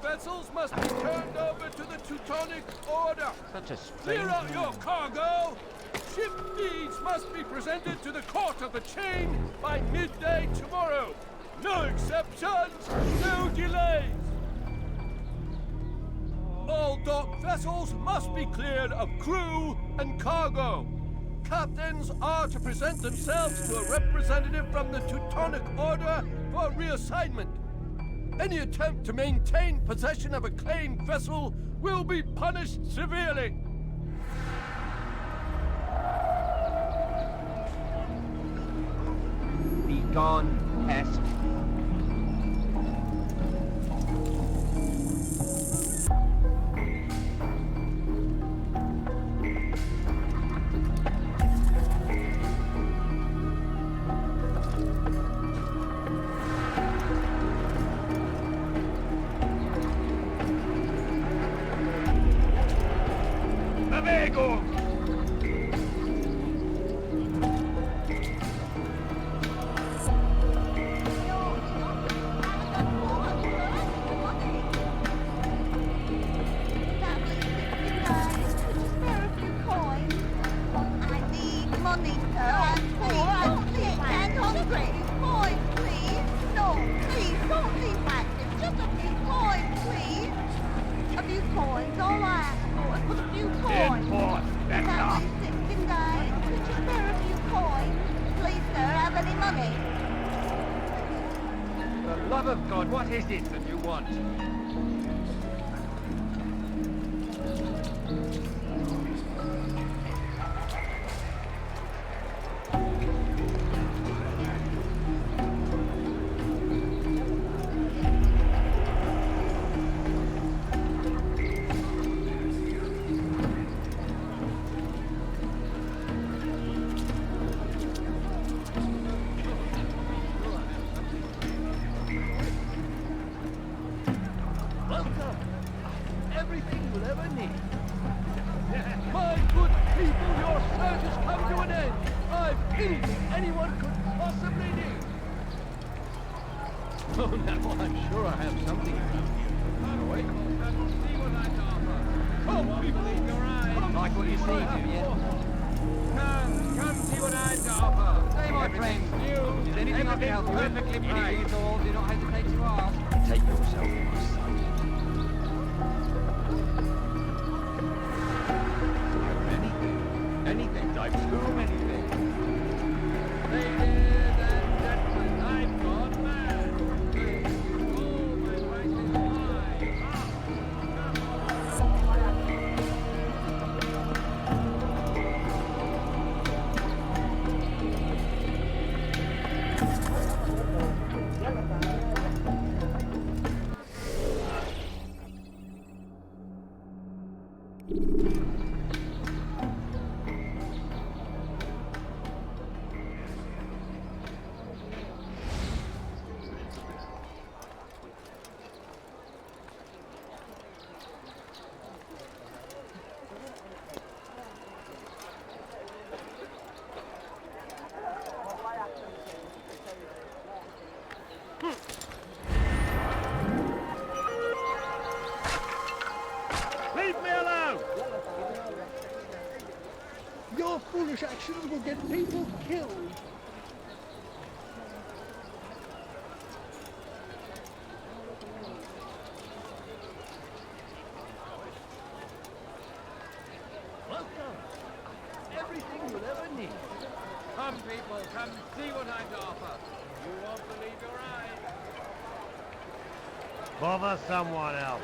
Vessels must be turned over to the Teutonic Order. Such a strange Clear out your man. cargo. Ship deeds must be presented to the Court of the Chain by midday tomorrow. No exceptions, no delays. All docked vessels must be cleared of crew and cargo. Captains are to present themselves to a representative from the Teutonic Order for reassignment. Any attempt to maintain possession of a claimed vessel will be punished severely. Be gone, pest. Love of God, what is it that you want? Everything you'll ever need. My good people, your search has come to an end. I've anything anyone could possibly need. Oh, now I'm sure I have something around here. See what I offer. Oh, people, believe your eyes. Like what you see, do you? Come see what I offer. Say, my friend, New. is anything I can help you with? Perfectly Anything right. at all, do not hesitate to ask. Take yourself, my son. Anything, I've too many things. Ladies and gentlemen, I've gone mad. Oh, my price is Leave me alone! Your foolish actions will get people killed. Welcome. Everything you'll ever need. Come, people, come see what I offer. You won't believe your eyes. Bother someone else.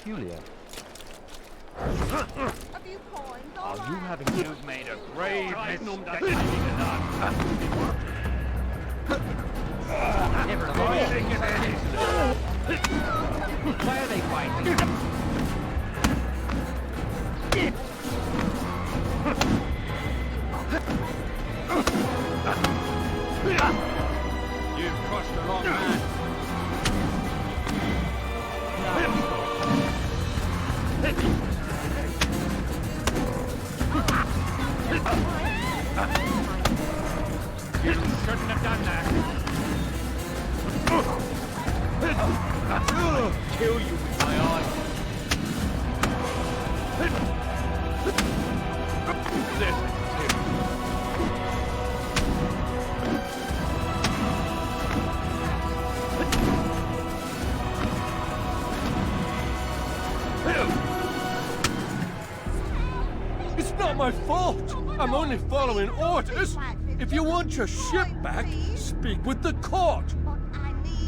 peculiar. A few coins, all Are you right. having you've made a grave mistake? Never mind. Why are they fighting? You've crossed the wrong man. You shouldn't have done that. I'll kill you with my eyes. Listen to me. It's not my fault. I'm only following orders. If you want your ship back, speak with the court.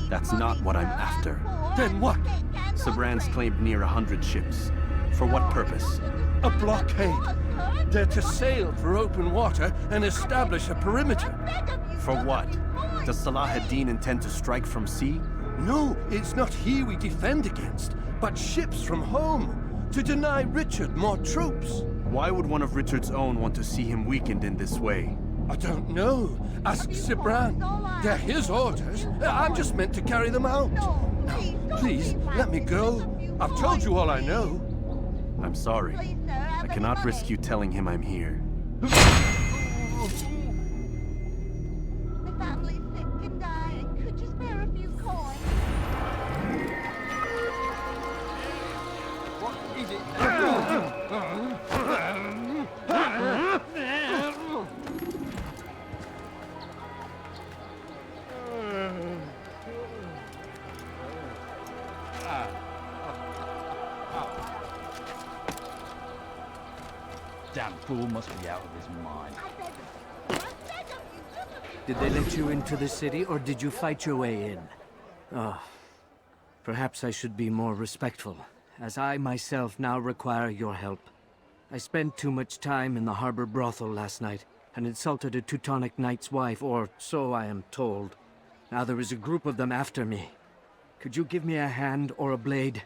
That's not what I'm after. Then what? Sabrans claimed near 100 ships. For what purpose? A blockade. They're to sail for open water and establish a perimeter. For what? Does Salah ad-Din intend to strike from sea? No, it's not he we defend against, but ships from home, to deny Richard more troops. Why would one of Richard's own want to see him weakened in this way? I don't know. Ask Sibran. They're his orders. I'm just meant to carry them out. Now, please, let me go. I've told you all I know. I'm sorry. I cannot risk you telling him I'm here. The family's sick and dying. Could you spare a few coins? What is it? Damn fool must be out of his mind. Did they let you into the city, or did you fight your way in? Oh, perhaps I should be more respectful, as I myself now require your help. I spent too much time in the harbor brothel last night, and insulted a Teutonic knight's wife, or so I am told. Now there is a group of them after me. Could you give me a hand or a blade?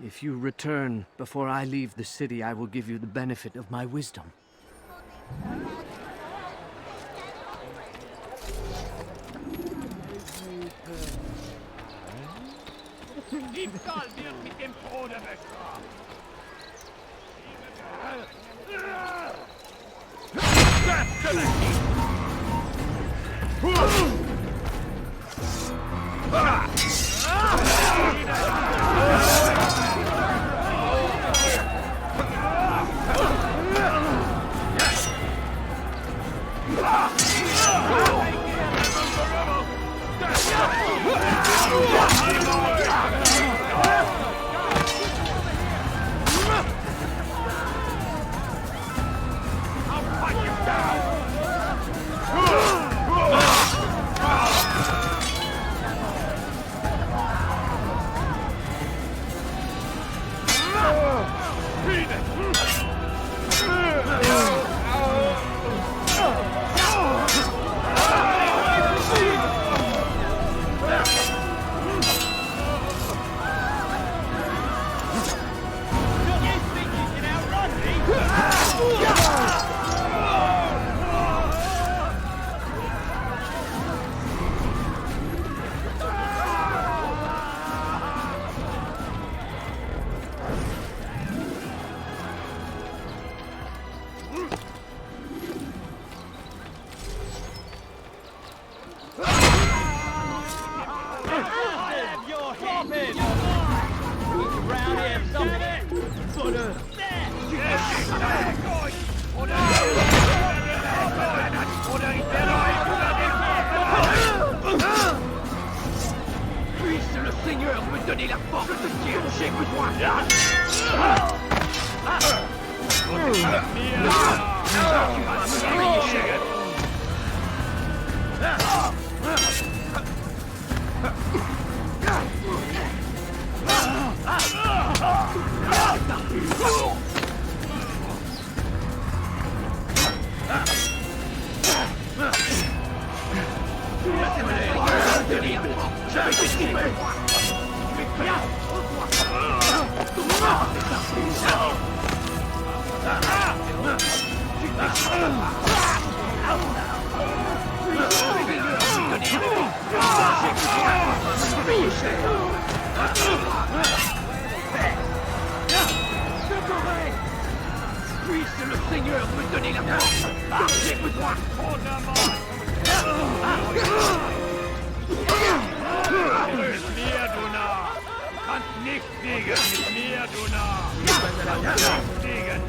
If you return before I leave the city, I will give you the benefit of my wisdom. Puisse le Seigneur me donner la force. J'ai besoin. Mit mir, du Narr! Kannst nicht siegen! Mit mir, du Narr! Kannst nicht siegen!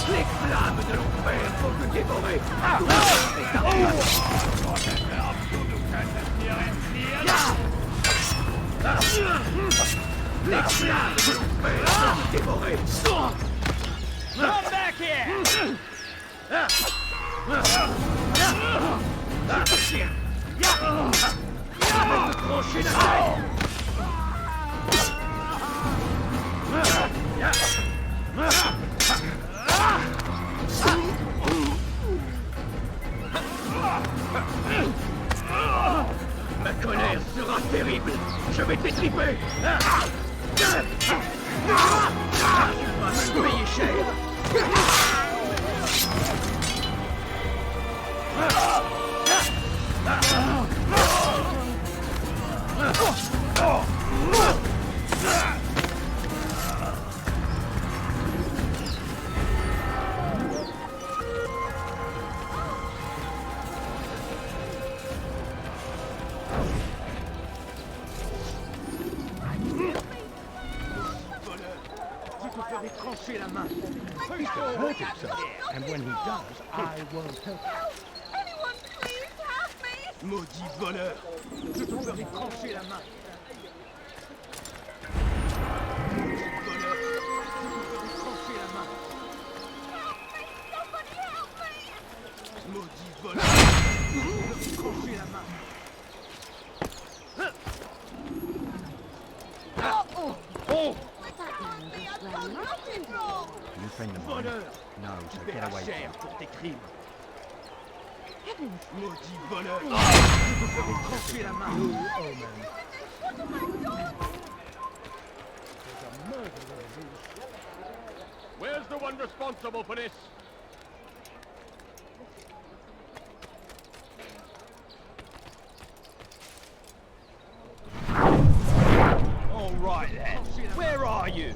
Les flammes de l'enfer vont te dévorer. Les flammes de l'enfer vont te dévorer. Come back here! Trancher la tête. Ma colère sera terrible. Je vais t'étriper. Tu vas me payer cher. Trancher la main. He's got hurt himself, and when he does, I won't help him. Anyone please help me! Maudit voleur. Je te ferai trancher la main. Maudit voleur. Je te ferai trancher la main. Help me! Somebody help me! Maudit voleur. Je te ferai trancher la main. I've done nothing wrong! You friend of mine? Voleur. No, so Tu get paieras away cher from pour tes crimes. Heavens! Maudit voleur. Je te ferai trancher la main. you, omen. What have I done? There's a murderer loose. Where's the one responsible for this? All right then. Where are you?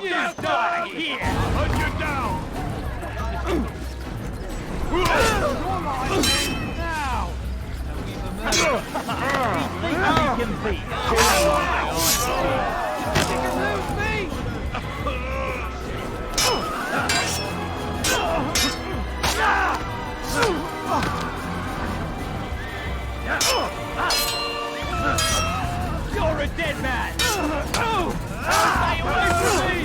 You die here! Hunt you down! Now! You're a dead man! Stay away from me!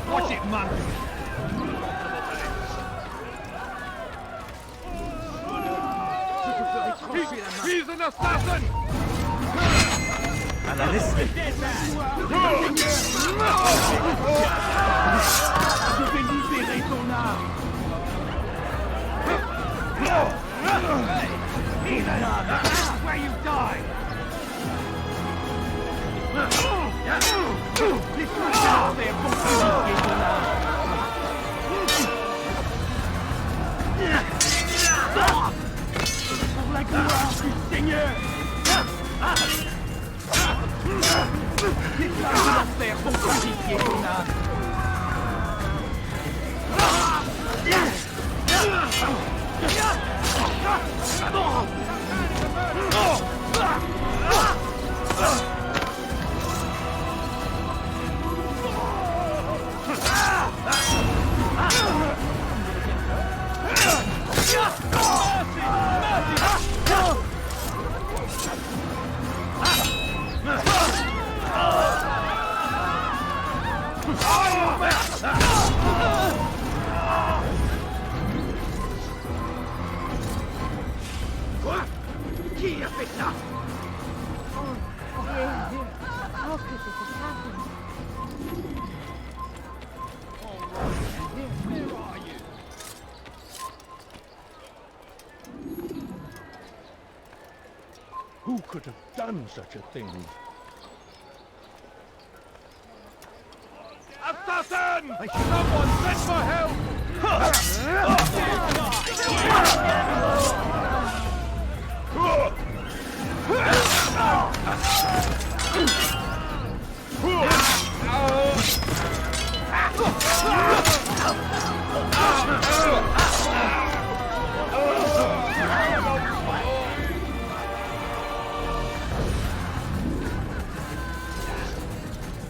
Watch it, man! He's an assassin! À la liste. Je vais libérer ton âme! Where you die! Laisse-moi faire pour purifier ton âme! Pour la gloire du Seigneur! Laisse-moi faire pour purifier ton âme! Quoi? Qui a fait ça? How could this have happened? Who could have done such a thing? Assassin! Someone send for help!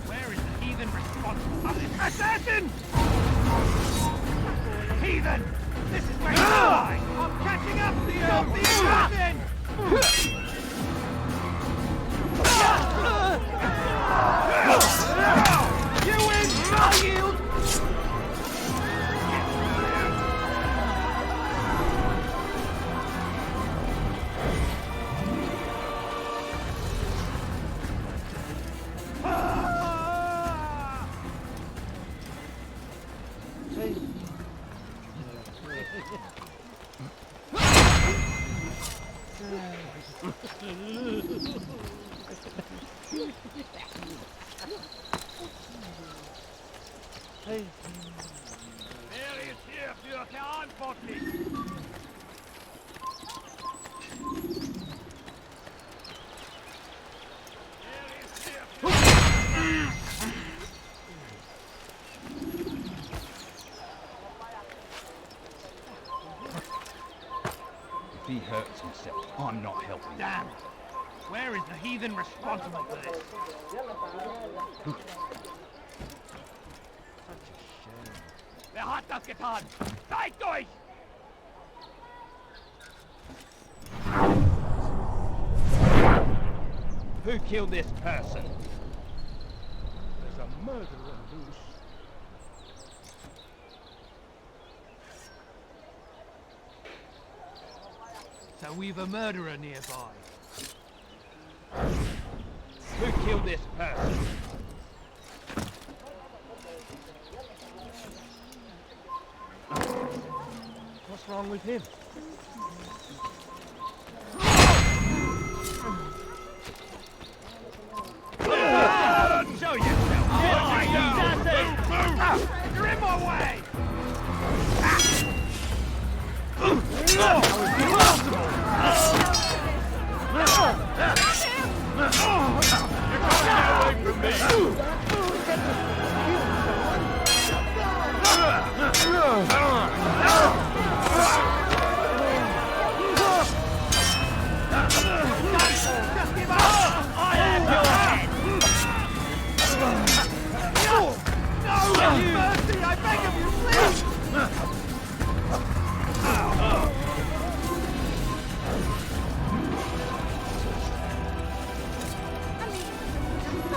Where is the heathen responsible for this? Assassin! Heathen! This is where you die! I'm catching up to you! Stop the assassin! You win! I yield! Wer ist hierfür verantwortlich? Wer ist hierfür... If he hurts himself, I'm not helping. Damn! Where is the heathen responsible for this? Wer hat das getan? Zeigt euch! Who killed this person? There's a murderer loose. So we've a murderer nearby. Who killed this person? What's wrong with him? Show yourself! You're in my way! Mercy, I beg of you, please! I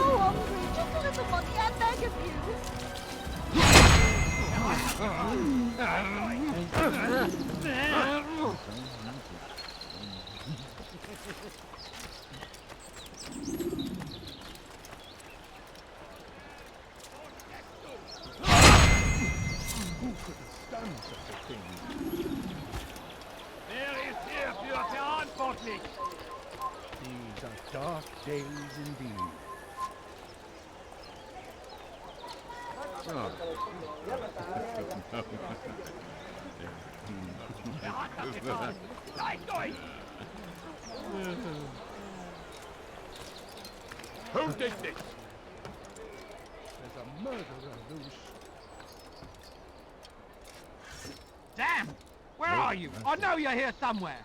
mean, I'm so hungry. Just a little money, I beg of you. Who could have done such a thing? Wer ist hierfür verantwortlich? These are dark days indeed. Wer hat das getan? Zeigt euch! Who did this? There's a murderer loose. Damn! Where are you? I know you're here somewhere.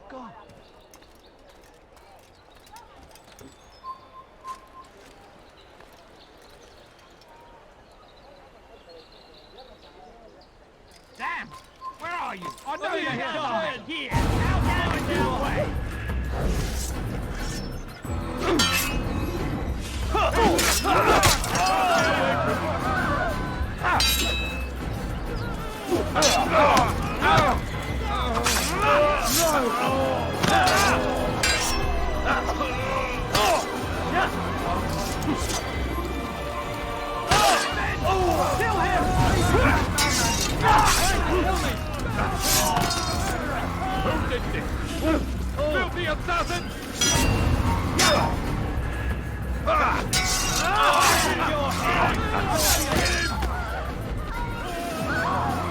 God. Damn! Where are you? I know you're here somewhere. Here! Out of your way! Kill him! Who did this? Filthy assassin!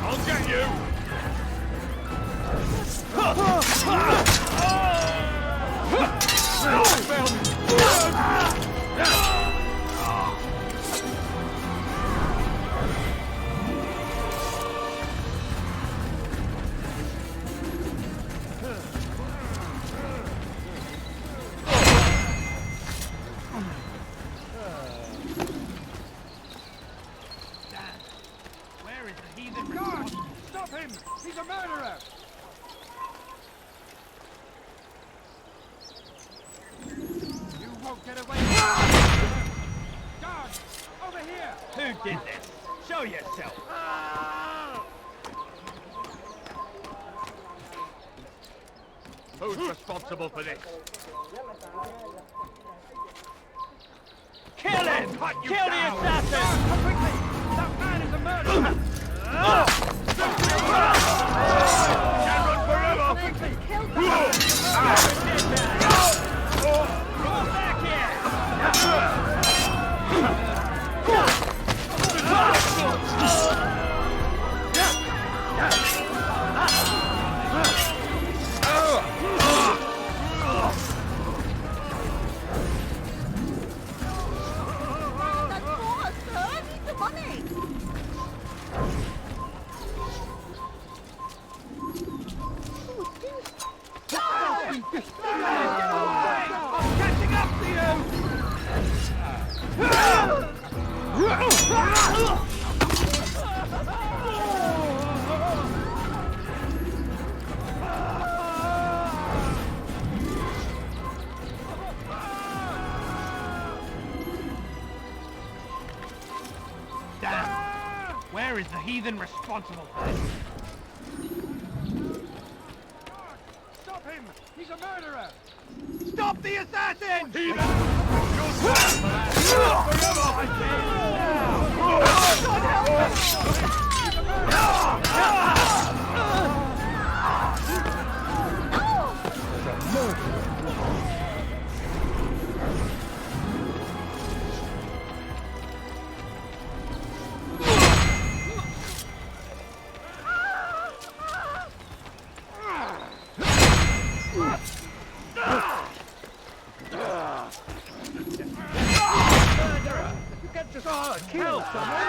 I'll get you! Where is the heathen? Guard! Stop him! He's a murderer! You won't get away with it! Guard! Over here! Who did this? Show yourself! Who's responsible for this? Kill him! Kill the assassin! Come quickly! That man is a murderer! Can't run forever! Quickly! Kill them! Come back here! That's for us, sir! Need the money! I'm catching up to you! Damn! Where is the heathen responsible for this? Stop him! He's a murderer! Stop the assassin! Heathen! You'll stand for that! Forever, You can't just kill someone!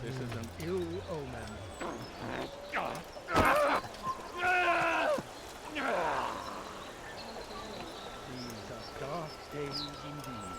This is an ill omen. These are dark days indeed.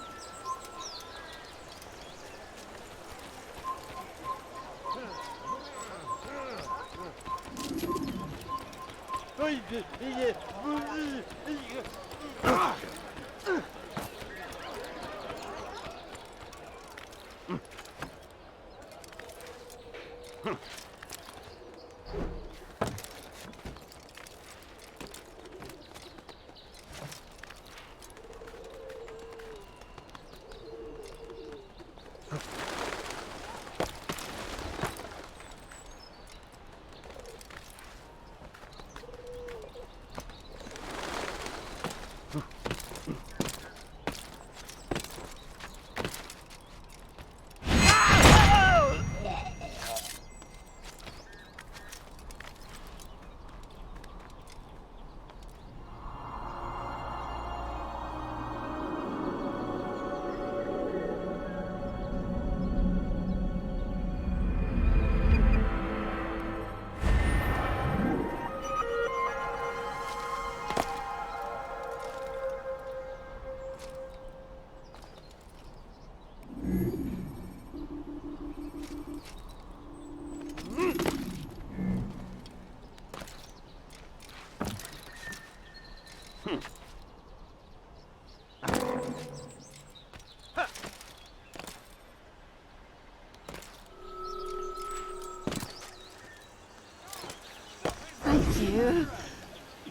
Thank you.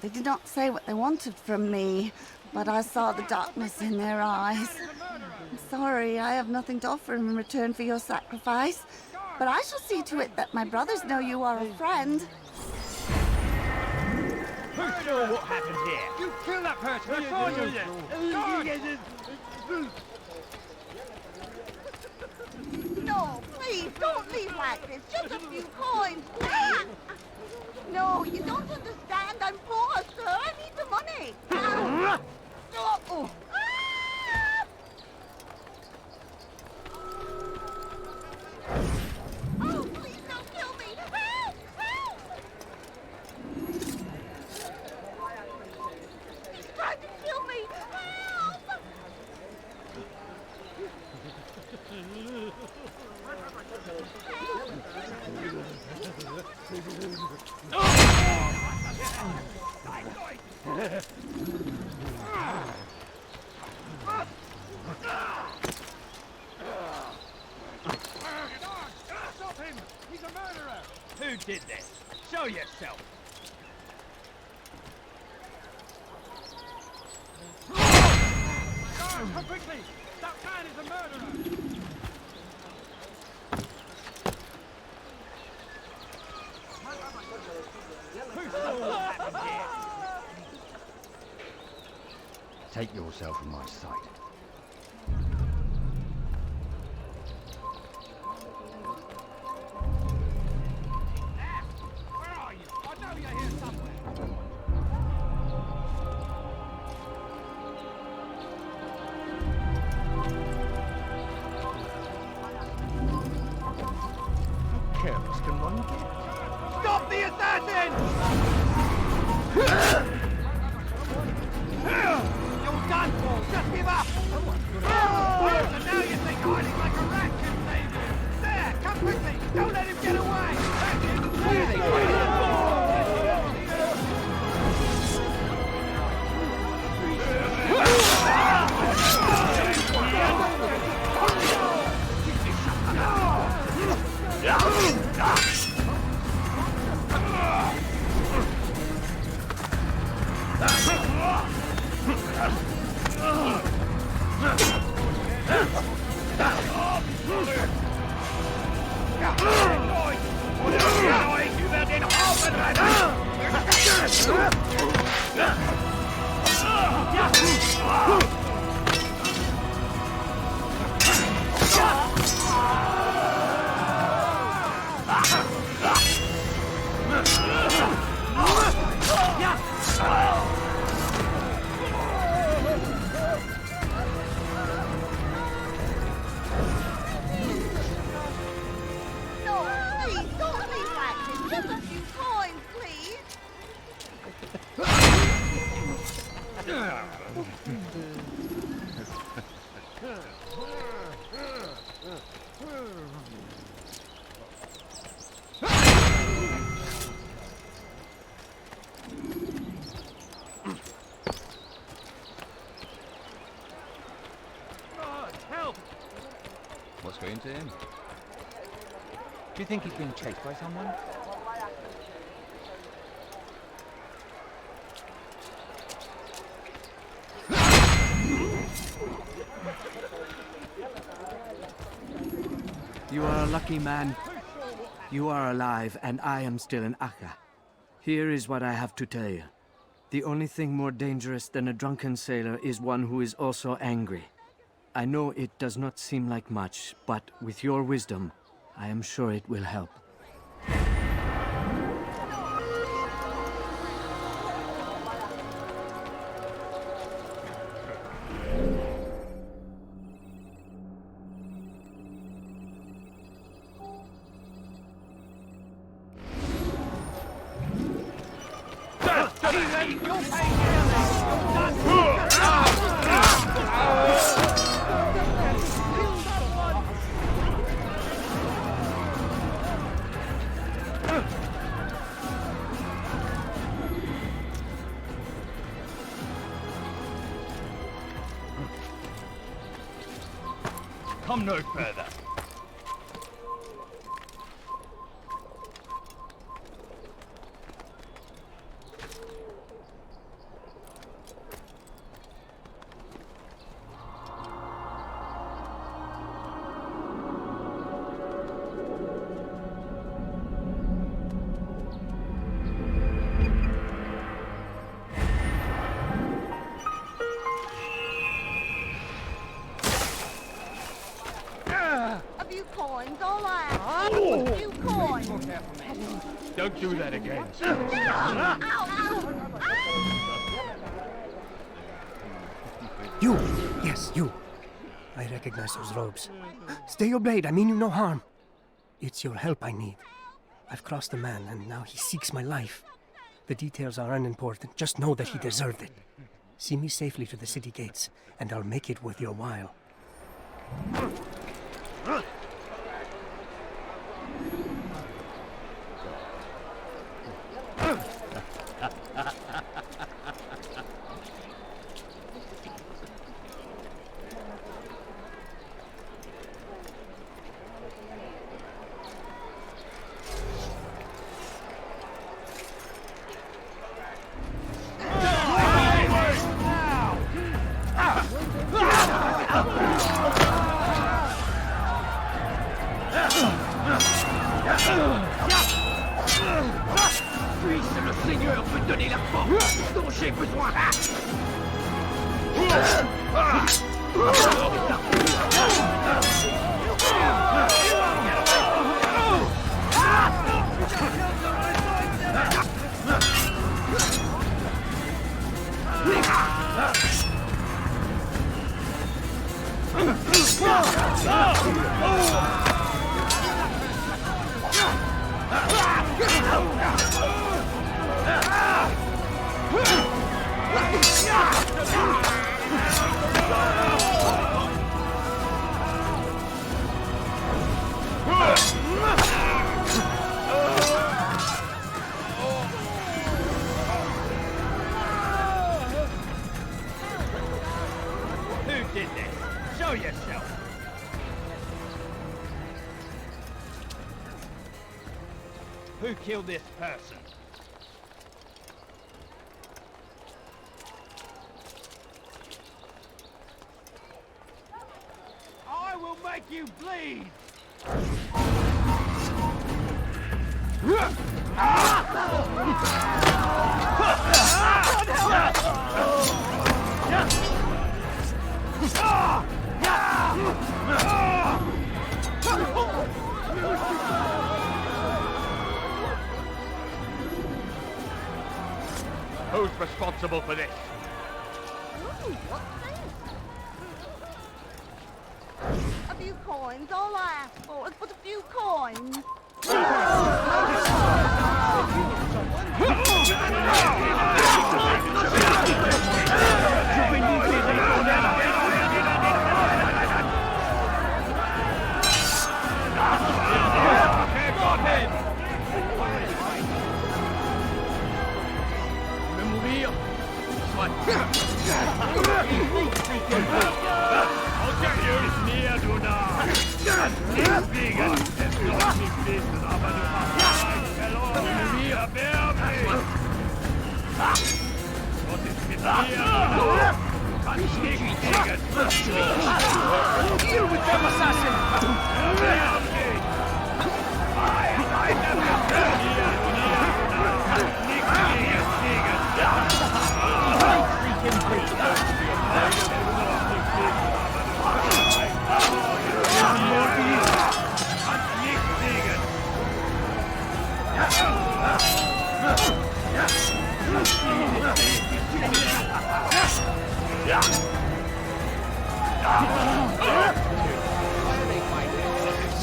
They did not say what they wanted from me, but I saw the darkness in their eyes. I'm sorry, I have nothing to offer in return for your sacrifice, but I shall see to it that my brothers know you are a friend. Who saw what happened here? You kill that person before you... God! No, please, don't leave like this. Just a few coins, please. No, you don't understand. I'm poor, sir. I need the money. Ow. Oh. Ah! Oh, please don't kill me. Help! Help! He's trying to kill me. Help! Stop him! He's a murderer! Who did this? Show yourself. Guard, come quickly! That man is a murderer! Who saw what happened here? Take yourself from my sight. Where are you? I know you're here somewhere! How careless can one get? Stop the assassin! You're done for! Just give up! So now you think hiding like a rat can save you! There! Come quickly! Don't let him get away! Where are they No, please, don't leave like this. Just a few coins, please. God, help! What's going to him? Do you think he's being chased by someone? You are a lucky man. You are alive, and I am still in Akka. Here is what I have to tell you. The only thing more dangerous than a drunken sailor is one who is also angry. I know it does not seem like much, but with your wisdom, I am sure it will help. Come no further. for me. Don't do that again. You! Yes, you. I recognize those robes. Stay your blade, I mean you no harm. It's your help I need. I've crossed a man, and now he seeks my life. The details are unimportant. Just know that he deserved it. See me safely to the city gates, and I'll make it worth your while. Puisse le Seigneur me donner la force dont j'ai besoin. Who did this? Show yourself. Who killed this person? I will make you bleed! Who's responsible for this? A few coins. All I asked for was but a few coins. I'll get you! Mir, du Narr! Deswegen, es soll nicht wissen, aber du hast verloren! Mir, erwerb mich! Was ist mit mir, du Narr? Du kannst nicht gegen! You with them assassin! Erwerb mich! Nein, erwerb mich! Mir, du Narr! Nichts gegen!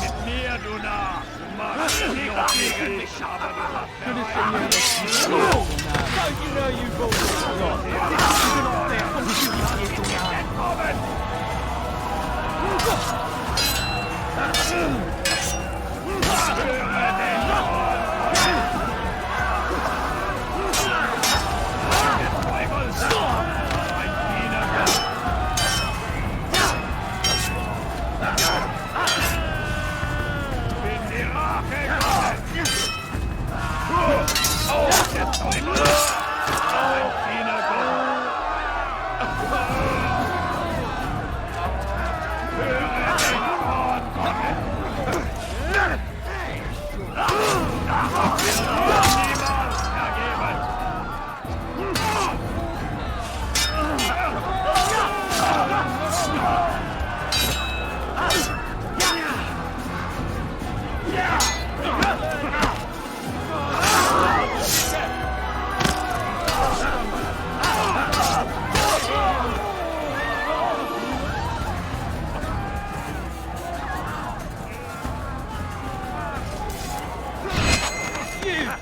Mit mir, du Narr! Du machst nichts gegen mich, aber du hast verloren! Don't you know you brought this along? You're not there for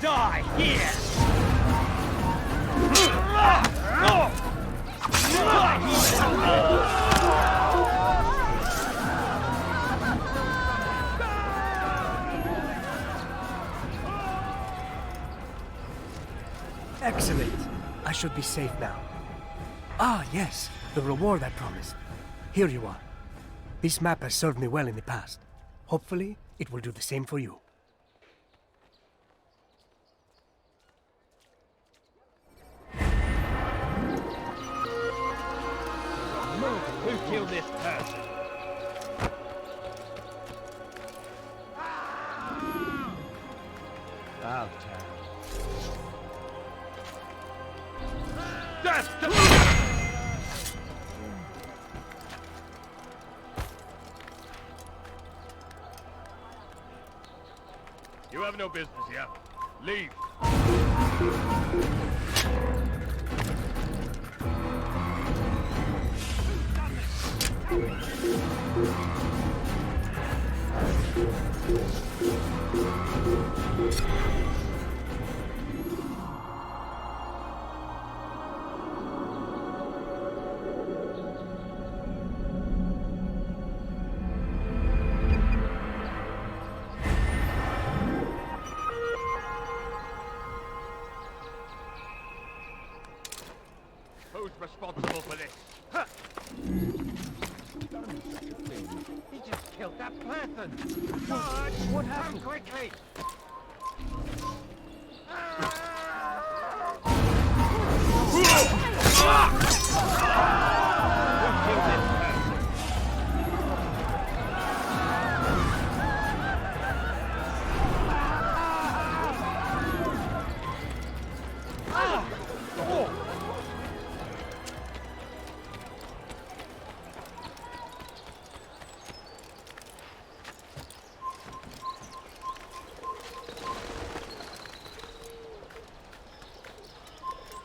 die here! Excellent. I should be safe now. Ah, yes, the reward I promised. Here you are. This map has served me well in the past. Hopefully, it will do the same for you. Who killed this person? I'll tell. That's the... You have no business here. Leave. Who's responsible for this? Huh. He just killed that person! Sarge, what happened? Come quickly!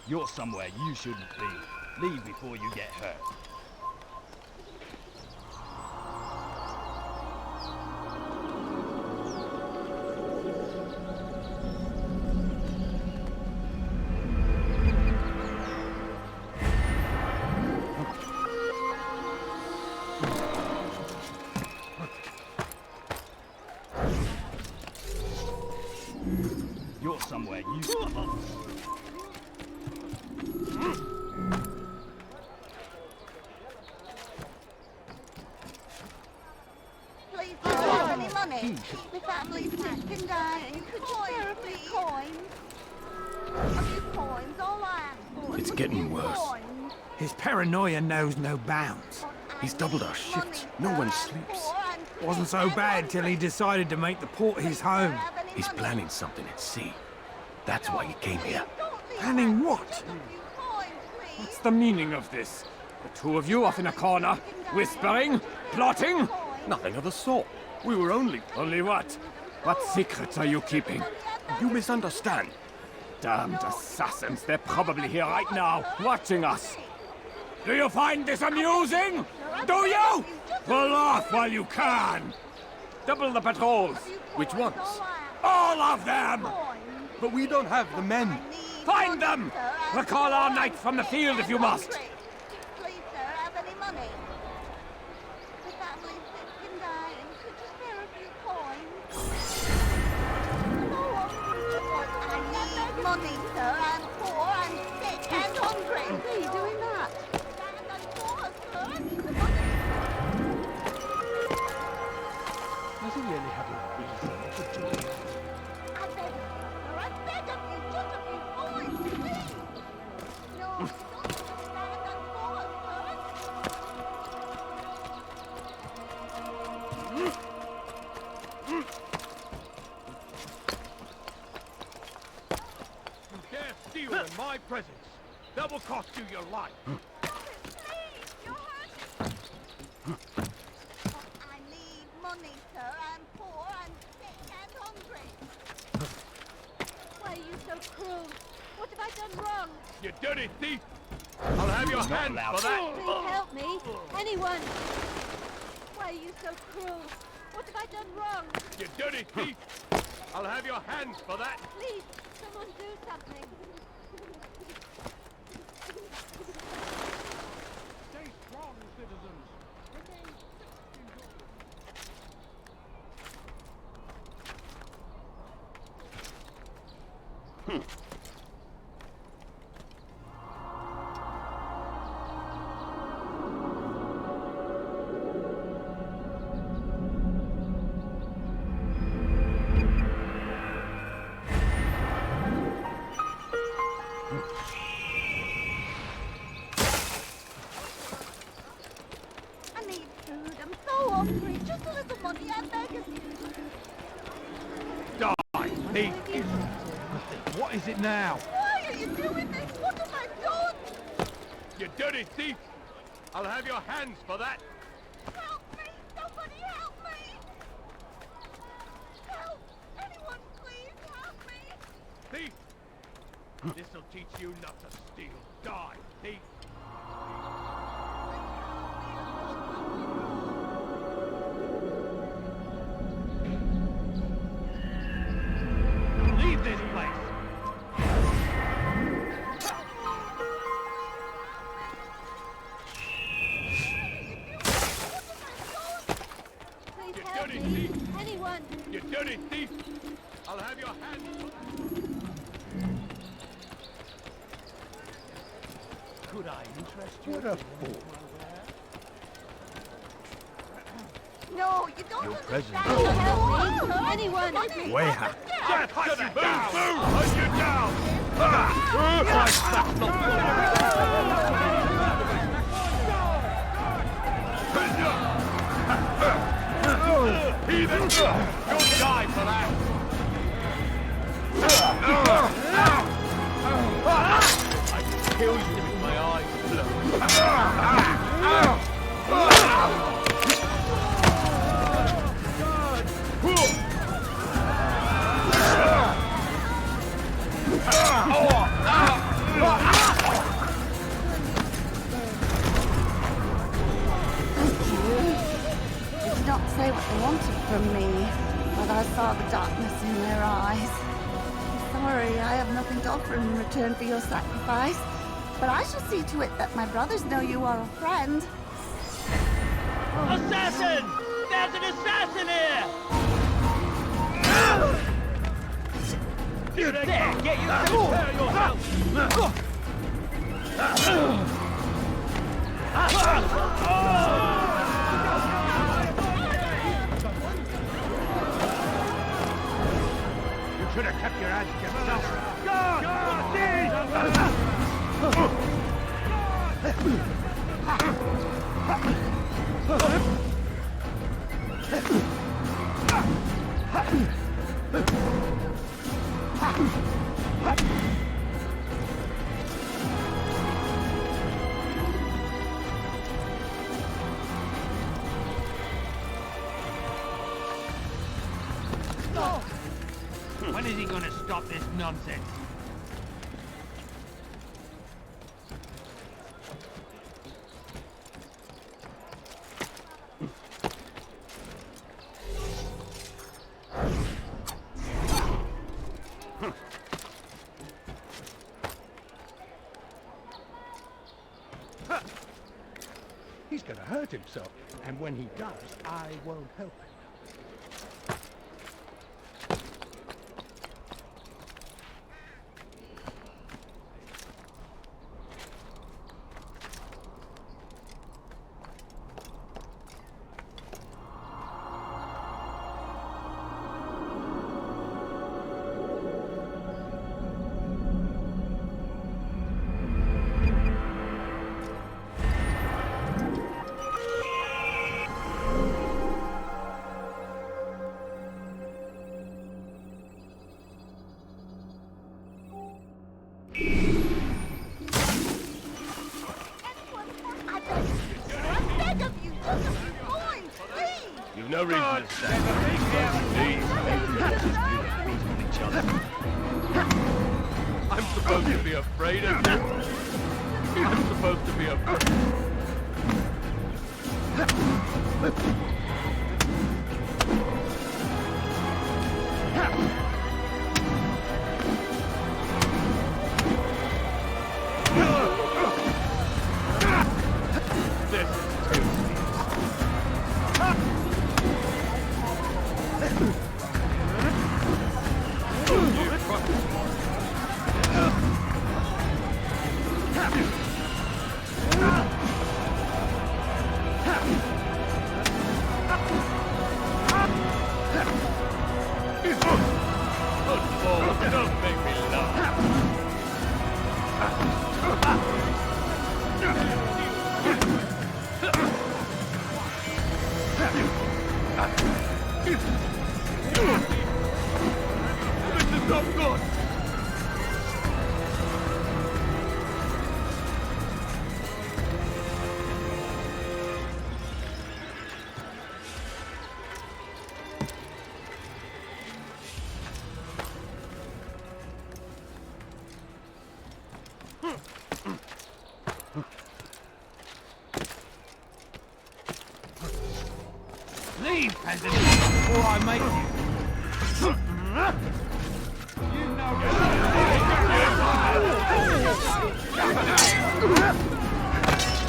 You're somewhere you shouldn't be. Leave before you get hurt. You're somewhere you... Please, do you have any money? My family's sick and dying. Could you spare a few coins? A few coins, all I ask for. It's getting worse. His paranoia knows no bounds. He's doubled our shifts. No one sleeps. Wasn't so bad till he decided to make the port his home. He's planning something at sea. That's why he came here. Planning what? What's the meaning of this? The two of you off in a corner, whispering, plotting? Nothing of the sort. We were only... Only what? What secrets are you keeping? You misunderstand. Damned assassins, they're probably here right now, watching us. Do you find this amusing? Do you? Pull off while you can. Double the patrols. Which ones? All of them! But we don't have the men. Find them! Recall our knight from the field if you must. Please, sir, have any money? My family's sick and dying. Could you spare a few coins? I need money, sir. I'm poor, I'm sick and hungry. Why are you doing that? I'm poor, sir. I need the money. Does he really have a reason for doing it? I beg of you, sir. I beg of you. Just a few coins, please. No, I don't understand. I'm poor, sir. You dare steal in my presence? That will cost you your life. I need money, sir. I'm poor, I'm sick and hungry. Why are you so cruel? What have I done wrong? You dirty thief! I'll have your hands for that! Please help me. Anyone. Why are you so cruel? What have I done wrong? You dirty thief! I'll have your hands for that! Please, Someone do something. Stay strong, citizens. Remain I need food. I'm so hungry. Just a little money, I beg of you. Die, thief! What is it now? Why are you doing this? What have I done? You dirty thief! I'll have your hands for that! Help me! Somebody help me! Help! Anyone, please help me! Thief! This'll teach you not to steal. Die, thief! Leave this place! Please You help dirty me. thief! Anyone. You dirty thief! I'll have your hands. Could I interest you? What a fool! No, you don't Your understand. presence. Help me. Anyone. Weha! I'll cut you down! Hunt you down! That's not Heathen! You'll die for that! I can kill you with my eyes They did not say what they wanted from me, but I saw the darkness in their eyes. I'm sorry, I have nothing to offer in return for your sacrifice, but I shall see to it that my brothers know you are a friend. Assassin! There's an assassin here! There, get you prepare yourself! You should have kept your hands to yourself. When is he gonna stop this nonsense? He's gonna hurt himself, and when he does, I won't help him. You've no reason to stand. I'm supposed to be afraid of you. I'm supposed to be afraid. Don't make me laugh. This is not good. Leave, peasant, or I make you.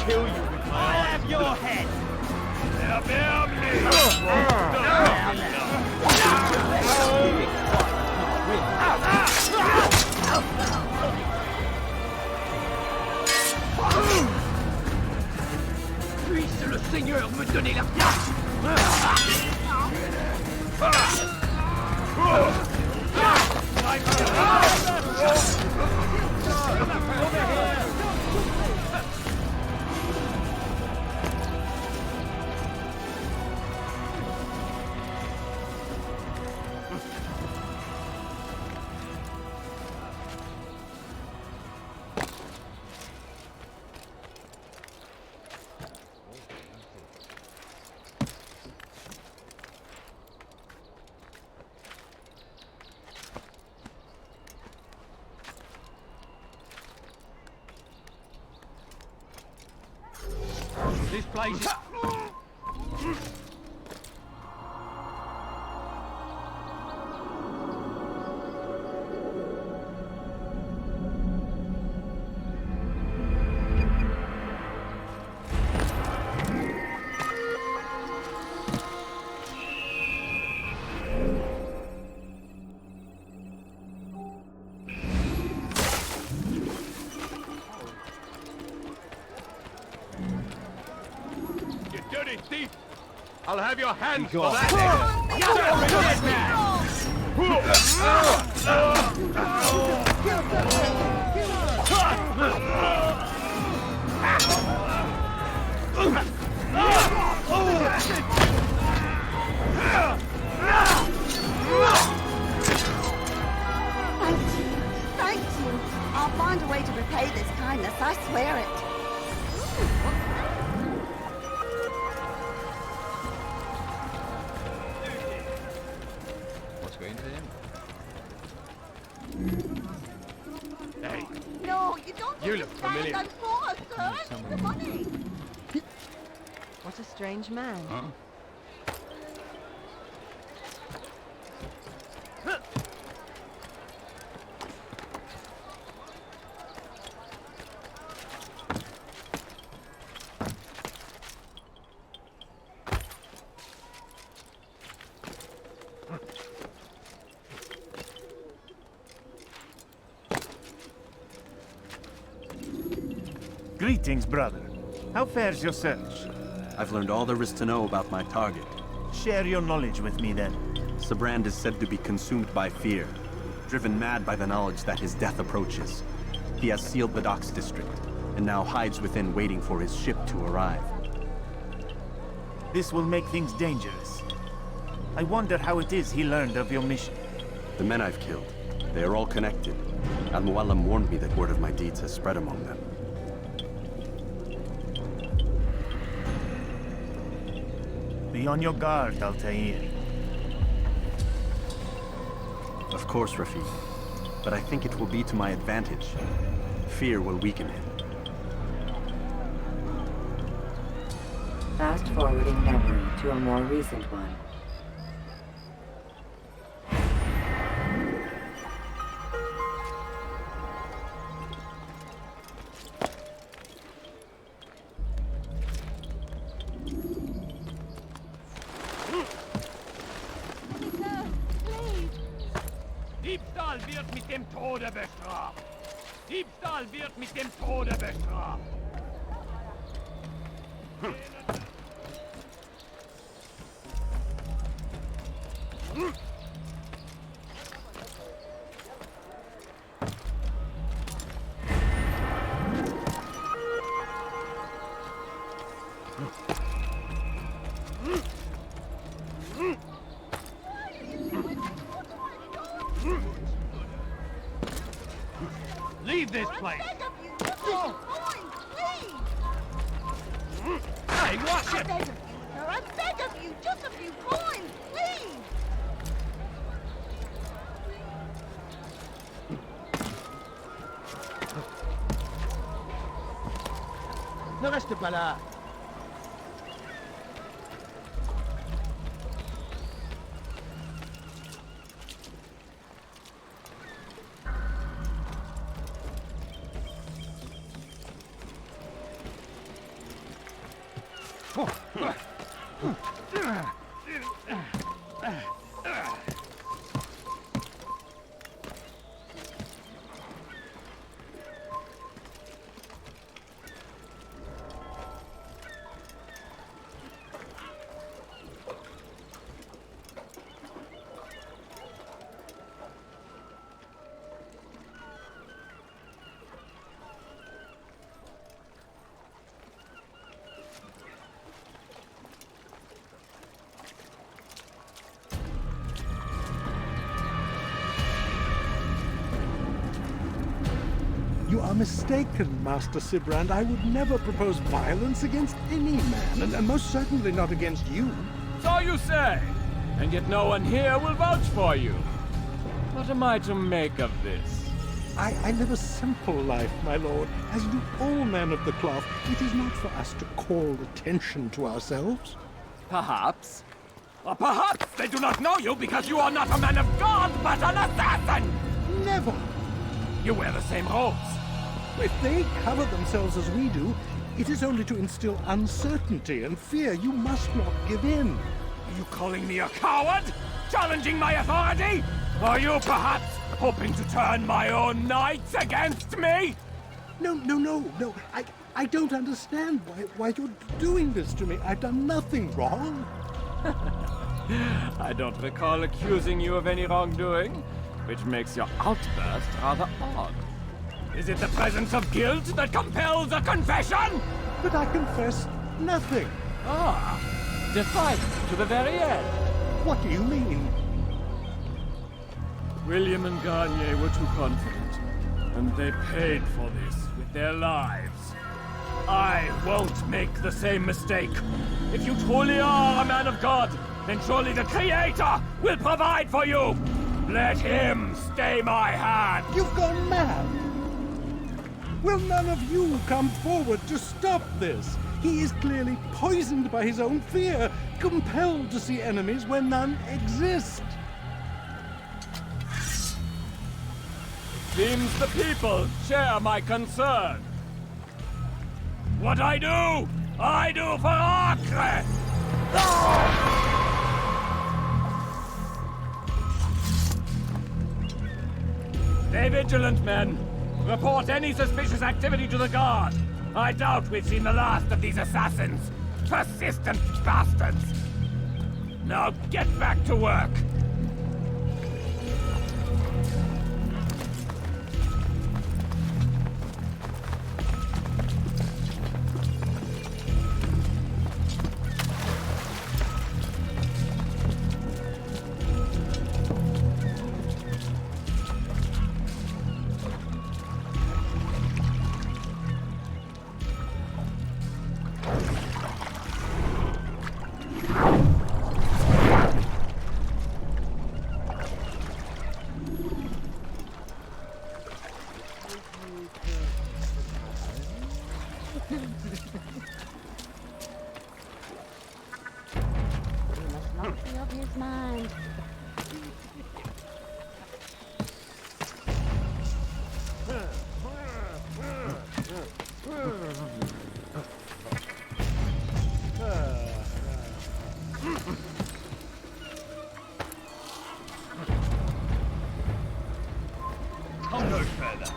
Kill you with my I'll have your head. Puisse le Seigneur me donner la place! This place is... Dirty thief! I'll have your hands for You're that! a dead man! Thank you. I'll find a way to repay this kindness, I swear it. What's going to him? Hey, No, you don't You look understand. familiar. I'm poor, sir. I need the money. What a strange man. Huh? Greetings, brother. How fares your search? I've learned all there is to know about my target. Share your knowledge with me, then. Sabrand is said to be consumed by fear, driven mad by the knowledge that his death approaches. He has sealed the docks district, and now hides within waiting for his ship to arrive. This will make things dangerous. I wonder how it is he learned of your mission. The men I've killed, they are all connected. Al-Muallam warned me that word of my deeds has spread among them. Be on your guard, Altair. Of course, Rafiq. But I think it will be to my advantage. Fear will weaken him. Fast forwarding memory to a more recent one. deep start! Diebstahl wird mit dem Tode bestraft. Diebstahl wird mit dem Tode bestraft. Leave this place! Hey, watch it! I beg of you, just a few coins, please! Ne reste pas là. You are mistaken, Master Sibrand. I would never propose violence against any man, and most certainly not against you. So you say, and yet no one here will vouch for you. What am I to make of this? I live a simple life, my lord, as do all men of the cloth. It is not for us to call attention to ourselves. Perhaps. Or perhaps they do not know you because you are not a man of God, but an assassin! Never! You wear the same robes. If they cover themselves as we do, it is only to instill uncertainty and fear. You must not give in. Are you calling me a coward? Challenging my authority? Are you perhaps hoping to turn my own knights against me? No. I don't understand why you're doing this to me. I've done nothing wrong. I don't recall accusing you of any wrongdoing, which makes your outburst rather odd. Is it the presence of guilt that compels a confession? But I confess nothing. Ah, defiant to the very end. What do you mean? William and Garnier were too confident, and they paid for this with their lives. I won't make the same mistake. If you truly are a man of God, then surely the Creator will provide for you. Let him stay my hand. You've gone mad. Will none of you come forward to stop this? He is clearly poisoned by his own fear, compelled to see enemies where none exist. Seems the people share my concern. What I do for Acre! Stay vigilant, men. Report any suspicious activity to the guard. I doubt we've seen the last of these assassins. Persistent bastards. Now get back to work. Komm no further.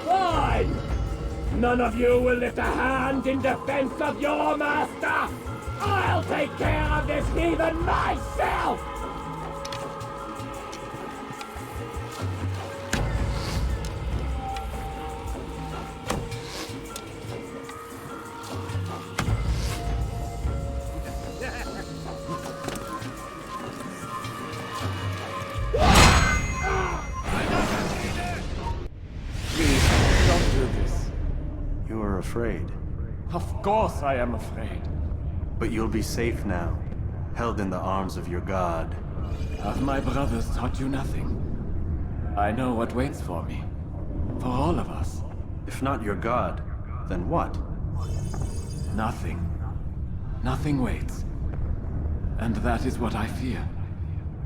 Fine! None of you will lift a hand in defense of your master! I'll take care of this heathen myself! Please, don't do this. You are afraid. Of course I am afraid. But you'll be safe now, held in the arms of your god. Have my brothers taught you nothing? I know what waits for me. For all of us. If not your god, then what? Nothing. Nothing waits. And that is what I fear.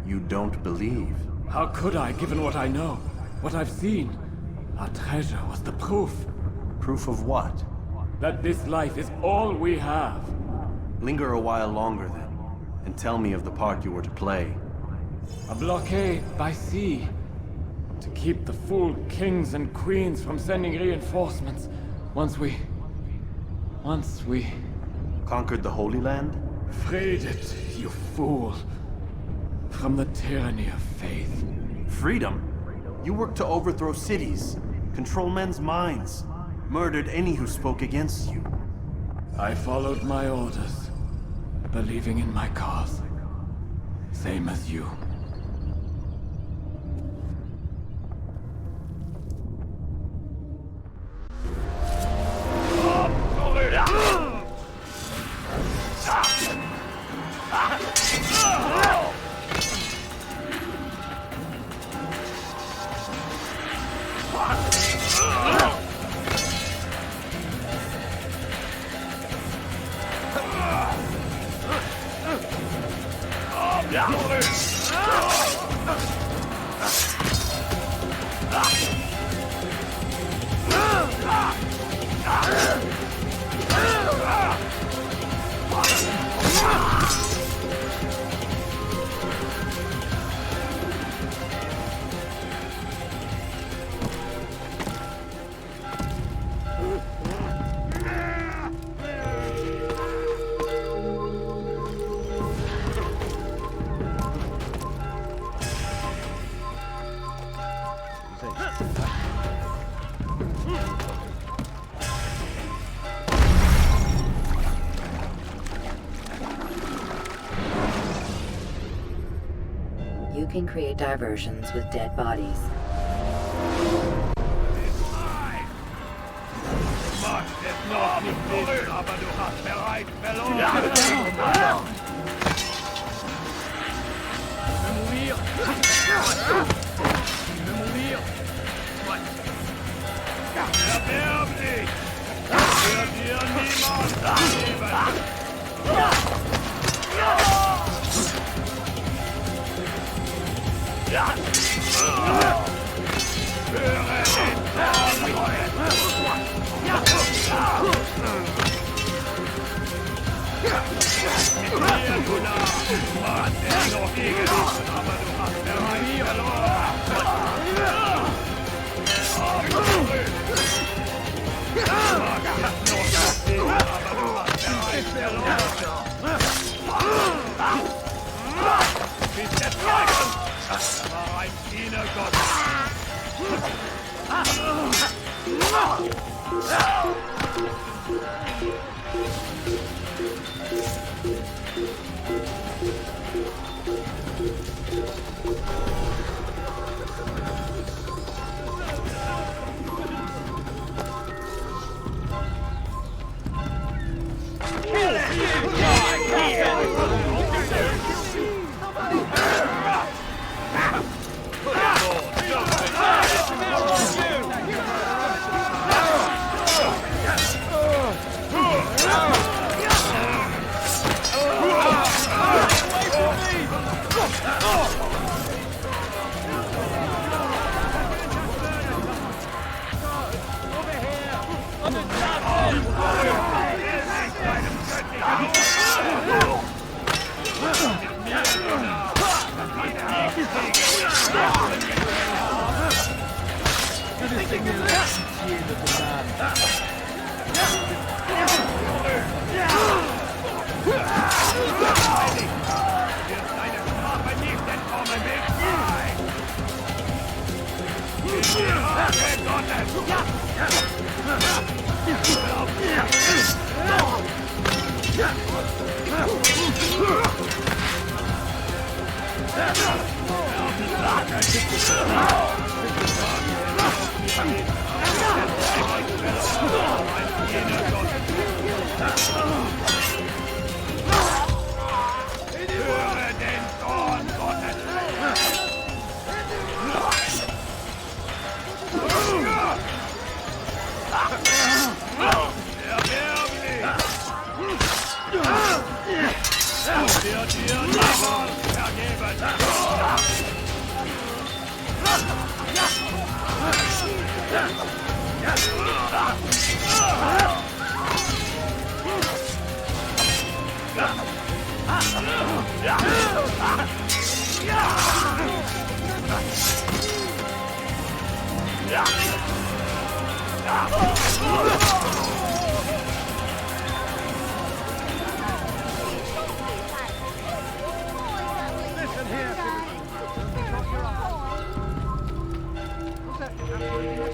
You don't believe. How could I, given what I know? What I've seen? Our treasure was the proof. Proof of what? That this life is all we have. Linger a while longer then, and tell me of the part you were to play. A blockade by sea. To keep the fool kings and queens from sending reinforcements. Once we... Conquered the Holy Land? Freed it, you fool. From the tyranny of faith. Freedom? You worked to overthrow cities, control men's minds, murdered any who spoke against you. I followed my orders, believing in my cause. Same as you. You can create diversions with dead bodies. Noch nicht wissen, aber du hast bereits verloren. Mourir. Mourir. Erwerb dich. Wird dir niemand geben. Höre den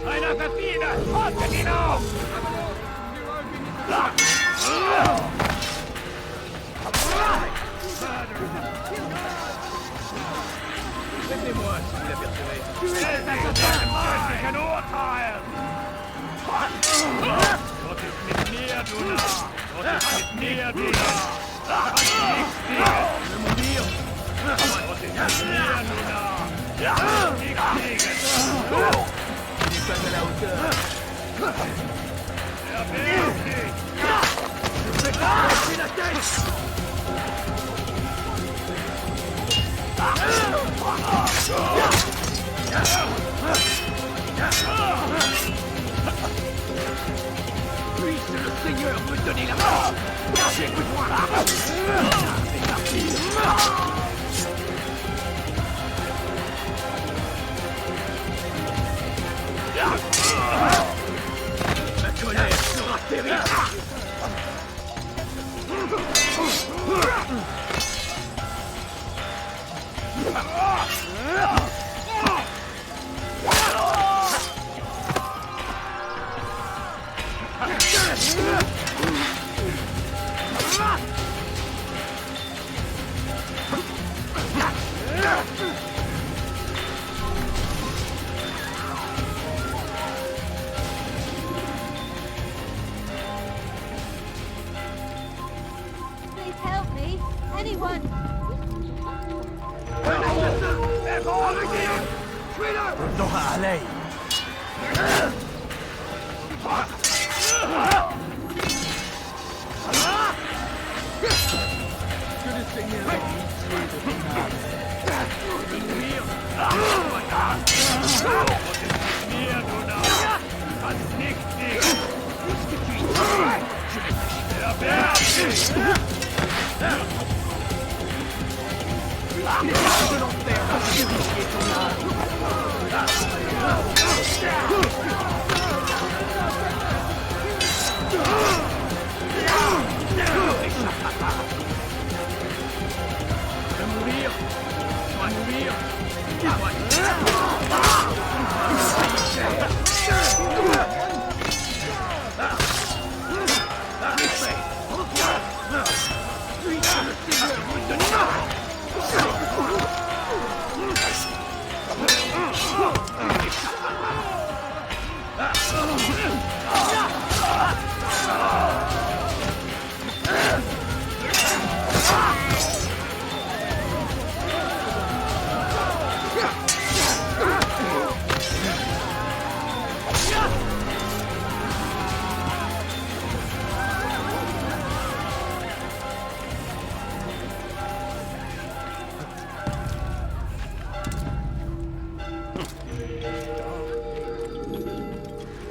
Einer verfehlt! Haltet ihn auf! Laissez-moi, si vous l'apercevez. Ein Urteil! Gott ist mit mir, du Narr! Gott ist mit mir, du Narr! Gott ist mit mir, du Narr! Nichts gegen! Pas à la hauteur. Erwärm dich! Je vais t'arracher la tête! Puisse le Seigneur me donner la mort! J'ai besoin! C'est parti! Ma colère sera terrible! Please help me. Anyone. ردوها علي. Que le Seigneur ait pitié de ton âme. Mir, du Narr! Kannst nicht gegen! Erwärm dich! De l'enfer va purifier ton âme. Je vais mourir! Je dois mourir!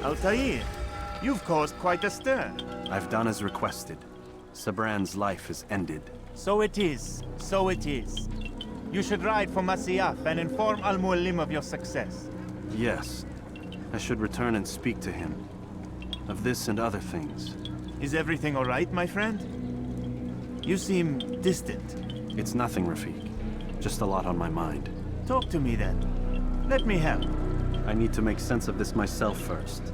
Altair, you've caused quite a stir. I've done as requested. Sabran's life is ended. So it is. So it is. You should ride for Masyaf and inform Al-Muallim of your success. Yes. I should return and speak to him. Of this and other things. Is everything all right, my friend? You seem distant. It's nothing, Rafiq. Just a lot on my mind. Talk to me then. Let me help. I need to make sense of this myself first.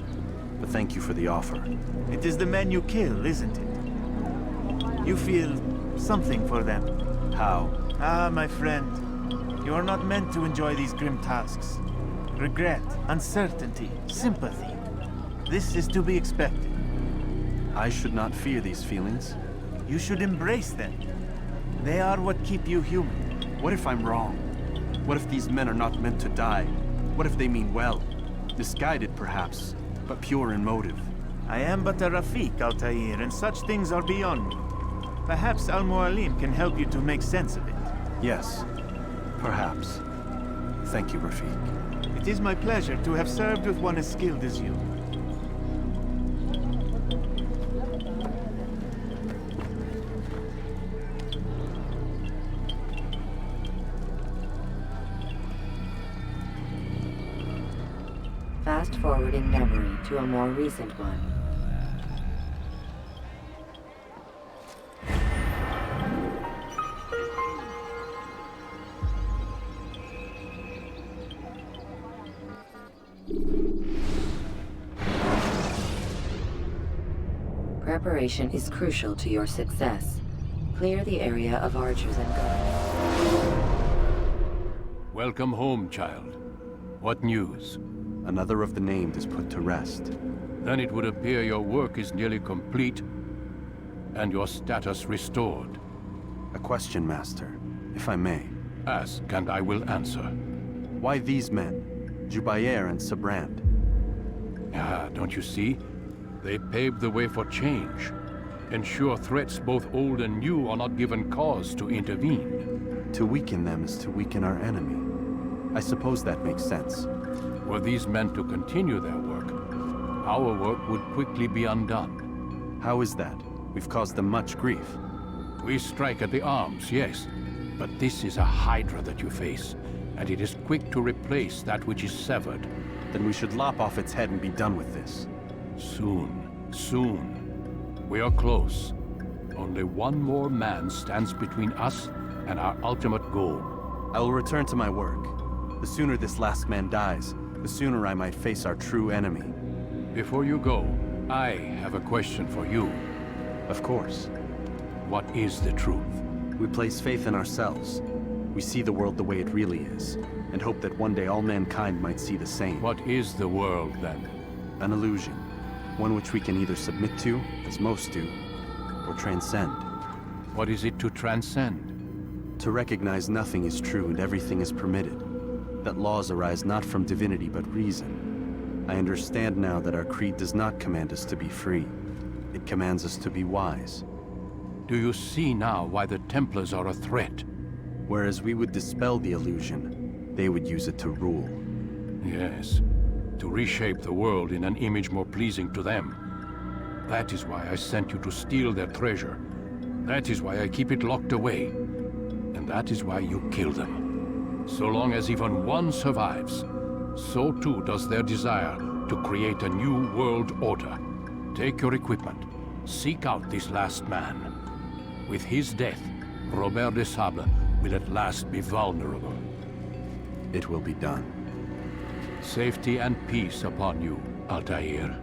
But thank you for the offer. It is the men you kill, isn't it? You feel something for them. How? Ah, my friend. You are not meant to enjoy these grim tasks. Regret, uncertainty, sympathy. This is to be expected. I should not fear these feelings. You should embrace them. They are what keep you human. What if I'm wrong? What if these men are not meant to die? What if they mean well? Misguided, perhaps, but pure in motive. I am but a Rafik, Altair, and such things are beyond me. Perhaps Al-Mualim can help you to make sense of it. Yes, perhaps. Thank you, Rafik. It is my pleasure to have served with one as skilled as you. Fast-forwarding memory to a more recent one. Preparation is crucial to your success. Clear the area of archers and guards. Welcome home, child. What news? Another of the named is put to rest. Then it would appear your work is nearly complete, and your status restored. A question, Master, if I may. Ask, and I will answer. Why these men? Jubayer and Sabrand? Ah, don't you see? They paved the way for change. Ensure threats both old and new are not given cause to intervene. To weaken them is to weaken our enemy. I suppose that makes sense. Were these men to continue their work, our work would quickly be undone. How is that? We've caused them much grief. We strike at the arms, yes. But this is a hydra that you face, and it is quick to replace that which is severed. Then we should lop off its head and be done with this. Soon, soon. We are close. Only one more man stands between us and our ultimate goal. I will return to my work. The sooner this last man dies, the sooner I might face our true enemy. Before you go, I have a question for you. Of course. What is the truth? We place faith in ourselves. We see the world the way it really is, and hope that one day all mankind might see the same. What is the world, then? An illusion. One which we can either submit to, as most do, or transcend. What is it to transcend? To recognize nothing is true and everything is permitted. That laws arise not from divinity but reason. I understand now that our creed does not command us to be free. It commands us to be wise. Do you see now why the Templars are a threat? Whereas we would dispel the illusion, they would use it to rule. Yes, to reshape the world in an image more pleasing to them. That is why I sent you to steal their treasure. That is why I keep it locked away. And that is why you kill them. So long as even one survives, so too does their desire to create a new world order. Take your equipment. Seek out this last man. With his death, Robert de Sable will at last be vulnerable. It will be done. Safety and peace upon you, Altair.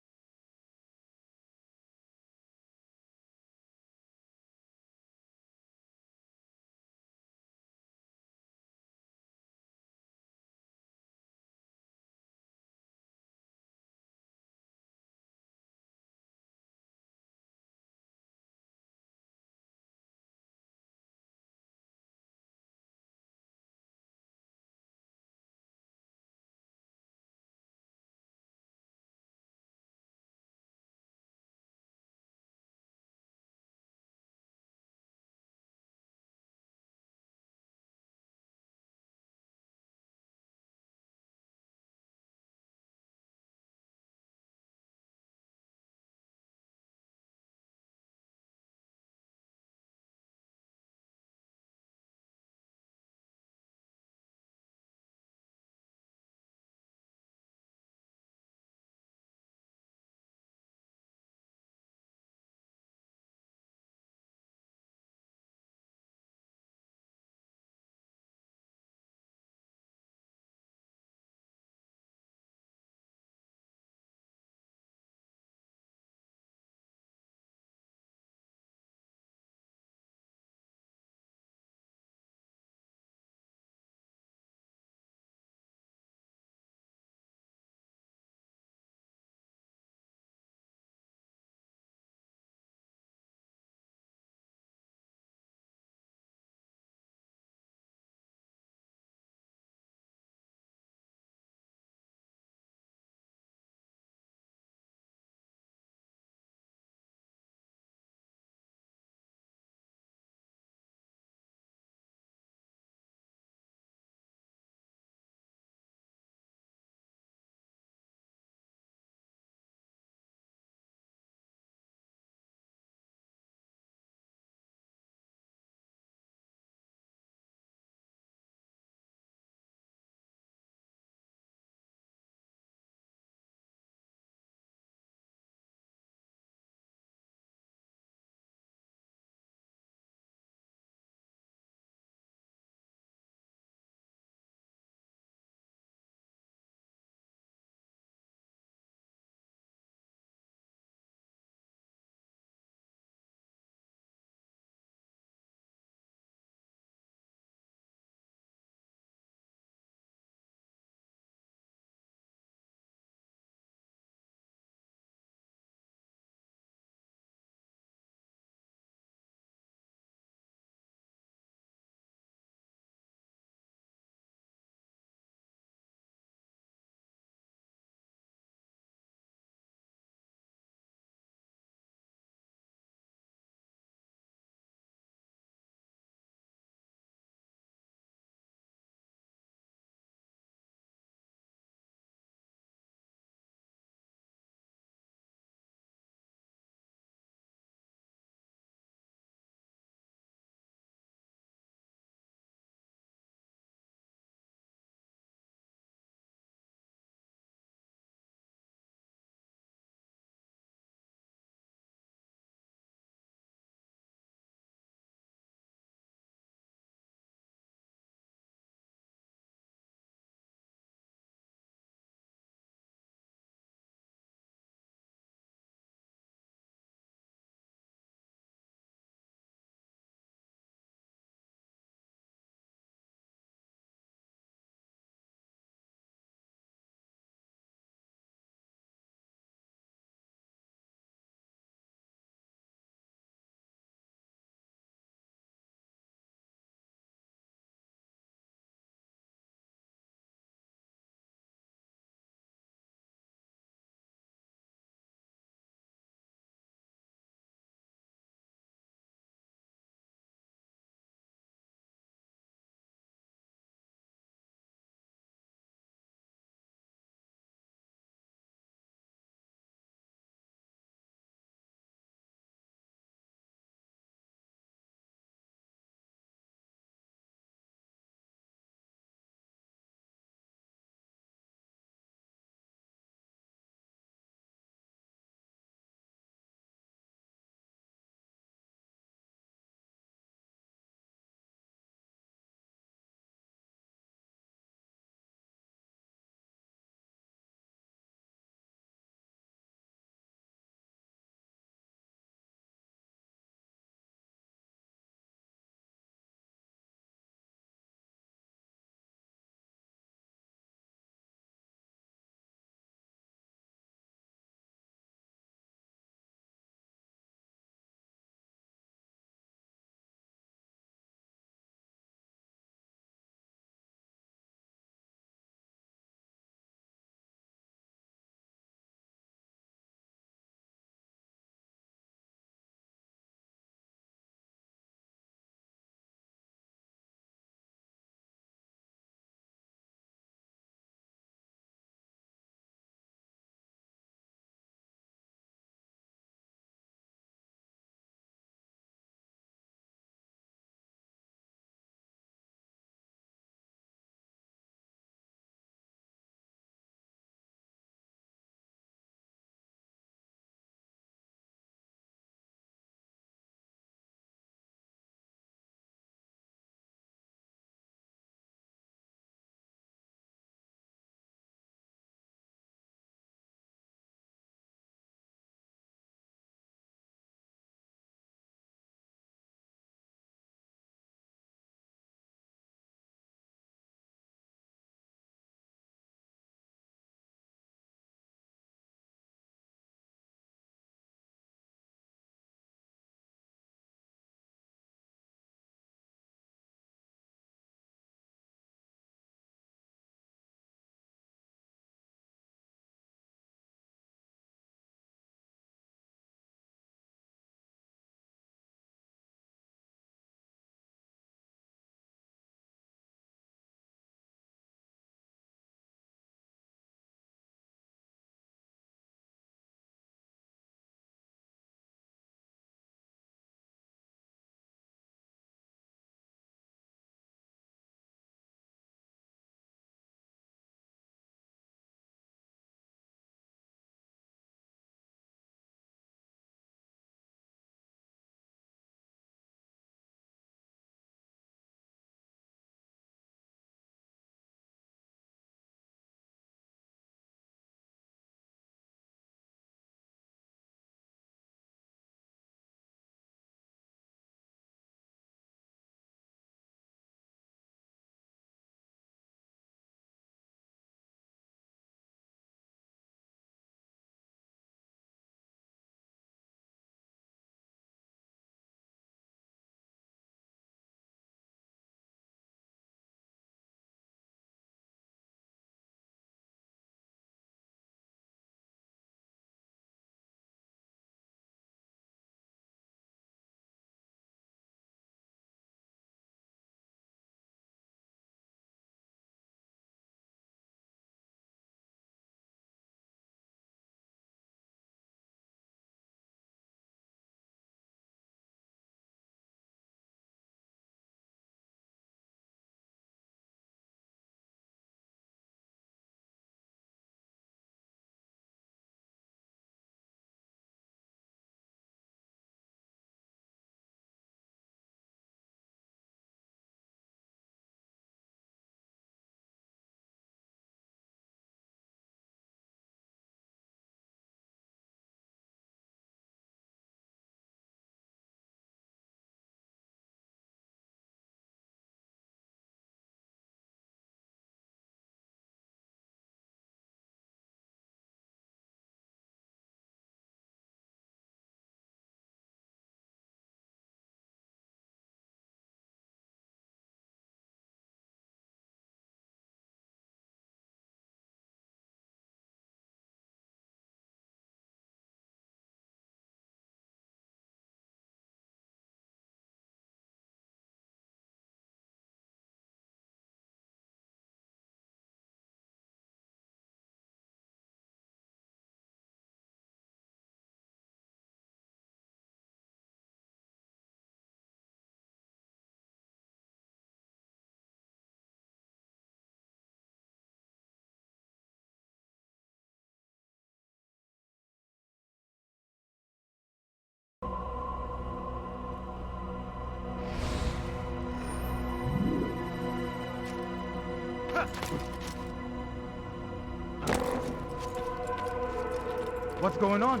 What's going on?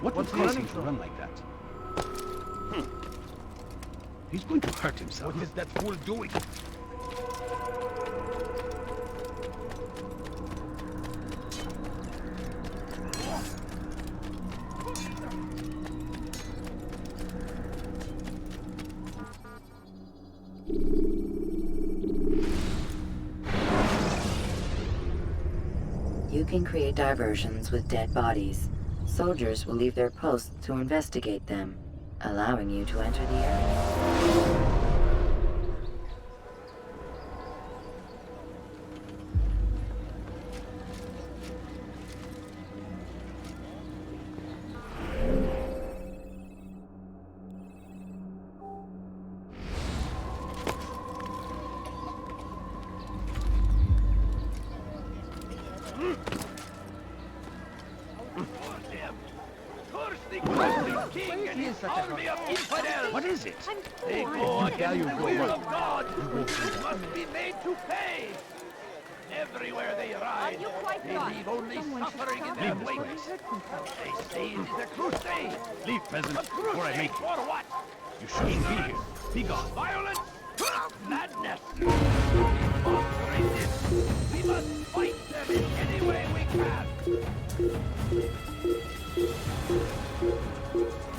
What would cause him to run like that? He's going to hurt himself. What is that fool doing? You can create diversions with dead bodies. Soldiers will leave their posts to investigate them, allowing you to enter the area. What is it? They go against the will of God. You must be made to pay. Everywhere they ride, they leave only suffering in their wake. They say it is a crusade. Leave, peasant, A before I make crusade for what? You shouldn't be here. Be gone. Violence! Madness! We must resist. We must fight them in any way we can.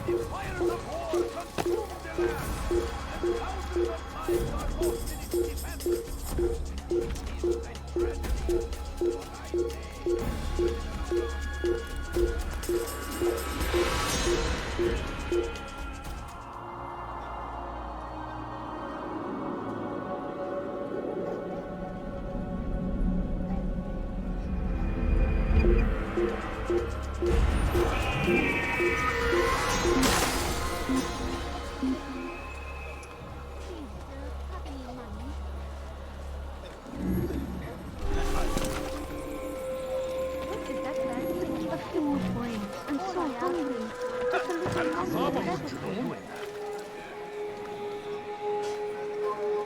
The fires of war consume the land, and thousands of lives are lost in its defense. It is a tragedy, what I say.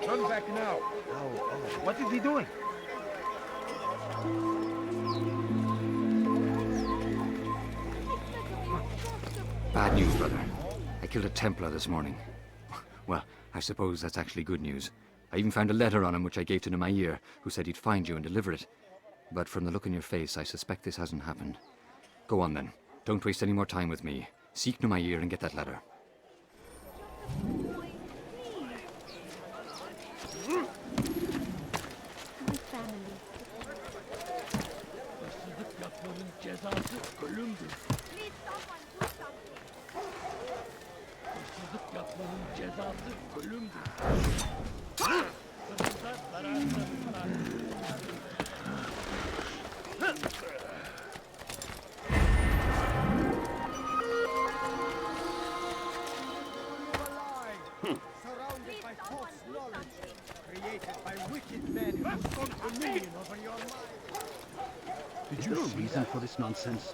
Turn back now. What is he doing? Bad news, brother. I killed a Templar this morning. Well, I suppose that's actually good news. I even found a letter on him which I gave to Nemair, who said he'd find you and deliver it. But from the look in your face, I suspect this hasn't happened. Go on then. Don't waste any more time with me. Seek Nemair and get that letter. Surrounded by false knowledge, created by wicked men who want dominion over your mind. Did you have a reason for this nonsense?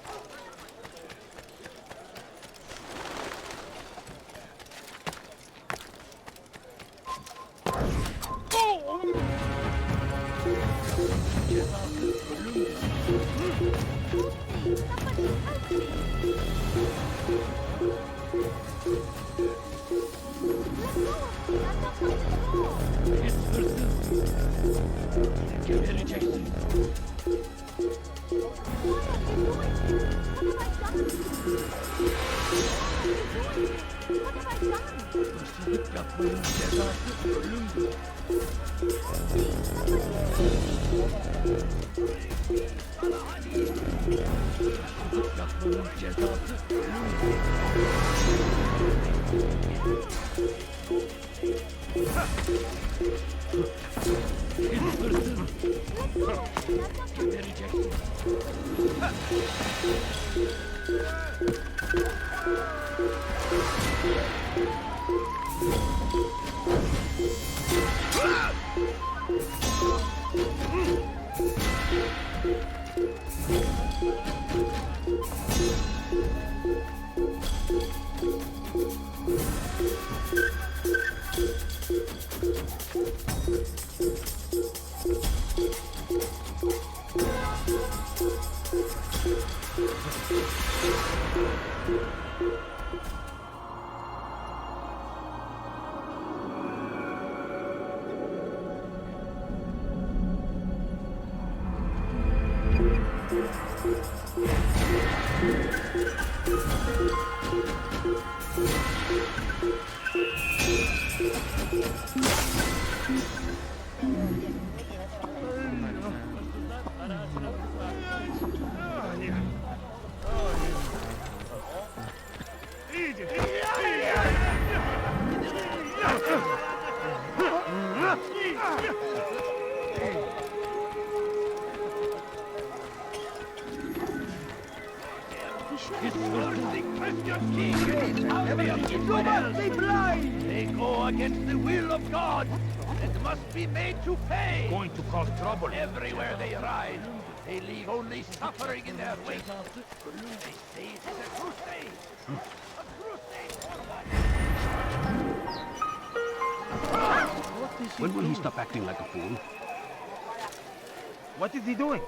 They go against the will of God and must be made to pay. Going to cause trouble. Everywhere they ride, they leave only suffering in their wake. They say it is a crusade. A crusade for When will he stop acting like a fool? What is he doing?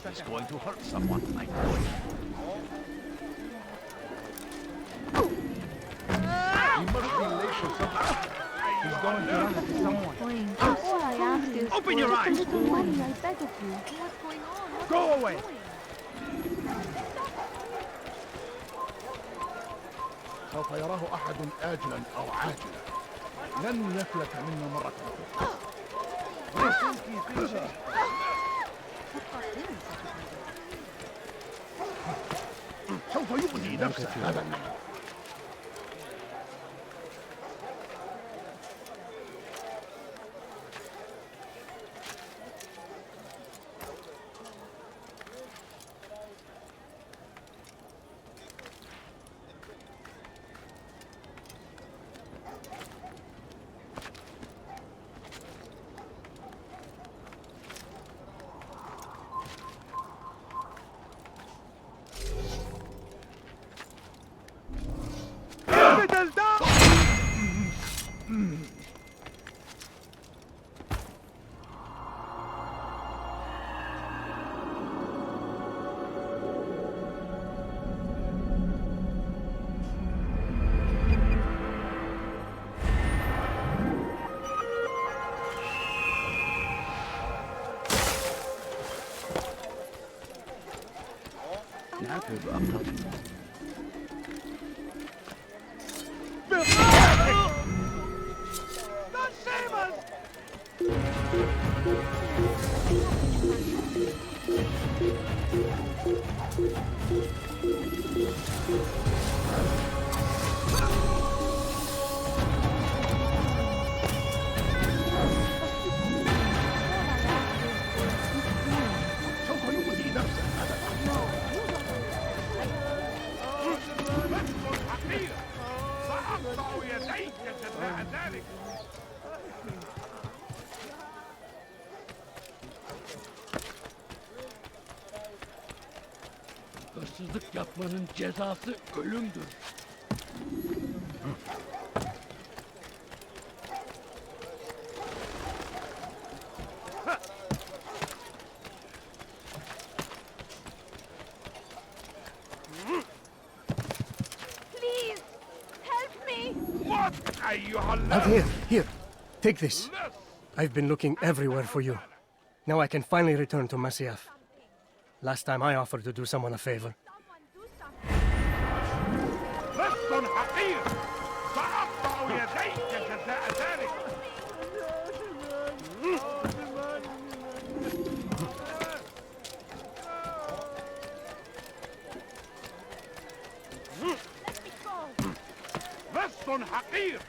He's going to hurt someone, I know it. He must be late for something. He's going to run into someone. All I ask is Open your eyes! a little money, I beg of you. What's going on? Go away! سوف يراه أحد آجلا أو عاجلا لن يفلت منه مرة أخرى. سوف يؤذي نفسه هذا النمر. Hırsızlık yapmanın cezası ölümdür. Please, help me. What? Out here. Take this. I've been looking everywhere for you. Now I can finally return to Masyaf. Last time I offered to do someone a favor. لص حقير سأقطع يديك جزاء ذلك. عبد حقير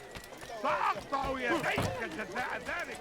سأقطع يديك جزاء ذلك.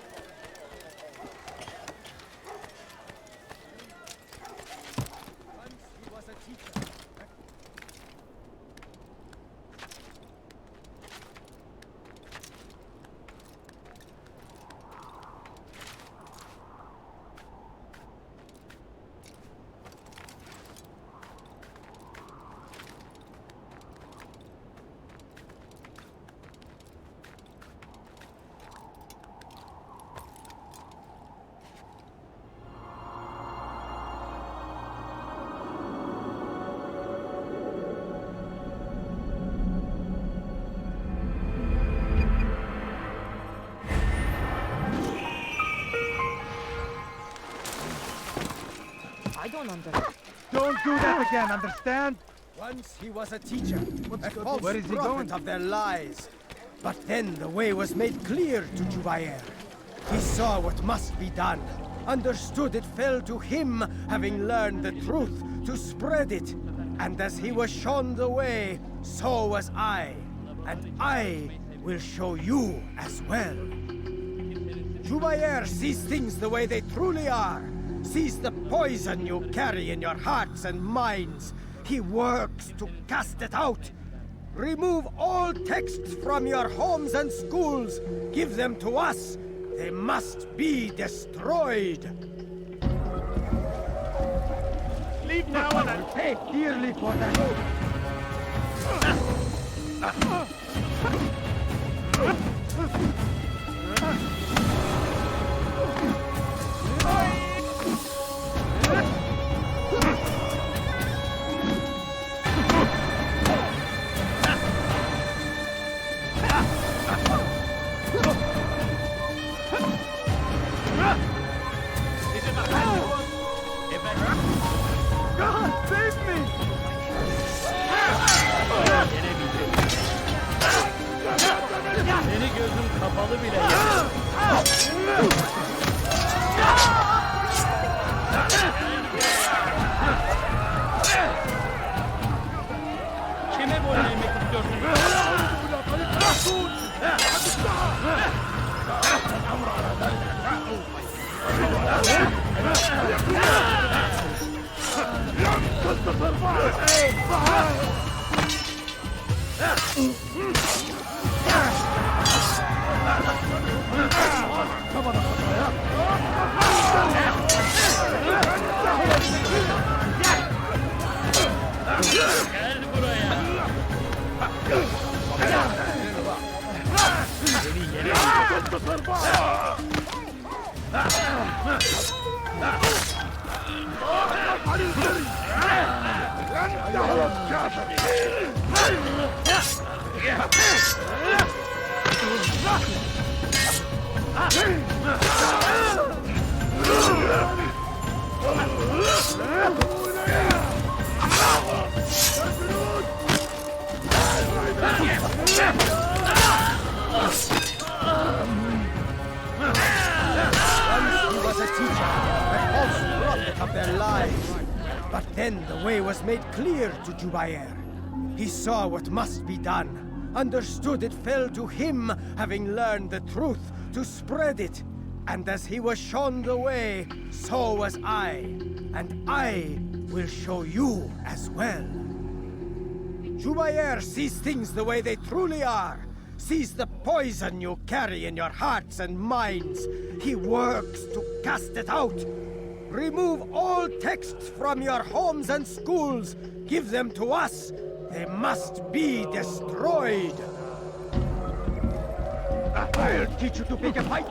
I don't understand. Don't do that again, understand? Once he was a teacher, a false Where is he prophet going? of their lies. But then the way was made clear to Jubair. He saw what must be done, understood it fell to him, having learned the truth, to spread it. And as he was shown the way, so was I. And I will show you as well. Jubair sees things the way they truly are. Sees the poison you carry in your hearts and minds. He works to cast it out. Remove all texts from your homes and schools. Give them to us. They must be destroyed. Leave now and I'll pay dearly for that. God, save me! Seni gözüm kapalı bile ya. Kime boyun eğmek istiyorsun? Gel buraya. Seni yere Once he was a teacher, a false prophet of their lies. But then the way was made clear to Jubair. He saw what must be done, understood it fell to him, having learned the truth, to spread it. And as he was shown the way, so was I. And I will show you as well. Jubair sees things the way they truly are. Sees the poison you carry in your hearts and minds. He works to cast it out. Remove all texts from your homes and schools. Give them to us. They must be destroyed. I'll teach you to pick a fight.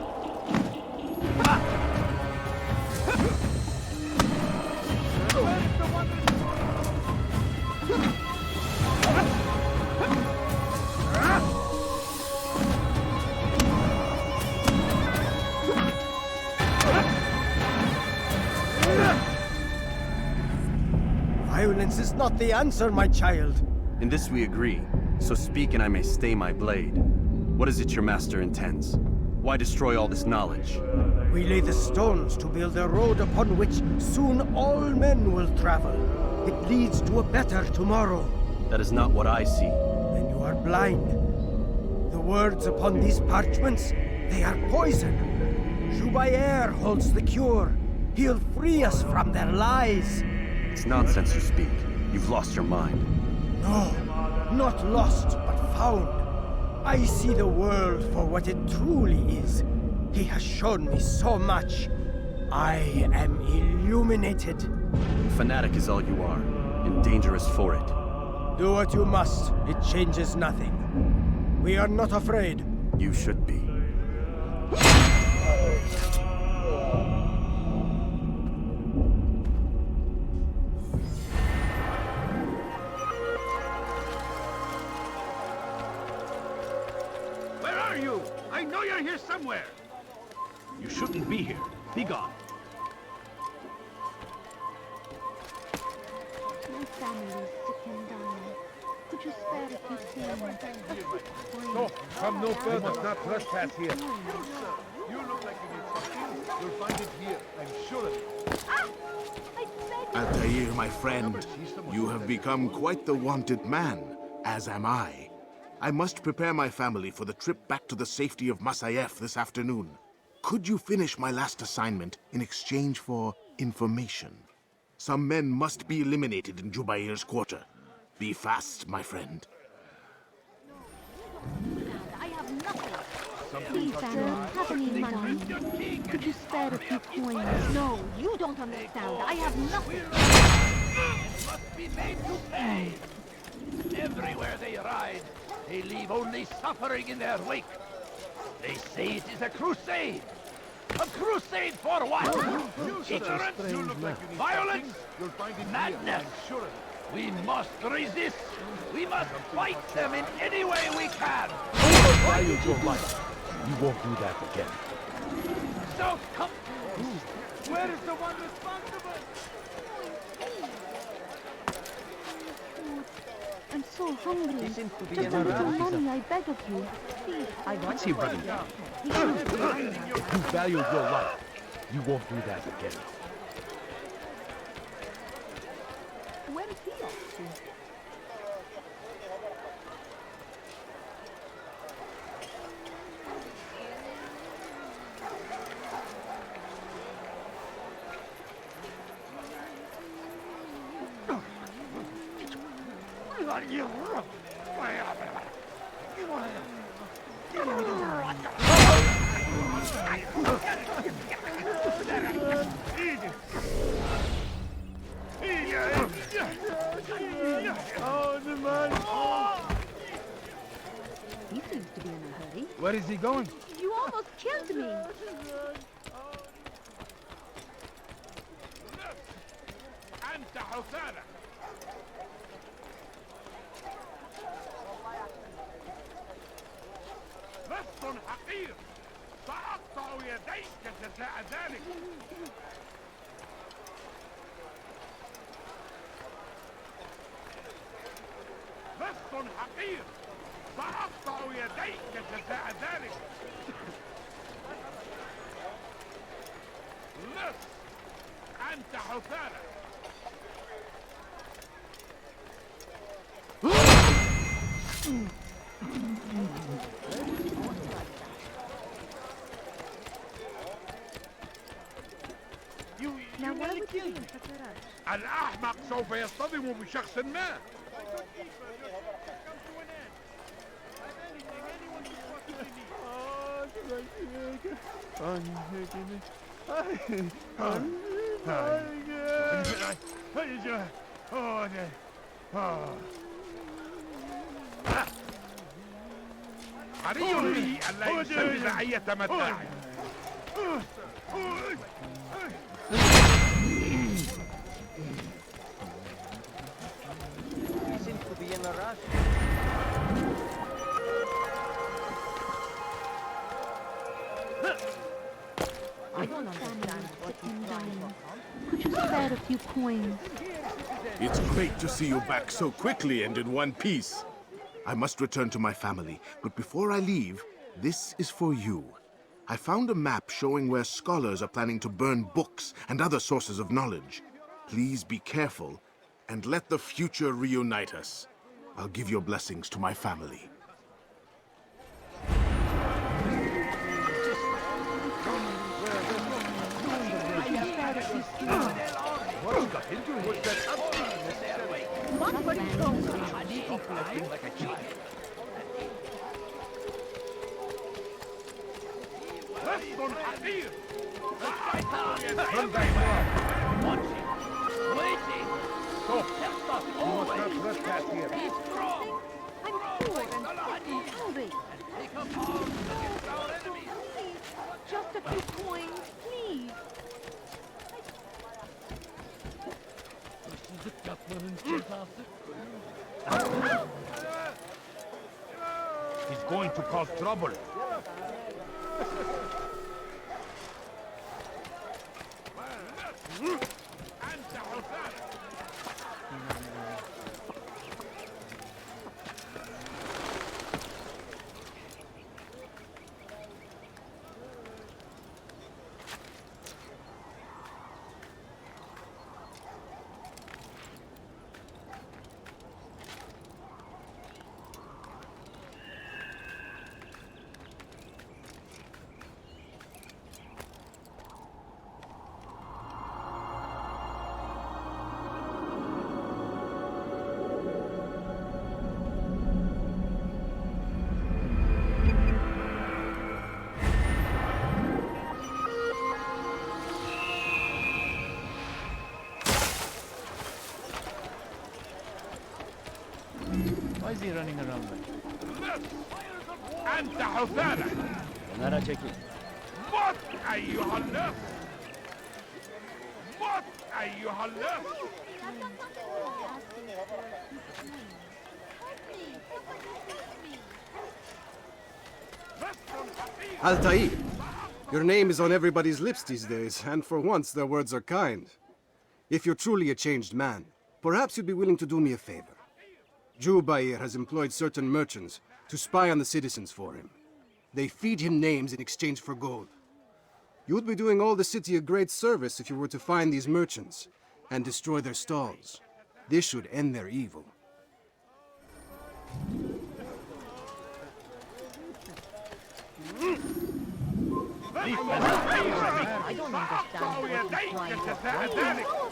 Violence is not the answer, my child. In this we agree, so speak and I may stay my blade. What is it your master intends? Why destroy all this knowledge? We lay the stones to build a road upon which soon all men will travel. It leads to a better tomorrow. That is not what I see. Then you are blind. the words upon these parchments, they are poison. Jubayer holds the cure. He'll free us from their lies. It's nonsense you speak. You've lost your mind. No, not lost, but found. I see the world for what it truly is. He has shown me so much. I am illuminated. Fanatic is all you are, and dangerous for it. Do what you must. It changes nothing. We are not afraid. You should be. Where are you? I know you're here somewhere. You shouldn't be here. Be gone. My family is sick and dying. Could you spare a few things? No, come no further. You must not trespass here. You look like you need something. You'll find it here. I'm sure of it. Altair, my friend, you have become quite the wanted man, as am I. I must prepare my family for the trip back to the safety of Masayef this afternoon. Could you finish my last assignment in exchange for information? Some men must be eliminated in Jubair's quarter. Be fast, my friend. I have nothing. Please, sir, have any money? Could you spare a few coins? No, you don't understand. I have nothing. Must be made to pay. Everywhere they ride, they leave only suffering in their wake. They say it is a crusade. A crusade for what? Ignorance, violence, madness. We must resist. We must fight them in any way we can. Value your life. You won't do that again. So come. Where is the one responsible? I'm so hungry. Just a little money, I beg of you. Please. What's he running down? You value your life. You won't do that again. Where is he off to? He seems to be in a hurry. Where is he going? You almost killed me. أنت حسالة. لص حقير. سأقطع يديك جزاء ذلك. لص حقير. سأقطع يديك جزاء ذلك. لص. أنت حسالة. Now where would you be in such a rush? الأحمق سوف يصطدم بشخص ما. حري به ألا يسبب أي متاع. He seems to be in a rush. I don't understand what he's dying. Could you spare a few coins? It's great to see you back so quickly and in one piece. I must return to my family, but before I leave, this is for you. I found a map showing where scholars are planning to burn books and other sources of knowledge. Please be careful, and let the future reunite us. I'll give your blessings to my family. Just a few coins, please. He's going to cause trouble. Why is he running around like أنت حثالة. that? Çekil. موت أيها اللص. موت أيها اللص. Altair, your name is on everybody's lips these days, and for once their words are kind. If you're truly a changed man, perhaps you'd be willing to do me a favor. Jubair has employed certain merchants to spy on the citizens for him. They feed him names in exchange for gold. You'd be doing all the city a great service if you were to find these merchants and destroy their stalls. This should end their evil. I don't understand what he's trying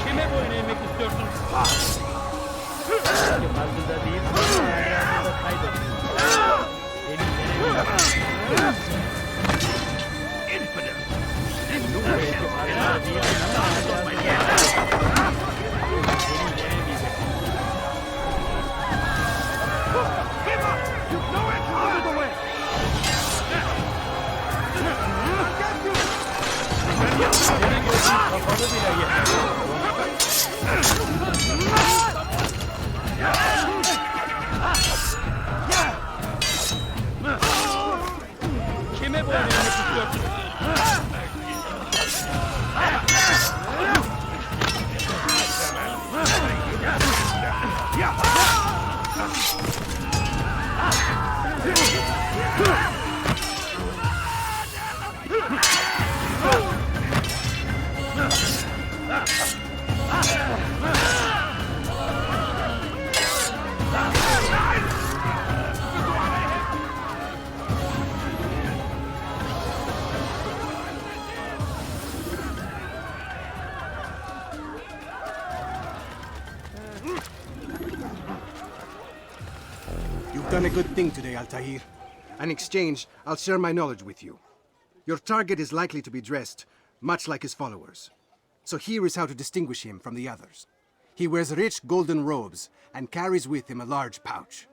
Kime boyun eğmek istiyorsunuz? Farkında değilsin. Hayatında kaybettin. Benim deneyimim. Infidel. Belki farkında değilsin ama hayatında benim denemeyeceksin. Give up! You know it! Out of the way! Senin gözün kapalı bile yeter. Kime boyun eğmek istiyorsun? You've done a good thing today, Altair. In exchange, I'll share my knowledge with you. Your target is likely to be dressed much like his followers. So here is how to distinguish him from the others. He wears rich golden robes and carries with him a large pouch.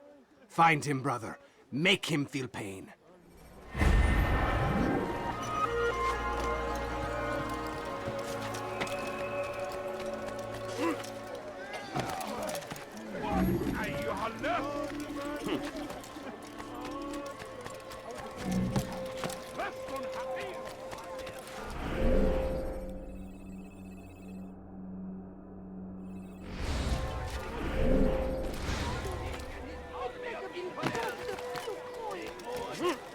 Find him, brother. Make him feel pain. أيها اللص. لص حقير. to.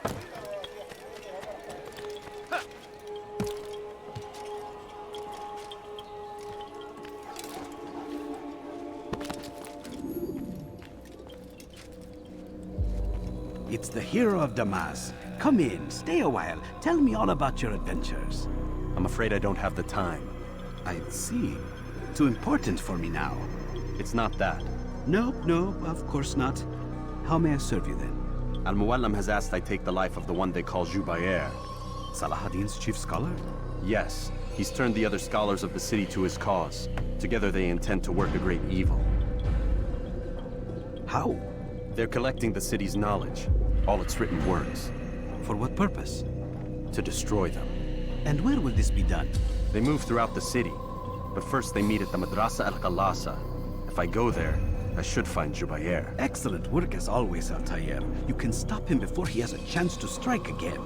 the hero of Damas. Come in, stay a while. Tell me all about your adventures. I'm afraid I don't have the time. I see. Too important for me now. It's not that. No, of course not. How may I serve you then? Al-Muallim has asked I take the life of the one they call Jubair. Salahadin's chief scholar? Yes. He's turned the other scholars of the city to his cause. Together they intend to work a great evil. How? They're collecting the city's knowledge, all its written words. For what purpose? To destroy them. And where will this be done? They move throughout the city, but first they meet at the Madrasa al-Qalasa. If I go there, I should find Jubair. Excellent work as always, Altair. You can stop him before he has a chance to strike again.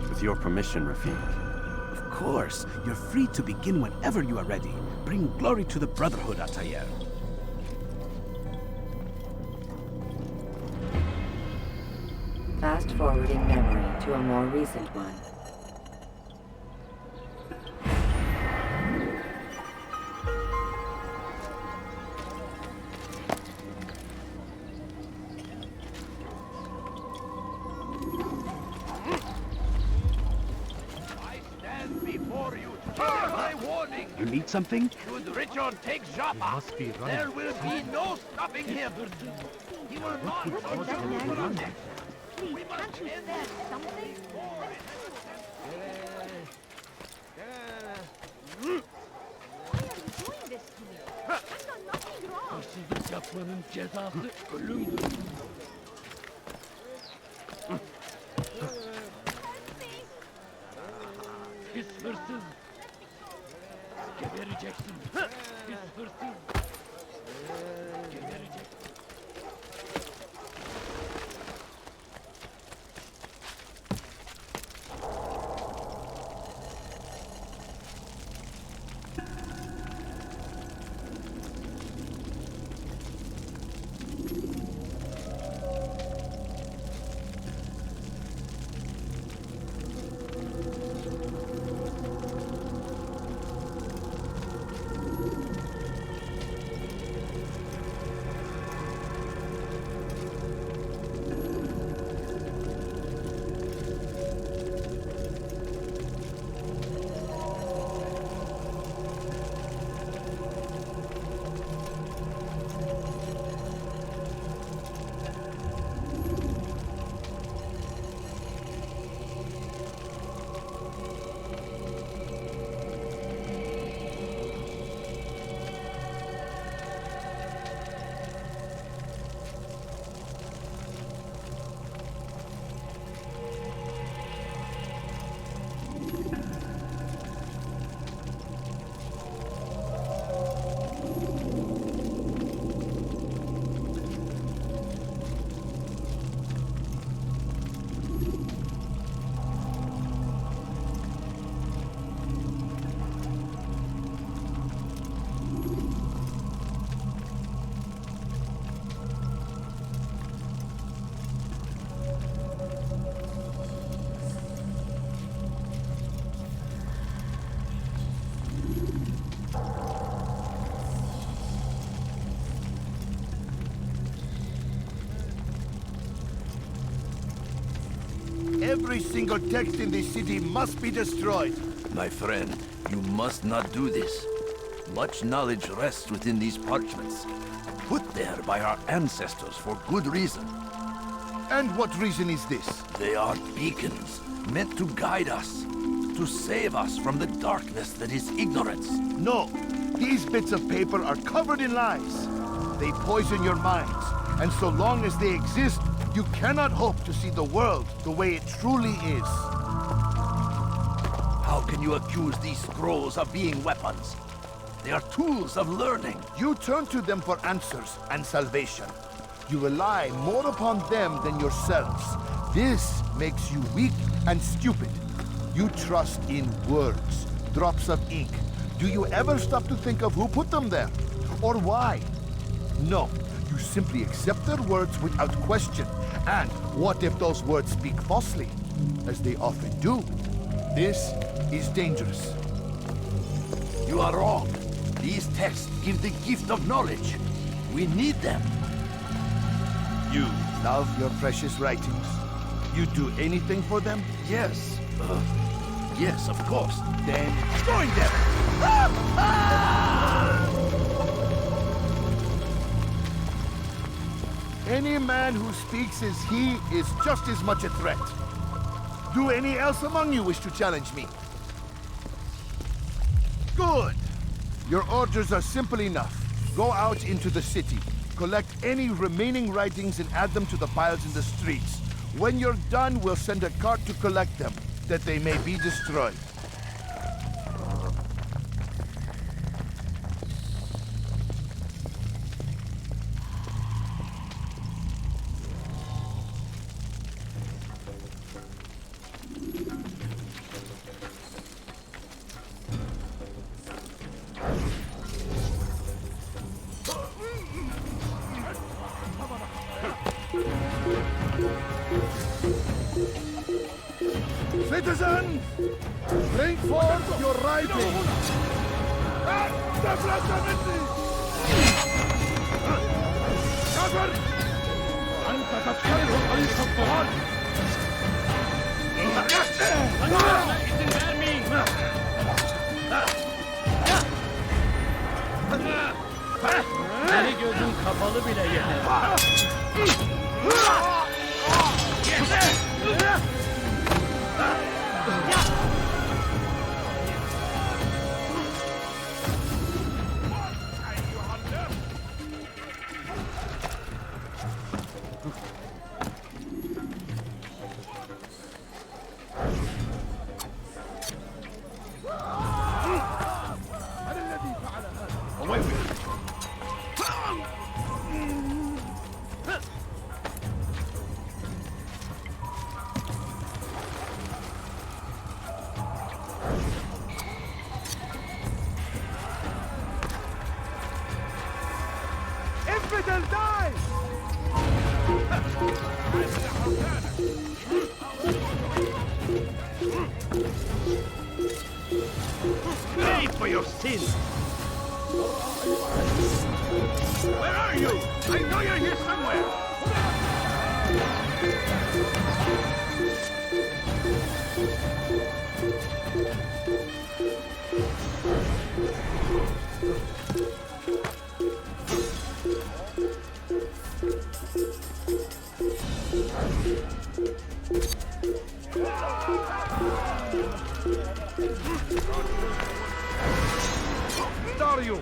With your permission, Rafiq. Of course. You're free to begin whenever you are ready. Bring glory to the Brotherhood, Altair. Fast-forwarding memory to a more recent one. You need something? Should Richard take Jaffa, there will be no stopping him. He will not Look at that man. Please, can't you spare something? Why are you doing this to me? I've done nothing wrong. Hırsızlık yapmanın cezası ölümdür. Pis hırsız. Gebereceksin. Pis hırsız. Gebereceksin. Every single text in this city must be destroyed. My friend, you must not do this. Much knowledge rests within these parchments, put there by our ancestors for good reason. And what reason is this? They are beacons, meant to guide us, to save us from the darkness that is ignorance. No, these bits of paper are covered in lies. They poison your minds, and so long as they exist, you cannot hope to see the world the way it truly is. How can you accuse these scrolls of being weapons? They are tools of learning. You turn to them for answers and salvation. You rely more upon them than yourselves. This makes you weak and stupid. You trust in words, drops of ink. Do you ever stop to think of who put them there? Or why? No, you simply accept their words without question. And what if those words speak falsely? As they often do. This is dangerous. You are wrong. These texts give the gift of knowledge. We need them. You love your precious writings. You do anything for them? Yes. Yes, of course. Then join them! Any man who speaks as he is just as much a threat. Do any else among you wish to challenge me? Good. Your orders are simple enough. Go out into the city, collect any remaining writings and add them to the piles in the streets. When you're done, we'll send a cart to collect them, that they may be destroyed. Citizen, bring forth your writing. Seni gözün kapalı bile yeter. Away with it. Infidel, die! Pay for your sins! Where are you? I know you're here somewhere! Dario!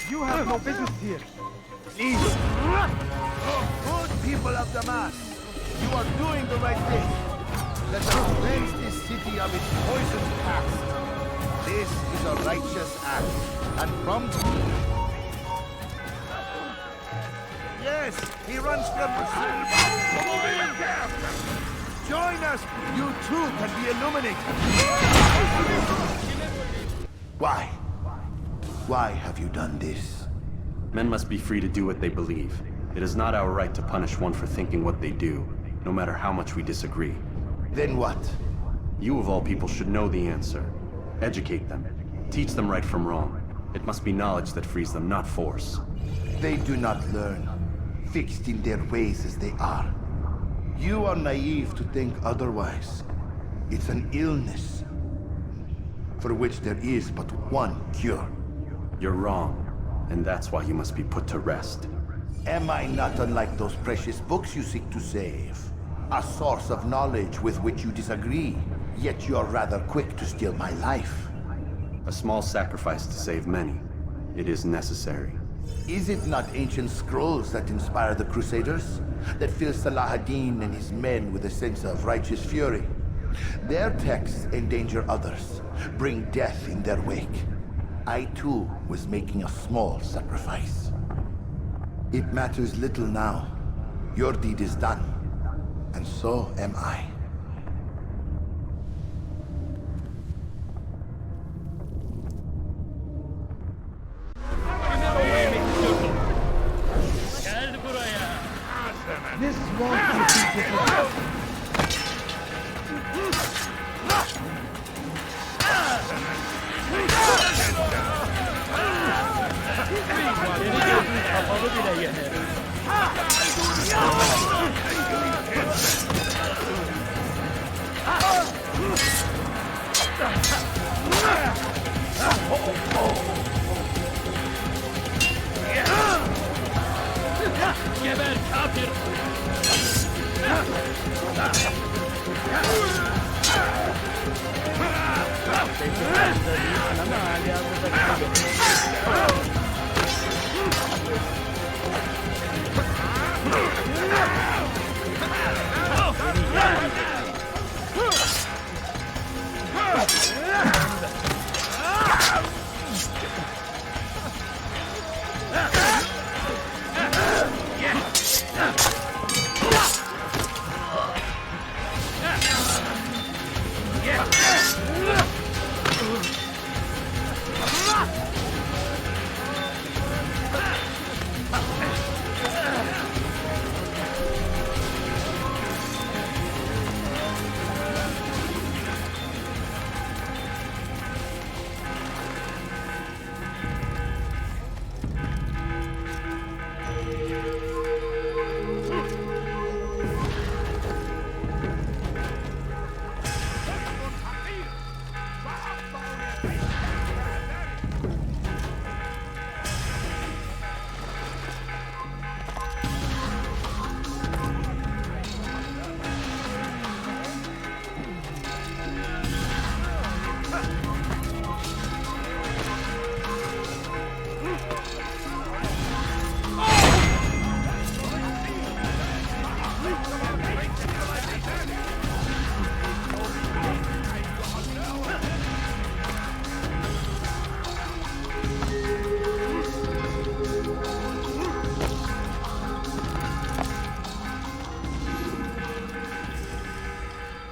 You have no business here. Please. Good people of Damas, you are doing the right thing. Let us cleanse this city of its poisoned past. This is a righteous act, and from... Yes, he runs from the city. Join us. You too can be illuminated. Why? Why have you done this? Men must be free to do what they believe. It is not our right to punish one for thinking what they do, no matter how much we disagree. Then what? You of all people should know the answer. Educate them. Teach them right from wrong. It must be knowledge that frees them, not force. They do not learn, fixed in their ways as they are. You are naive to think otherwise. It's an illness for which there is but one cure. You're wrong, and that's why you must be put to rest. Am I not unlike those precious books you seek to save? A source of knowledge with which you disagree, yet you're rather quick to steal my life. A small sacrifice to save many. It is necessary. Is it not ancient scrolls that inspire the Crusaders? That fill Salah ad-Din and his men with a sense of righteous fury? Their texts endanger others, bring death in their wake. I too was making a small sacrifice. It matters little now. Your deed is done, and so am I. This won't be difficult.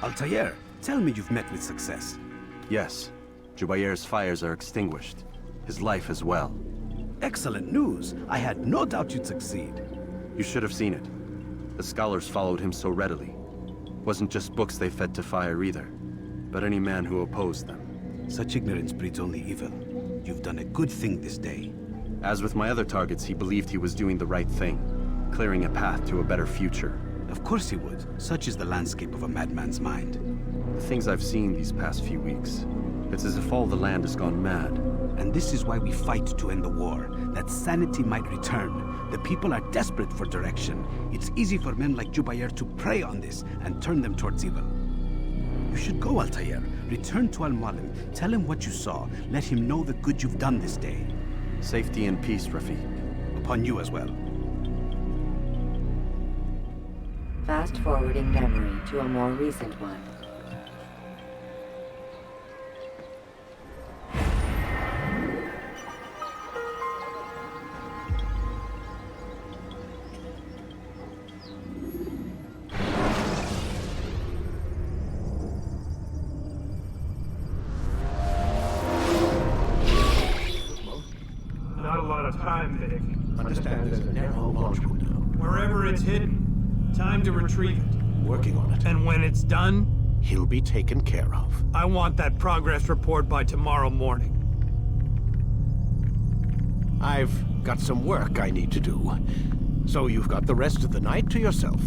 Altair, tell me you've met with success. Yes. Jubair's fires are extinguished. His life as well. Excellent news. I had no doubt you'd succeed. You should have seen it. The scholars followed him so readily. Wasn't just books they fed to fire either, but any man who opposed them. Such ignorance breeds only evil. You've done a good thing this day. As with my other targets, he believed he was doing the right thing, clearing a path to a better future. Of course he would. Such is the landscape of a madman's mind. The things I've seen these past few weeks, it's as if all the land has gone mad. And this is why we fight to end the war, that sanity might return. The people are desperate for direction. It's easy for men like Jubair to prey on this and turn them towards evil. You should go, Altair. Return to Al-Mualim. Tell him what you saw. Let him know the good you've done this day. Safety and peace, Rafiq. Upon you as well. Fast-forwarding memory to a more recent one. Not a lot of time, Vic. Understand there's a narrow launch window. Wherever it's hidden, time to retrieve it. Working on it. And when it's done, He'll be taken care of. I want that progress report by tomorrow morning. I've got some work I need to do. So you've got the rest of the night to yourself.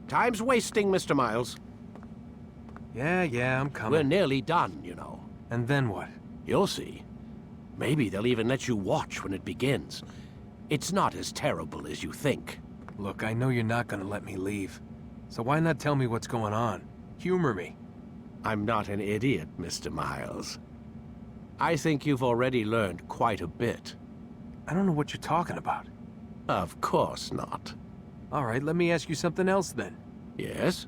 Time's wasting, Mr. Miles. Yeah, I'm coming. We're nearly done, you know. And then what? You'll see. Maybe they'll even let you watch when it begins. It's not as terrible as you think. Look, I know you're not gonna let me leave. So why not tell me what's going on? Humor me. I'm not an idiot, Mr. Miles. I think you've already learned quite a bit. I don't know what you're talking about. Of course not. All right, let me ask you something else then. Yes?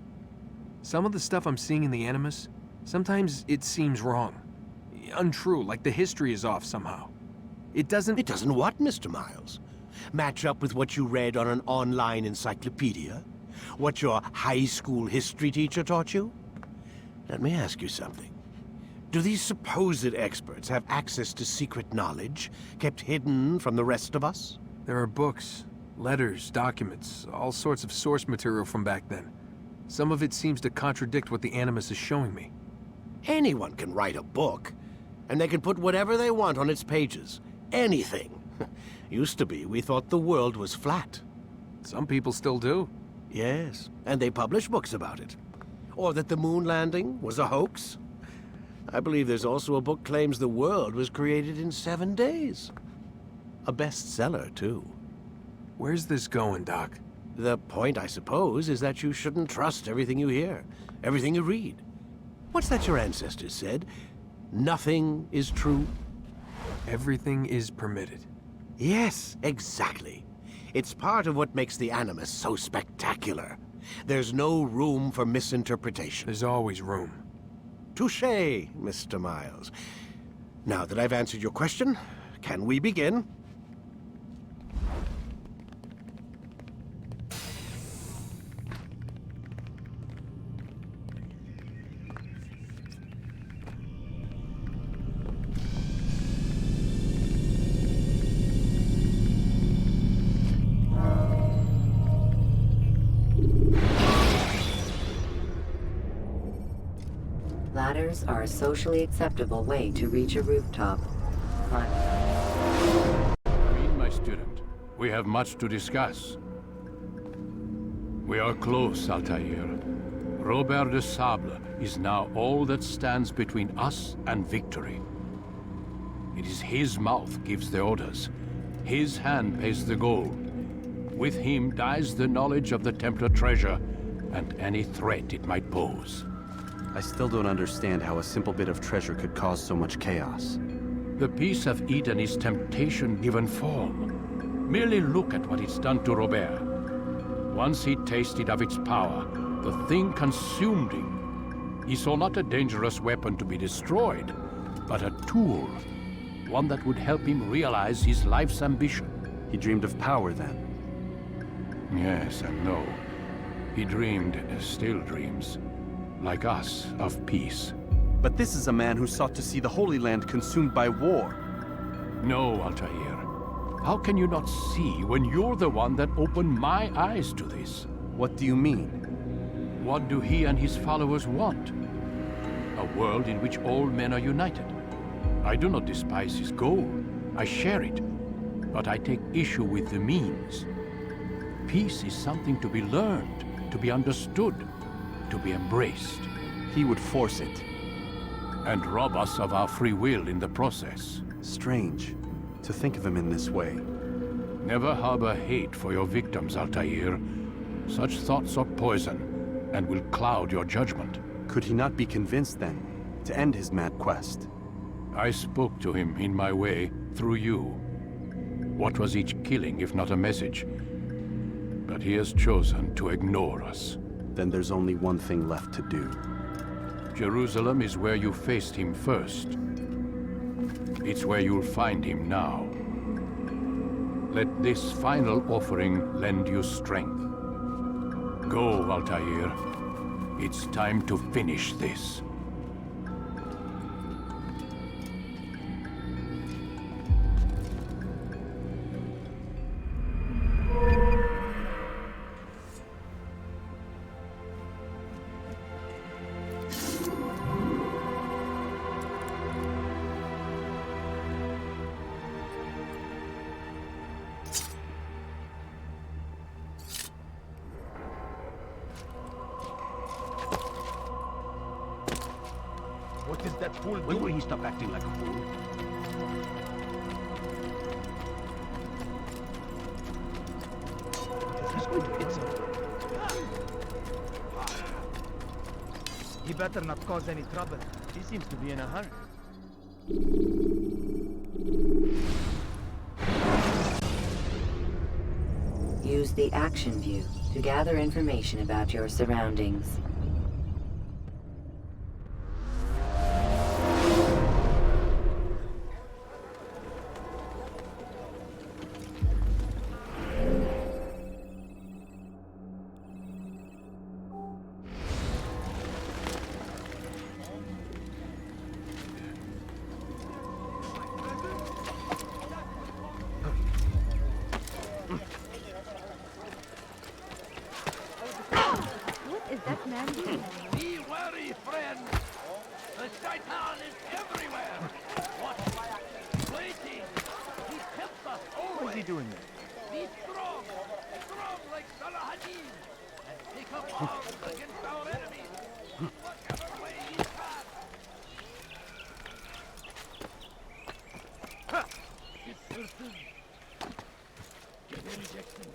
Some of the stuff I'm seeing in the Animus, sometimes it seems wrong. Untrue, like the history is off somehow. It doesn't what, Mr. Miles? Match up with what you read on an online encyclopedia? What your high school history teacher taught you? Let me ask you something. Do these supposed experts have access to secret knowledge kept hidden from the rest of us? There are books, letters, documents, all sorts of source material from back then. Some of it seems to contradict what the Animus is showing me. Anyone can write a book, and they can put whatever they want on its pages. Anything. Used to be, we thought the world was flat. Some people still do. Yes, and they publish books about it. Or that the moon landing was a hoax. I believe there's also a book claims the world was created in 7 days. A bestseller, too. Where's this going, Doc? The point, I suppose, is that you shouldn't trust everything you hear, everything you read. What's that your ancestors said? Nothing is true? Everything is permitted. Yes, exactly. It's part of what makes the Animus so spectacular. There's no room for misinterpretation. There's always room. Touché, Mr. Miles. Now that I've answered your question, can we begin? Ladders are a socially acceptable way to reach a rooftop. Read, my student. We have much to discuss. We are close, Altair. Robert de Sable is now all that stands between us and victory. It is his mouth gives the orders. His hand pays the gold. With him dies the knowledge of the Templar treasure and any threat it might pose. I still don't understand how a simple bit of treasure could cause so much chaos. The piece of Eden is temptation given form. Merely look at what it's done to Robert. Once he tasted of its power, the thing consumed him. He saw not a dangerous weapon to be destroyed, but a tool. One that would help him realize his life's ambition. He dreamed of power then? Yes and no. He dreamed, still dreams. Like us, of peace. But this is a man who sought to see the Holy Land consumed by war. No, Altair. How can you not see when you're the one that opened my eyes to this? What do you mean? What do he and his followers want? A world in which all men are united. I do not despise his goal. I share it. But I take issue with the means. Peace is something to be learned, to be understood, to be embraced. He would force it. And rob us of our free will in the process. Strange, to think of him in this way. Never harbor hate for your victims, Altair. Such thoughts are poison, and will cloud your judgment. Could he not be convinced, then, to end his mad quest? I spoke to him in my way, through you. What was each killing, if not a message? But he has chosen to ignore us. Then there's only one thing left to do. Jerusalem is where you faced him first. It's where you'll find him now. Let this final offering lend you strength. Go, Altair. It's time to finish this. What is that fool doing? When will he stop acting like a fool? He's going to hit something. He better not cause any trouble. He seems to be in a hurry. Use the action view to gather information about your surroundings. What is that man doing? Be wary, friend. The Shaitan is everywhere. Watch. Waiting. He tempts us always. What is he doing there? Be strong. Strong like Salahadin. And take up arms against our enemies. Whatever way he can. His curses. Get Jackson.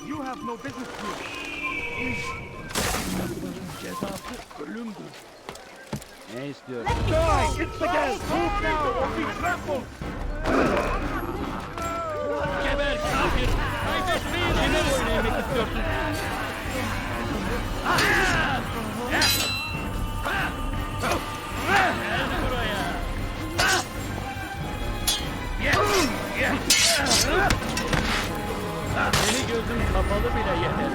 You have no business here. Ne istiyor? Die! It's the gas! Move now or be trampled! Geber kafir! Kaybetmeyin! Kime boyun eğmek istiyorsun? Gel buraya! Seni gözüm kapalı bile yeter.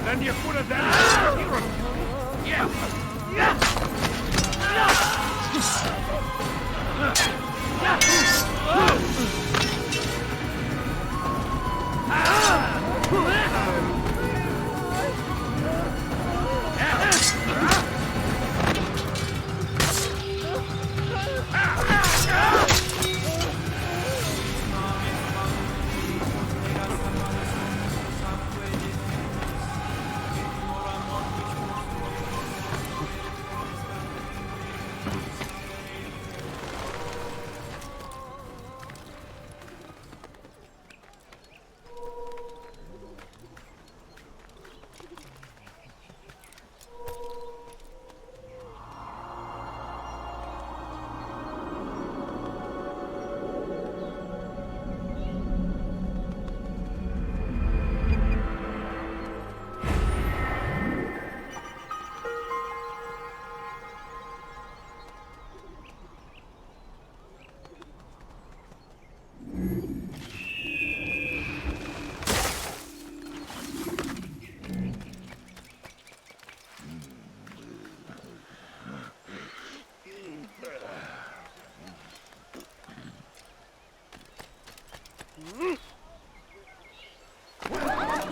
Then you put it down!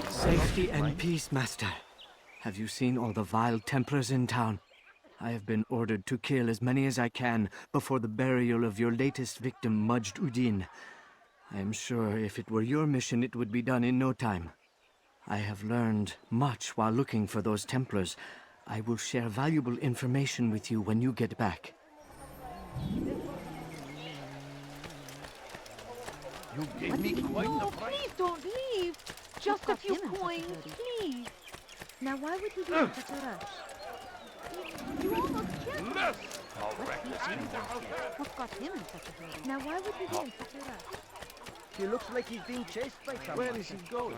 Safety and peace, Master. Have you seen all the vile Templars in town? I have been ordered to kill as many as I can before the burial of your latest victim, Majd Udin. I am sure if it were your mission, it would be done in no time. I have learned much while looking for those Templars. I will share valuable information with you when you get back. You gave me quite the No, fright. please don't leave. Just a few coins, please. Now, why would he be in such a rush? You almost killed him. What got him in such a hurry? Now, why would he be in such a rush? He looks like he's being chased by someone. Where is he going?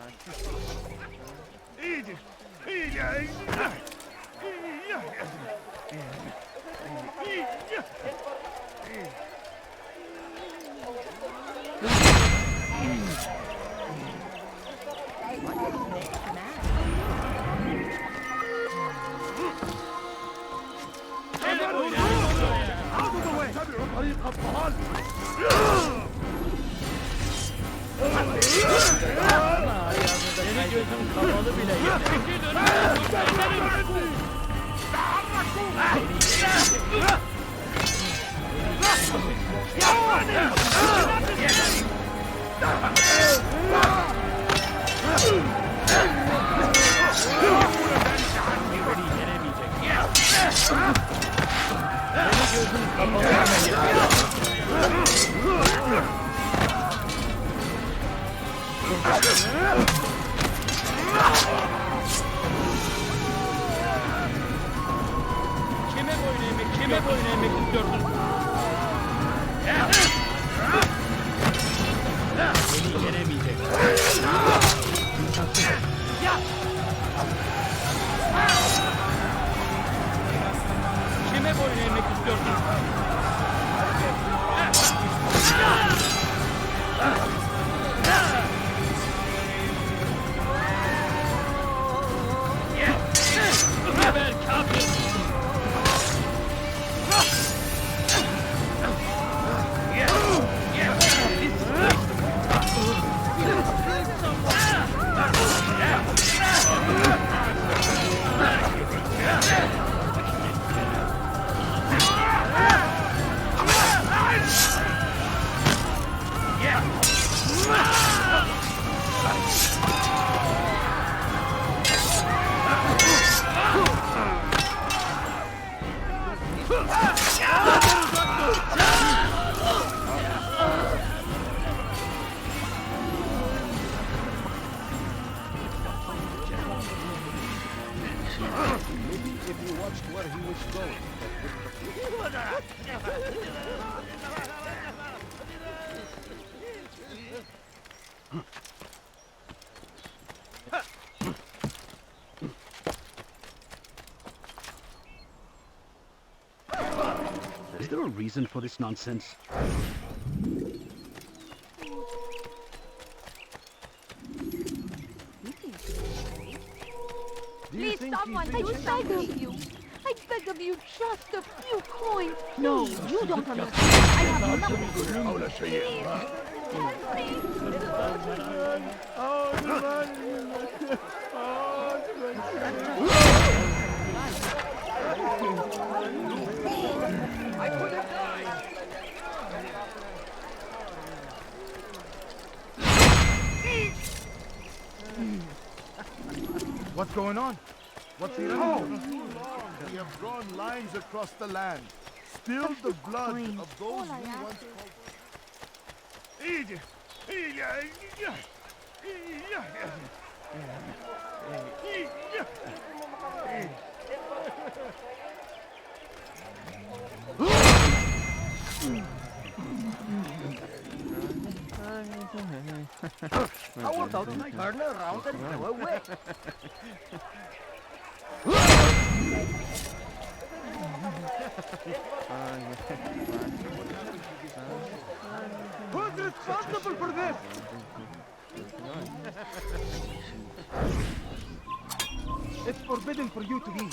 Yeni gözüm kapalı bile Kime boyun eğmek istiyorsun? Beni yenemeyecek. Kime boyun eğmek istiyorsun? Geber kafir! Is there a reason for this nonsense? Please, someone, I beg of you. I beg of you, just a few coins. No, you don't understand. I have nothing. Please. I could have died. What's going on? What's he doing? We have drawn lines across the land, spilled the blood of those we once called. I walked out of my garden around and go away. Who's responsible for this? It's forbidden for you to be here.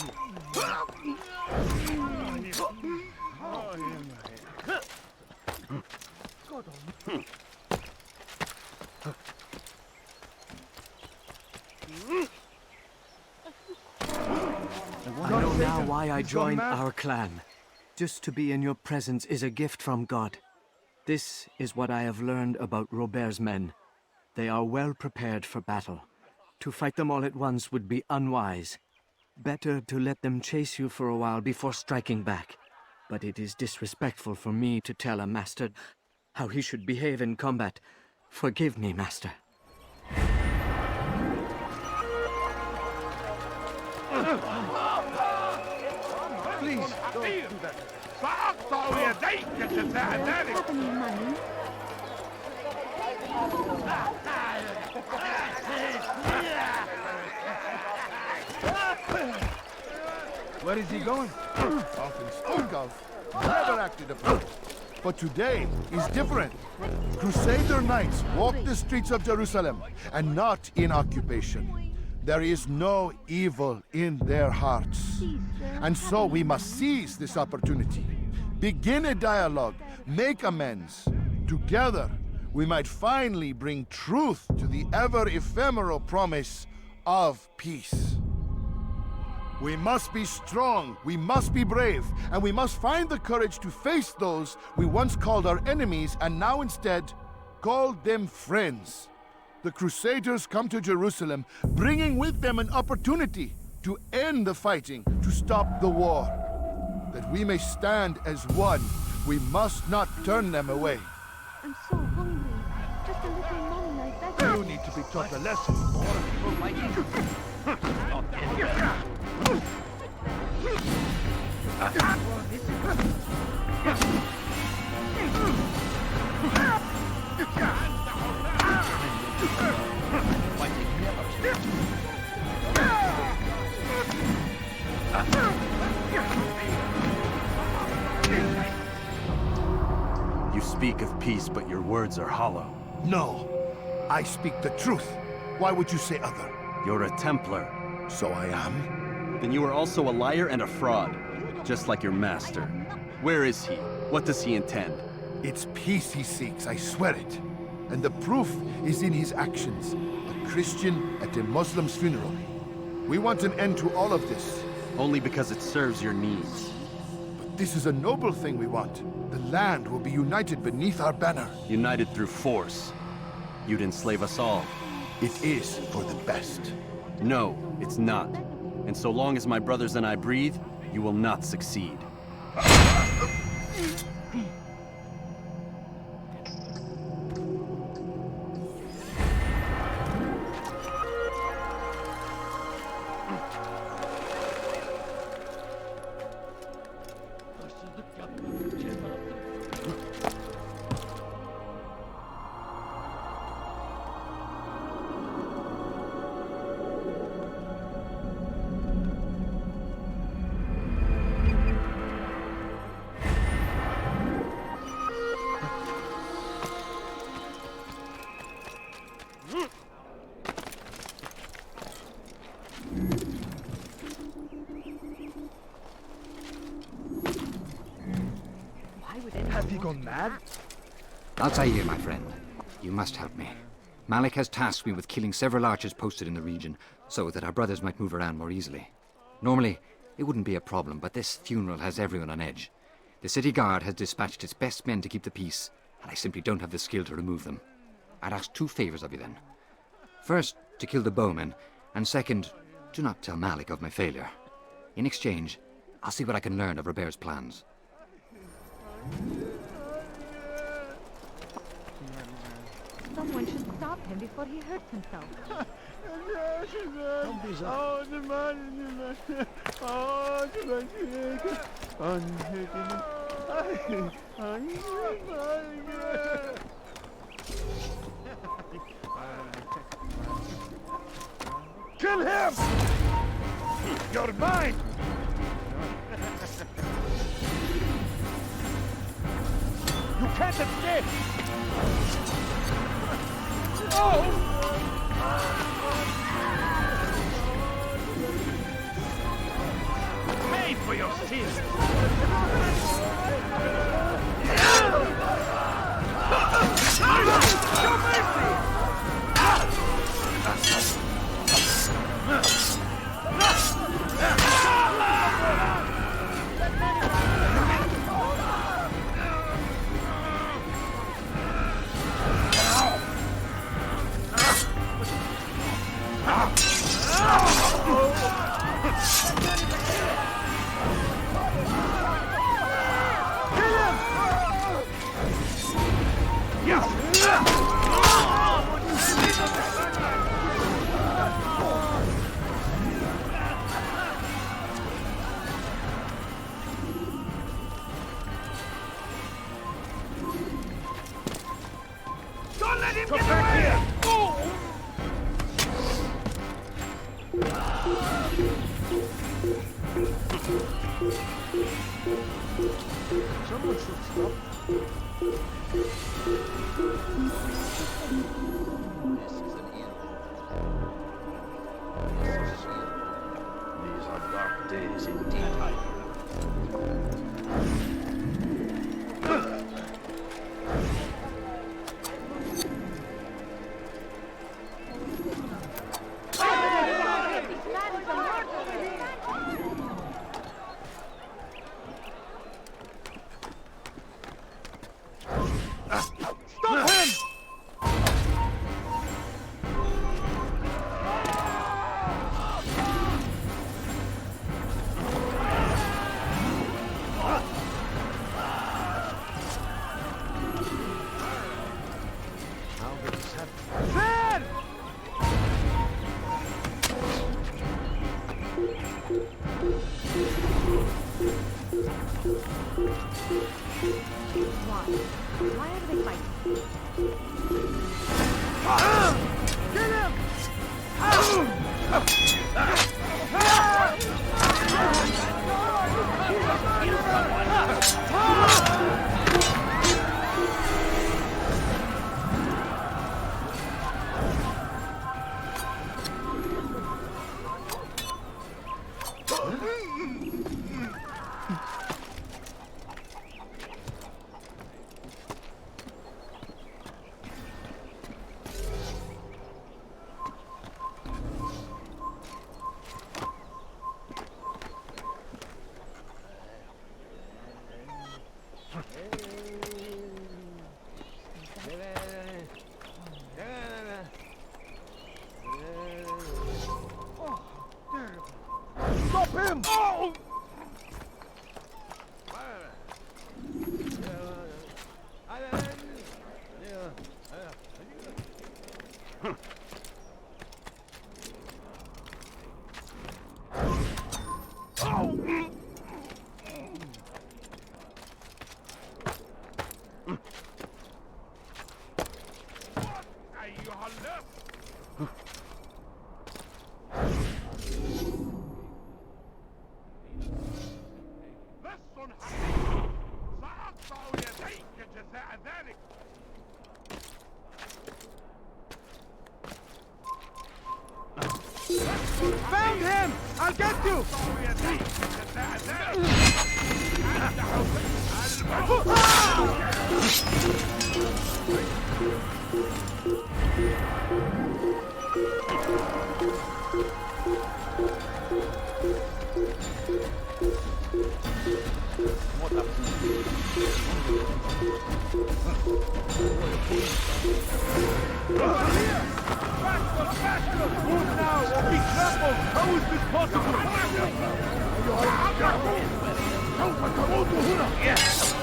I know now why I joined our clan. Just to be in your presence is a gift from God. This is what I have learned about Robert's men. They are well prepared for battle. To fight them all at once would be unwise. Better to let them chase you for a while before striking back. But it is disrespectful for me to tell a master how he should behave in combat. Forgive me, master. Please, don't do that. What's happening, Money? Where is he going? Often spoke of, never acted upon. But today is different. Crusader knights walk the streets of Jerusalem, and not in occupation. There is no evil in their hearts. And so we must seize this opportunity. Begin a dialogue. Make amends. Together, we might finally bring truth to the ever-ephemeral promise of peace. We must be strong, we must be brave, and we must find the courage to face those we once called our enemies and now instead call them friends. The Crusaders come to Jerusalem, bringing with them an opportunity to end the fighting, to stop the war. That we may stand as one, we must not turn them away. I'm so hungry. Just a little money, I beg you. You need to be taught a lesson, You speak of peace, but your words are hollow. No, I speak the truth. Why would you say other? You're a Templar. So I am? Then you are also a liar and a fraud, just like your master. Where is he? What does he intend? It's peace he seeks, I swear it. And the proof is in his actions. A Christian at a Muslim's funeral. We want an end to all of this. Only because it serves your needs. But this is a noble thing we want. The land will be united beneath our banner. United through force. You'd enslave us all. It is for the best. No, it's not. And so long as my brothers and I breathe, you will not succeed. Have you gone mad? Altair, my friend. You must help me. Malik has tasked me with killing several archers posted in the region, so that our brothers might move around more easily. Normally, it wouldn't be a problem, but this funeral has everyone on edge. The city guard has dispatched its best men to keep the peace, and I simply don't have the skill to remove them. I'd ask 2 favors of you then. First, to kill the bowmen, and second, do not tell Malik of my failure. In exchange, I'll see what I can learn of Robert's plans. Someone should stop him before he hurts himself. Kill him! You're mine! You can't escape! Pay for your sins! Don't let him get away! Someone should stop. These are dark days indeed. God. Why are they fighting? Get him! Stop him! Oh! Found him! I'll get you! Move now or be trampled! How is this possible? Yes!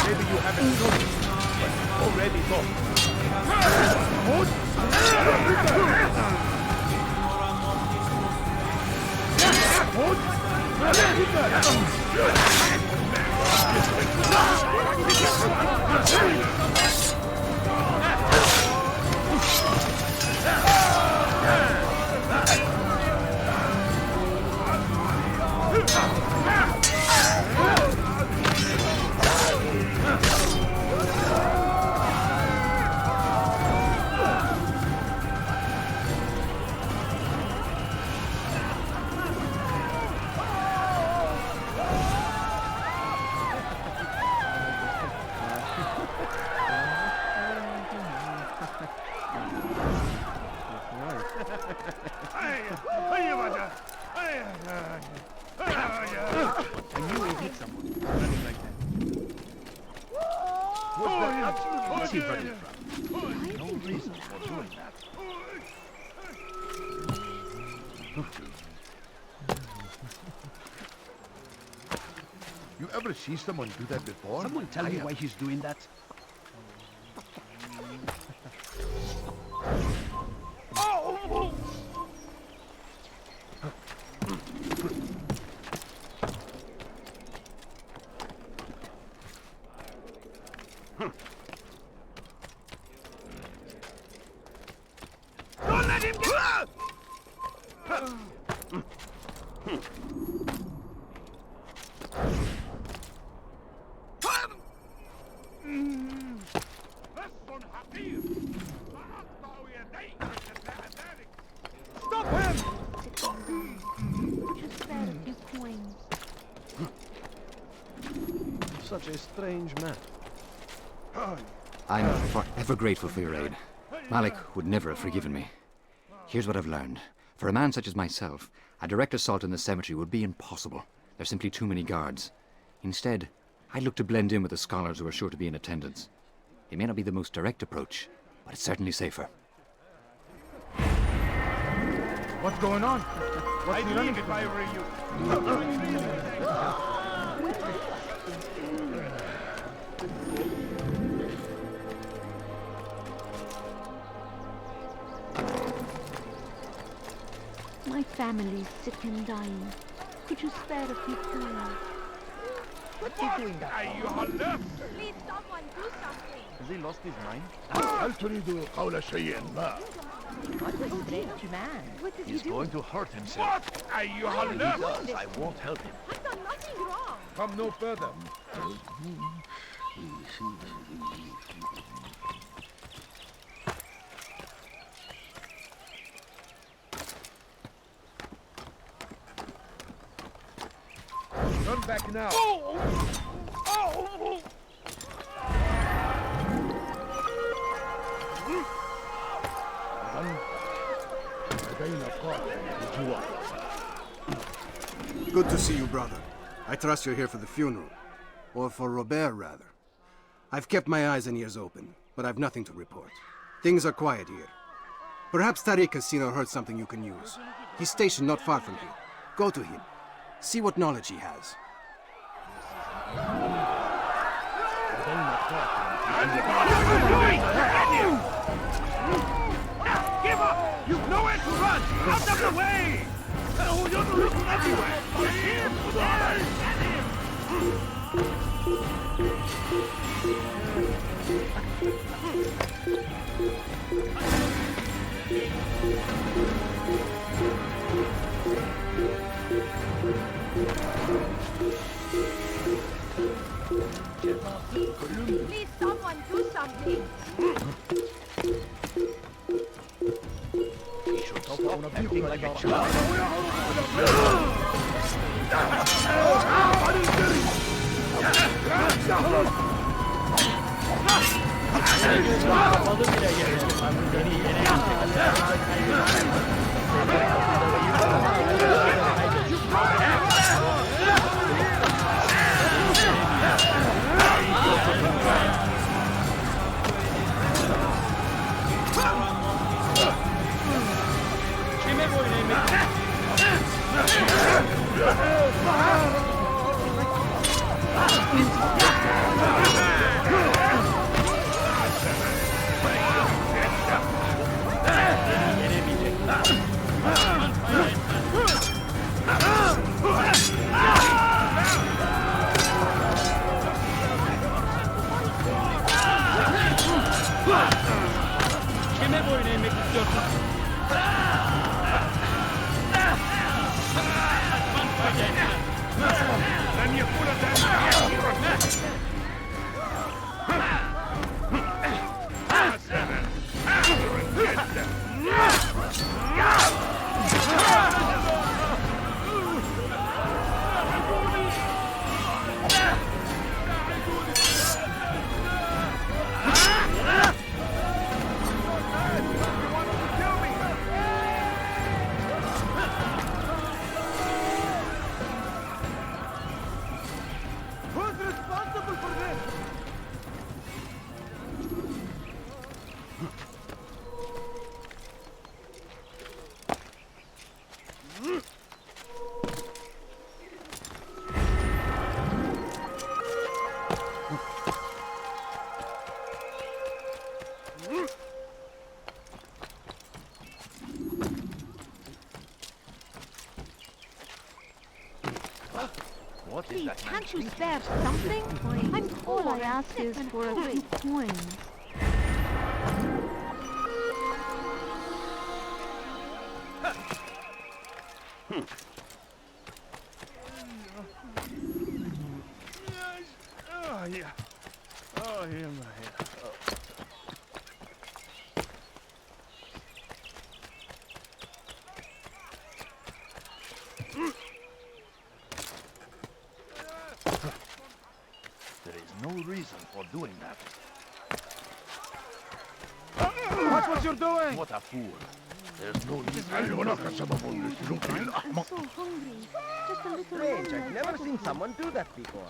Maybe you haven't noticed, but already gone. I knew we'd hit someone running like that. What's he running from? No reason for doing that. You ever see someone do that before? Someone tell me why he's doing that? Don't let him get... Stop him! Just spare a few coins. Such a strange man. I'm forever grateful for your aid. Malik would never have forgiven me. Here's what I've learned. For a man such as myself, a direct assault on the cemetery would be impossible. There's simply too many guards. Instead, I look to blend in with the scholars who are sure to be in attendance. It may not be the most direct approach, but it's certainly safer. What's going on? I'd leave if I were you. family sick and dying. Could you spare a few coins? What's he doing that for? Please, someone do something. Has he lost his mind? هل تريد قول شيء ما؟ What a strange man. What did He's he do? going to hurt himself. What? أيها If he النفس! does, I won't help him. I've done nothing wrong. Come no further. Turn back now. Good to see you, brother. I trust you're here for the funeral. Or for Robert, rather. I've kept my eyes and ears open, but I've nothing to report. Things are quiet here. Perhaps Tariq has seen or heard something you can use. He's stationed not far from here. Go to him. See what knowledge he has. Give up! You've nowhere to run! Out of the way! Oh, you're looking everywhere! Get him! Get him! Please, someone do something! He should stop acting like a child. Who's responsible for this? What is Please, that man can't you thinking? spare something? I'm poor. All I ask is for a few coins. Oh, yeah. Oh, yeah, my head. Oh. There is no reason for doing that. Watch what you're doing! What a fool. There's no reason. I'm so hungry. Just a little Strange, longer. I've never seen someone do that before.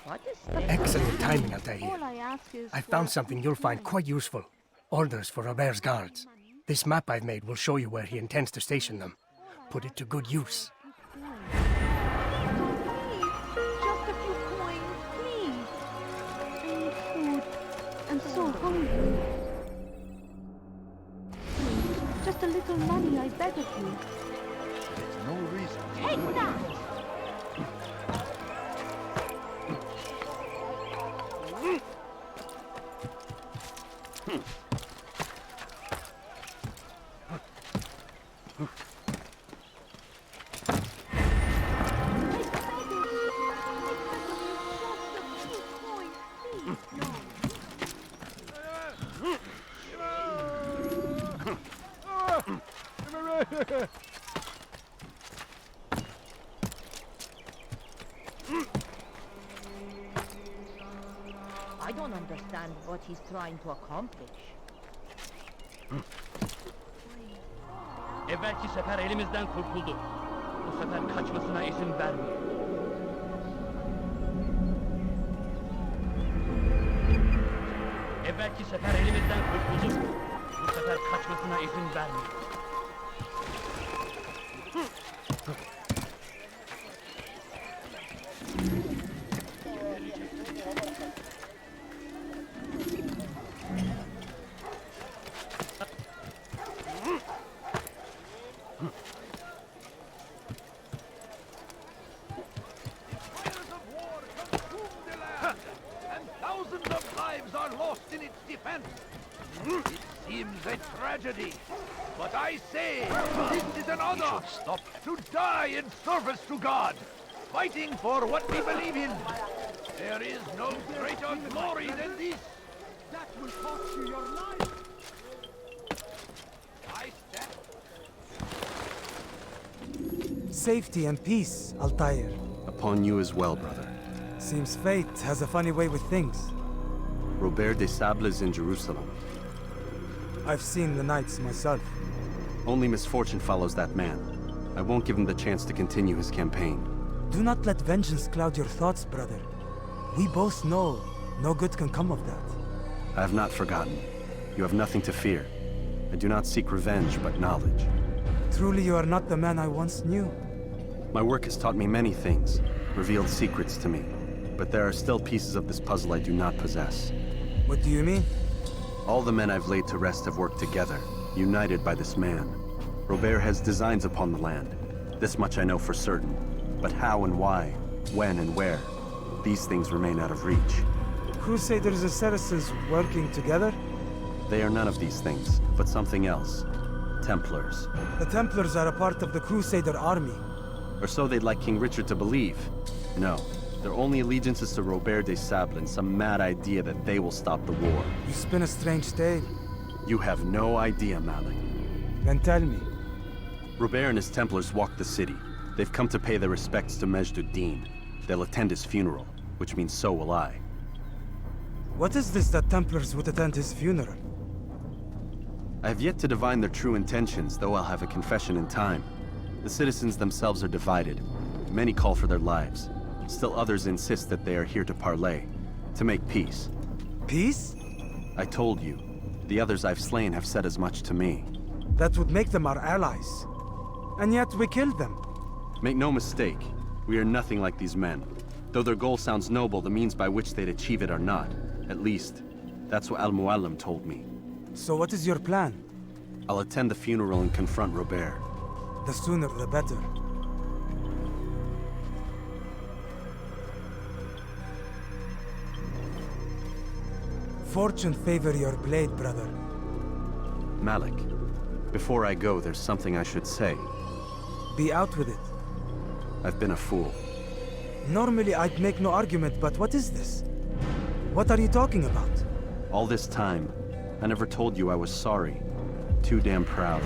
What is this? Excellent timing, Altair. All I ask is I for found a something few you'll find coins. quite useful. Orders for Robert's guards. This map I've made will show you where he intends to station them. Put it to good use. Please, just a few coins, please. hungry. Please, just a little money, I beg of you. There's no reason. Take that! I don't understand what he's trying to accomplish. Evvelki sefer elimizden kurtuldu. Bu sefer kaçmasına izin vermeyin. Evvelki sefer elimizden kurtuldu. Bu sefer kaçmasına izin vermeyin. Thousands of lives are lost in its defense. It seems a tragedy, but I say this is an honor to die in service to God, fighting for what we believe in. There is no greater glory than this. That will cost you your life. I stand. Safety and peace, Altair. Upon you as well, brother. Seems fate has a funny way with things. Robert de Sable is in Jerusalem. I've seen the knights myself. Only misfortune follows that man. I won't give him the chance to continue his campaign. Do not let vengeance cloud your thoughts, brother. We both know no good can come of that. I have not forgotten. You have nothing to fear. I do not seek revenge, but knowledge. Truly you are not the man I once knew. My work has taught me many things, revealed secrets to me. But there are still pieces of this puzzle I do not possess. What do you mean? All the men I've laid to rest have worked together, united by this man. Robert has designs upon the land. This much I know for certain. But how and why, when and where, these things remain out of reach. Crusaders and Saracens working together? They are none of these things, but something else. Templars. The Templars are a part of the Crusader army. Or so they'd like King Richard to believe. No. Their only allegiance is to Robert de Sable and some mad idea that they will stop the war. You spin a strange tale. You have no idea, Malik. Then tell me. Robert and his Templars walk the city. They've come to pay their respects to Majd-ud-Din. They'll attend his funeral, which means so will I. What is this that Templars would attend his funeral? I have yet to divine their true intentions, though I'll have a confession in time. The citizens themselves are divided. Many call for their lives. Still others insist that they are here to parley, to make peace. Peace? I told you. The others I've slain have said as much to me. That would make them our allies. And yet we killed them. Make no mistake, we are nothing like these men. Though their goal sounds noble, the means by which they'd achieve it are not. At least, that's what Al-Muallim told me. So what is your plan? I'll attend the funeral and confront Robert. The sooner the better. Fortune favor your blade, brother. Malik, before I go, there's something I should say. Be out with it. I've been a fool. Normally I'd make no argument, but what is this? What are you talking about? All this time, I never told you I was sorry. Too damn proud.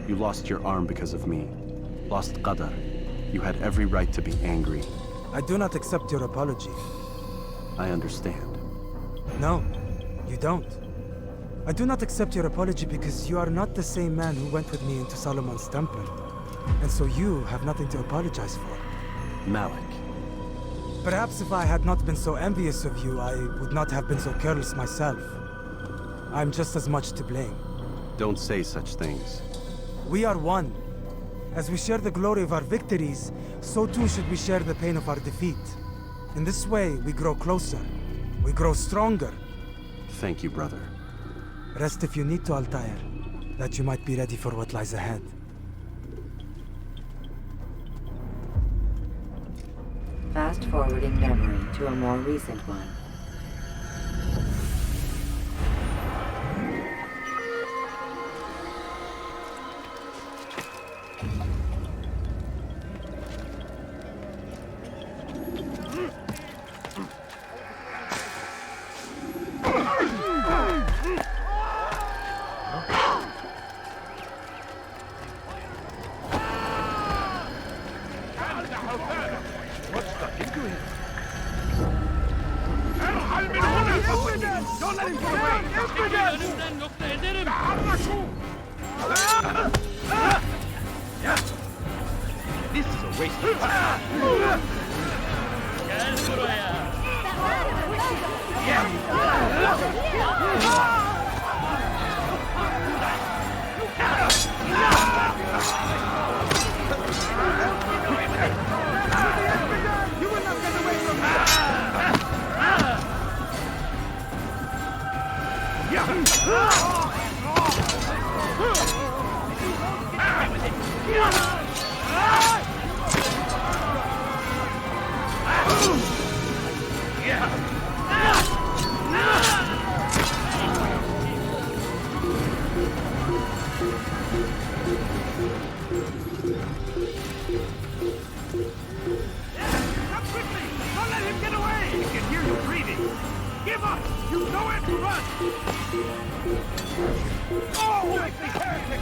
You lost your arm because of me. Lost Qadar. You had every right to be angry. I do not accept your apology. I understand. No, you don't. I do not accept your apology because you are not the same man who went with me into Solomon's temple. And so you have nothing to apologize for. Malik. Perhaps if I had not been so envious of you, I would not have been so careless myself. I'm just as much to blame. Don't say such things. We are one. As we share the glory of our victories, so too should we share the pain of our defeat. In this way, we grow closer. We grow stronger. Thank you, brother. Rest if you need to, Altair, that you might be ready for what lies ahead. Fast-forwarding memory to a more recent one. Don't let him get away! This is a waste of time. Give up! You know where to run! Oh, like the heretic!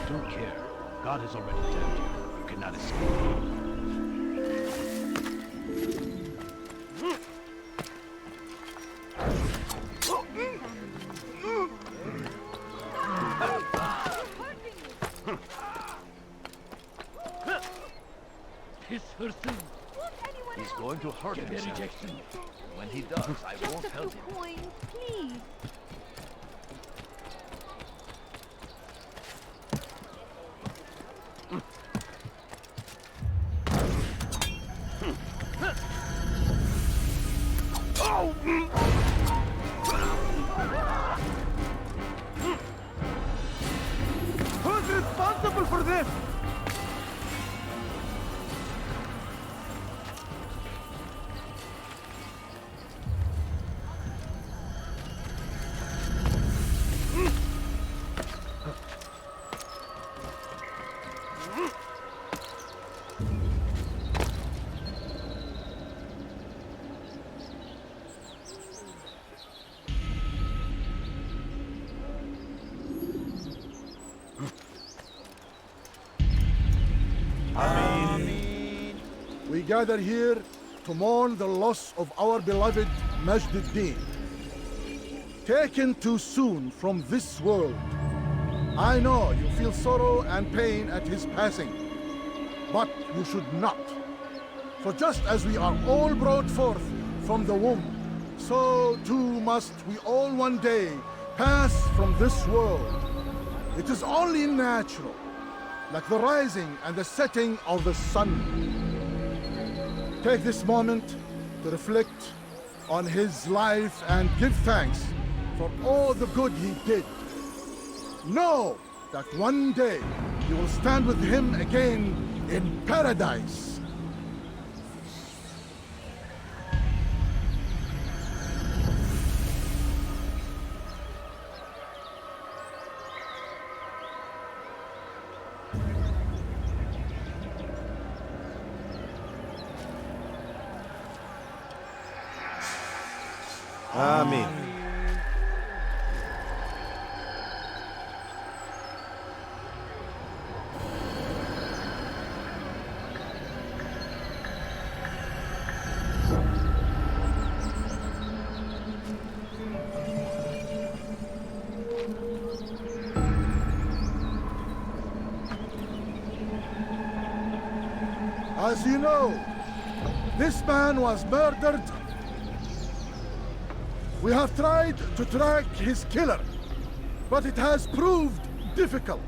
Don't care. God has already damned you. You cannot escape. This person. He's going to hurt himself. When he does, I won't help him. Coins, please. Who's responsible for this? We gather here to mourn the loss of our beloved Majd-ad-Din. Taken too soon from this world. I know you feel sorrow and pain at his passing, but you should not. For just as we are all brought forth from the womb, so too must we all one day pass from this world. It is only natural, like the rising and the setting of the sun. Take this moment to reflect on his life and give thanks for all the good he did. Know that one day you will stand with him again in paradise. Amen. As you know, this man was murdered. We have tried to track his killer, but it has proved difficult.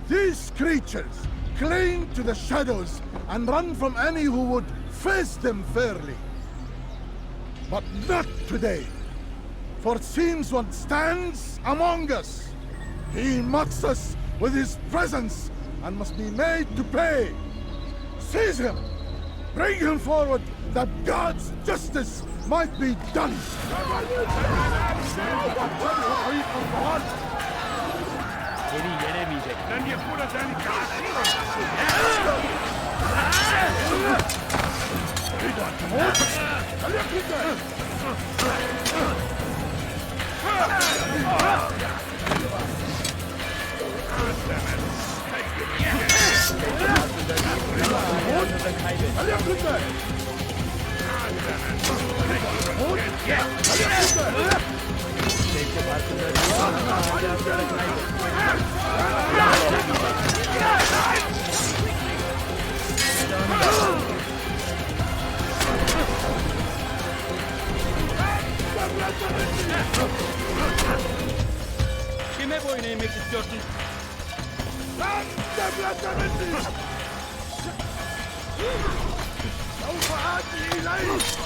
These creatures cling to the shadows and run from any who would face them fairly. But not today. For it seems one stands among us. He mocks us with his presence and must be made to pay. Seize him! Bring him forward that God's justice might be done! Kime boyun eğmek istiyorsun?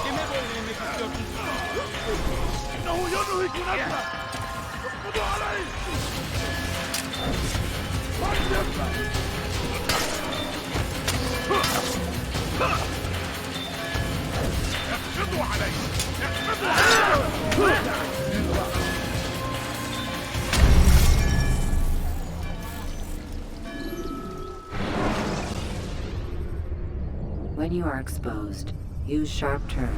Kime boyun eğmek istiyorsun? إنه ينهك نفسه! اقبضوا عليه! اقبضوا عليه! اقبضوا عليه! When you are exposed, use sharp turns.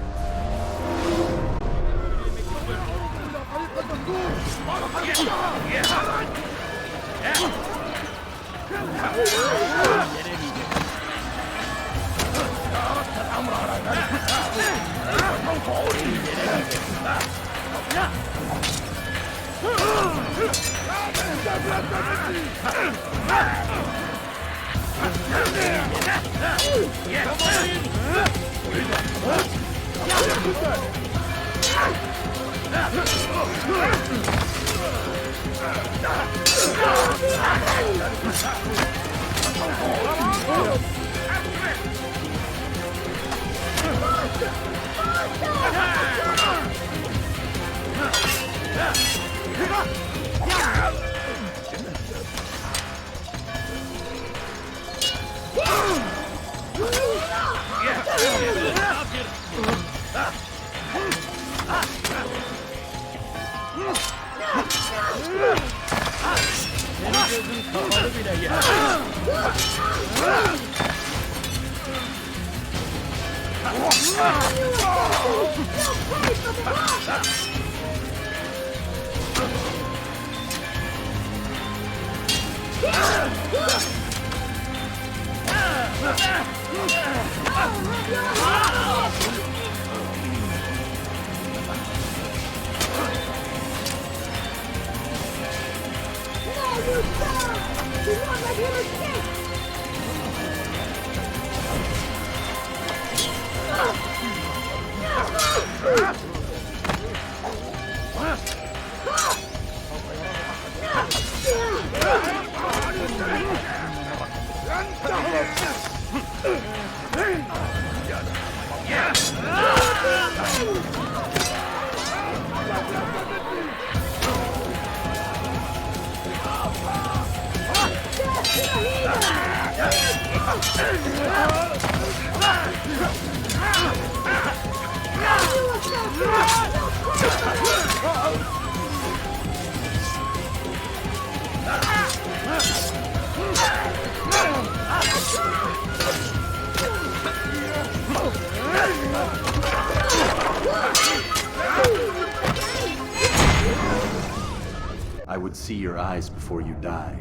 I would see your eyes before you die.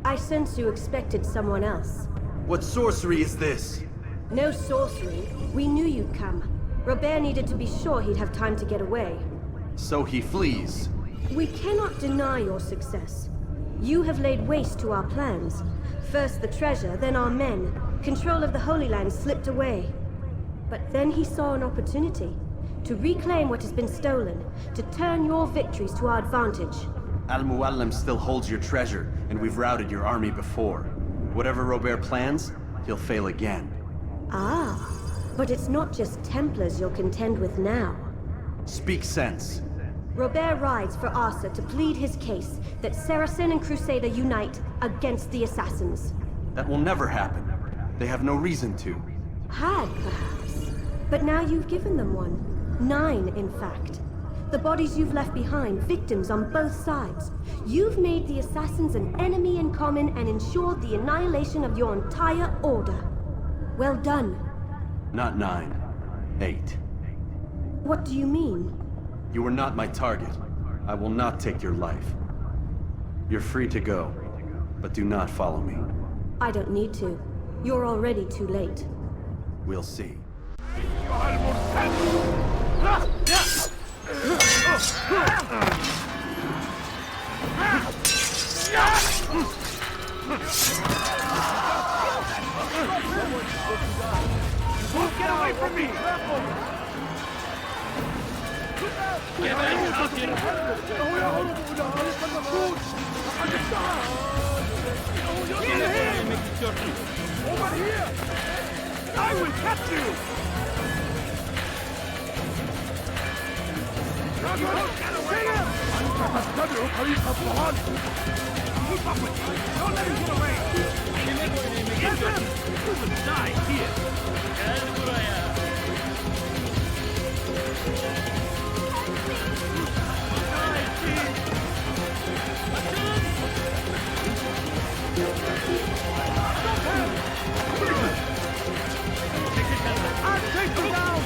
I sense you expected someone else. What sorcery is this? No sorcery. We knew you'd come. Robert needed to be sure he'd have time to get away. So he flees. We cannot deny your success. You have laid waste to our plans. First the treasure, then our men. Control of the Holy Land slipped away. But then he saw an opportunity to reclaim what has been stolen, to turn your victories to our advantage. Al-Muallim still holds your treasure, and we've routed your army before. Whatever Robert plans, he'll fail again. Ah, but it's not just Templars you'll contend with now. Speak sense. Robert rides for Asa to plead his case that Saracen and Crusader unite against the Assassins. That will never happen. They have no reason to. Had, perhaps. But now you've given them one. 9, in fact. The bodies you've left behind, victims on both sides. You've made the Assassins an enemy in common and ensured the annihilation of your entire order. Well done. Not 9. 8. What do you mean? You were not my target. I will not take your life. You're free to go, but do not follow me. I don't need to. You're already too late. We'll see. Get away from me! Over here! I will catch you! Get away! Keep up with me! Don't let him get away! Get him! You will die here! I'll take you down!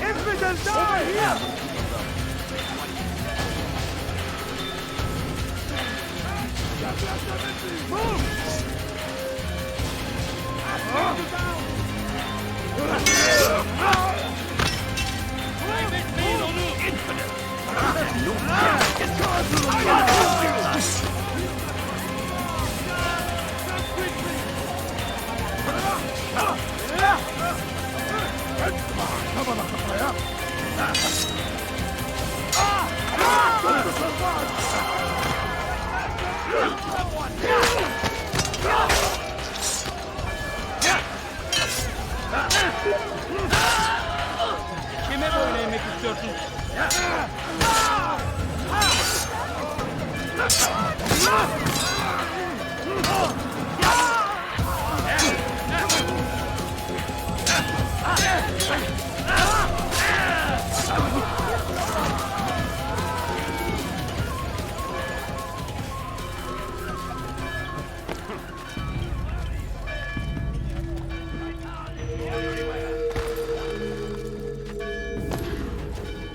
Infidels, over here! Kime boyun eğmek istiyorsun?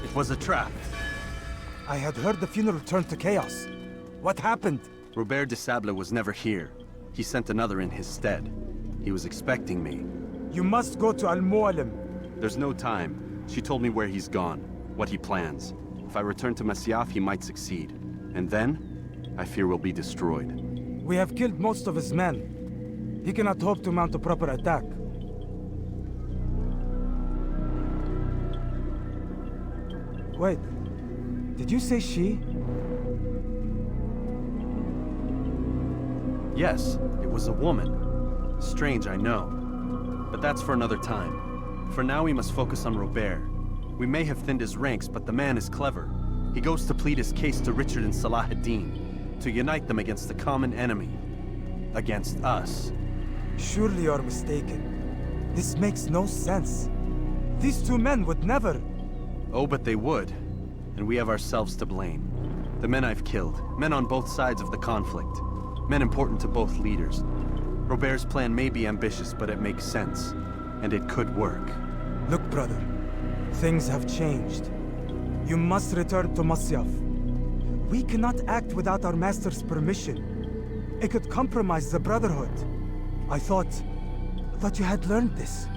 It was a trap. I had heard the funeral turned to chaos. What happened? Robert de Sable was never here. He sent another in his stead. He was expecting me. You must go to Al-Muallim. There's no time. She told me where he's gone, what he plans. If I return to Masyaf, he might succeed. And then, I fear we'll be destroyed. We have killed most of his men. He cannot hope to mount a proper attack. Wait, did you say she? Yes, it was a woman. Strange, I know. But that's for another time. For now, we must focus on Robert. We may have thinned his ranks, but the man is clever. He goes to plead his case to Richard and Salah ad-Din, to unite them against the common enemy. Against us. Surely you're mistaken. This makes no sense. These two men would never... Oh, but they would. And we have ourselves to blame. The men I've killed, men on both sides of the conflict. Men important to both leaders. Robert's plan may be ambitious, but it makes sense. And it could work. Look, brother. Things have changed. You must return to Masyaf. We cannot act without our master's permission. It could compromise the Brotherhood. I thought you had learned this.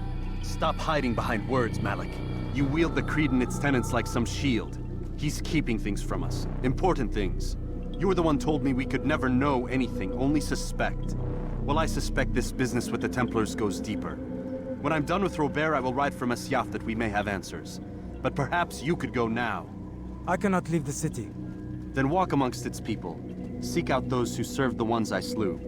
Stop hiding behind words, Malik. You wield the Creed and its tenets like some shield. He's keeping things from us. Important things. You were the one told me we could never know anything, only suspect. Well, I suspect this business with the Templars goes deeper. When I'm done with Robert, I will ride for Masyaf that we may have answers. But perhaps you could go now. I cannot leave the city. Then walk amongst its people. Seek out those who served the ones I slew.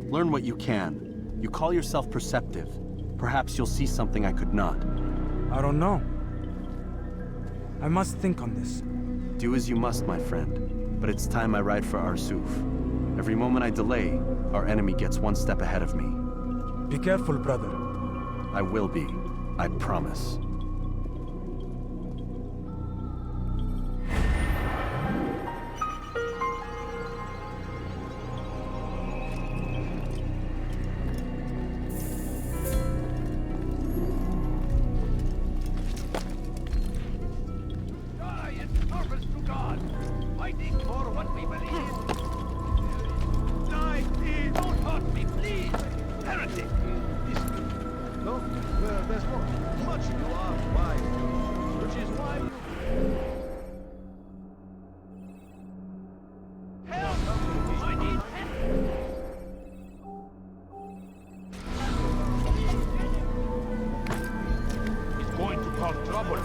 Learn what you can. You call yourself perceptive. Perhaps you'll see something I could not. I don't know. I must think on this. Do as you must, my friend. But it's time I ride for Arsuf. Every moment I delay, our enemy gets one step ahead of me. Be careful, brother. I will be. I promise. Die in service to God, fighting for what we believe. Die, please. Don't hurt me, please. Heretic. No, well, there's more. Much you are wise, which is why you... Help! I need help! It's going to cause trouble.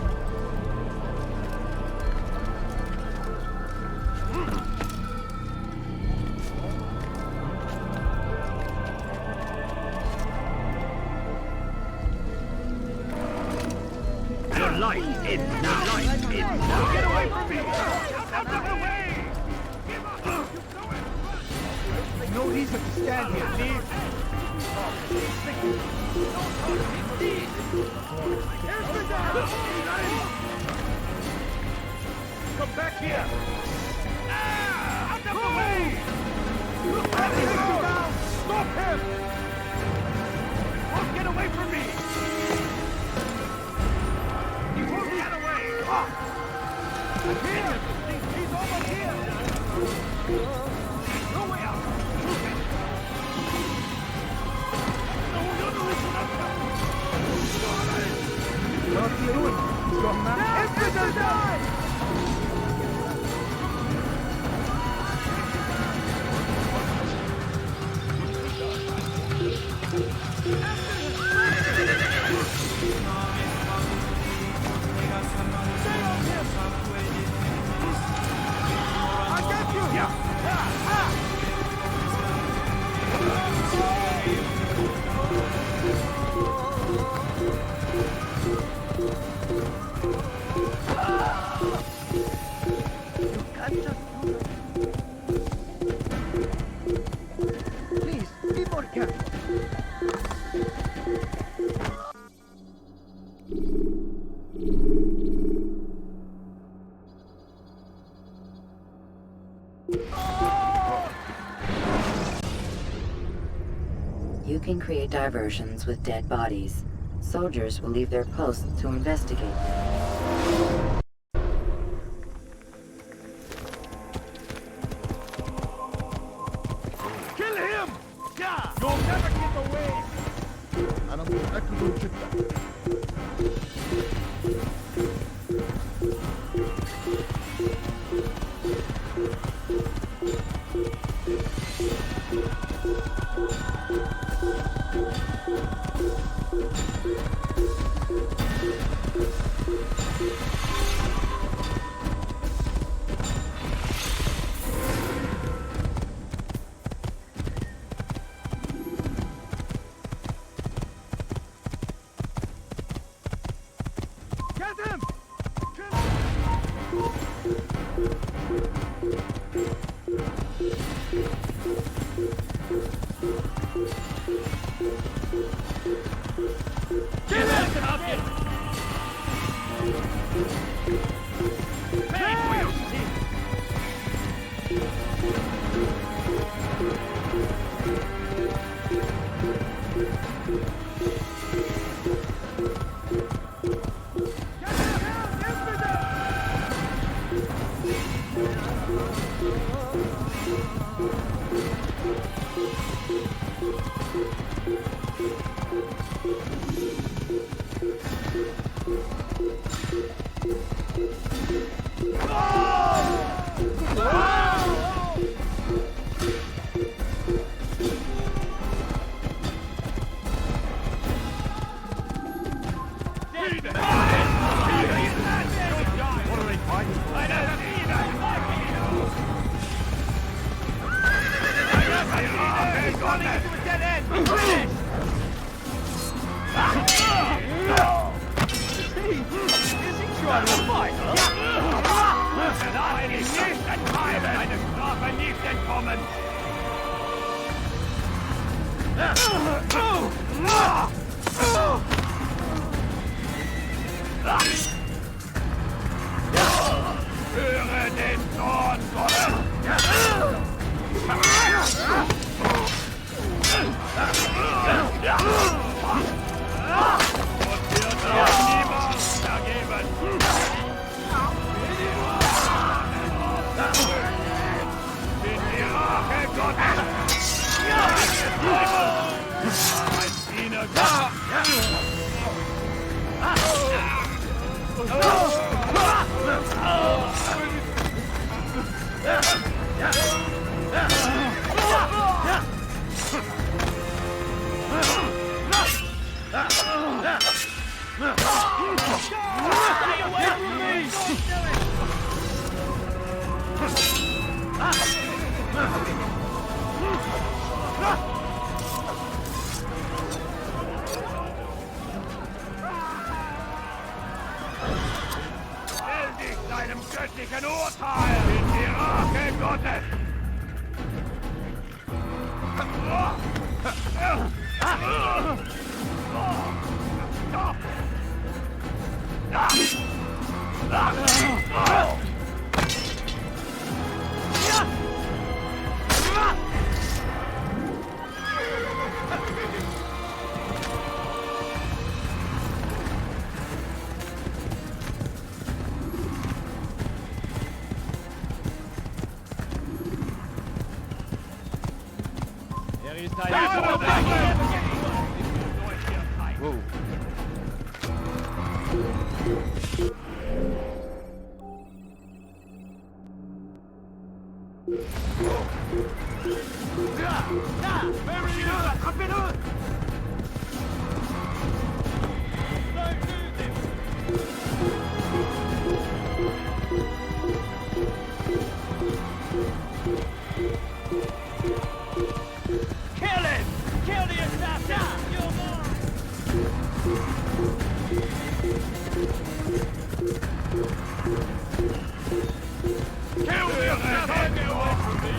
Your life in now! Life in now! Get away from me! Out of the way! Give up! No reason to stand here, please. Don't hurt me, please! Here's the dog! Come back here! Ah! Out of the way! Stop him! Won't get away from me! He won't get away! Here! He's almost here! No way out! What are you doing? Your man... Everyone die! Please, be more careful. You can create diversions with dead bodies. Soldiers will leave their posts to investigate them. Kill him! Yeah! You'll never get away! أنا متأكد جدا. He's running into a dead end! Finish! Is he trying to fight us? Nein, ist nicht entkommen! Eine Strafe nicht entkommen! Höre den Zorn Gottes! Und wird dir niemals vergeben! Bin die Rache Gottes! Ein Diener Stay away from me! Stell dich deinem göttlichen Urteil in die Rache Gottes! Whoa. Kill him! Kill the assassin! You're mine! Kill the assassin! Get away from me!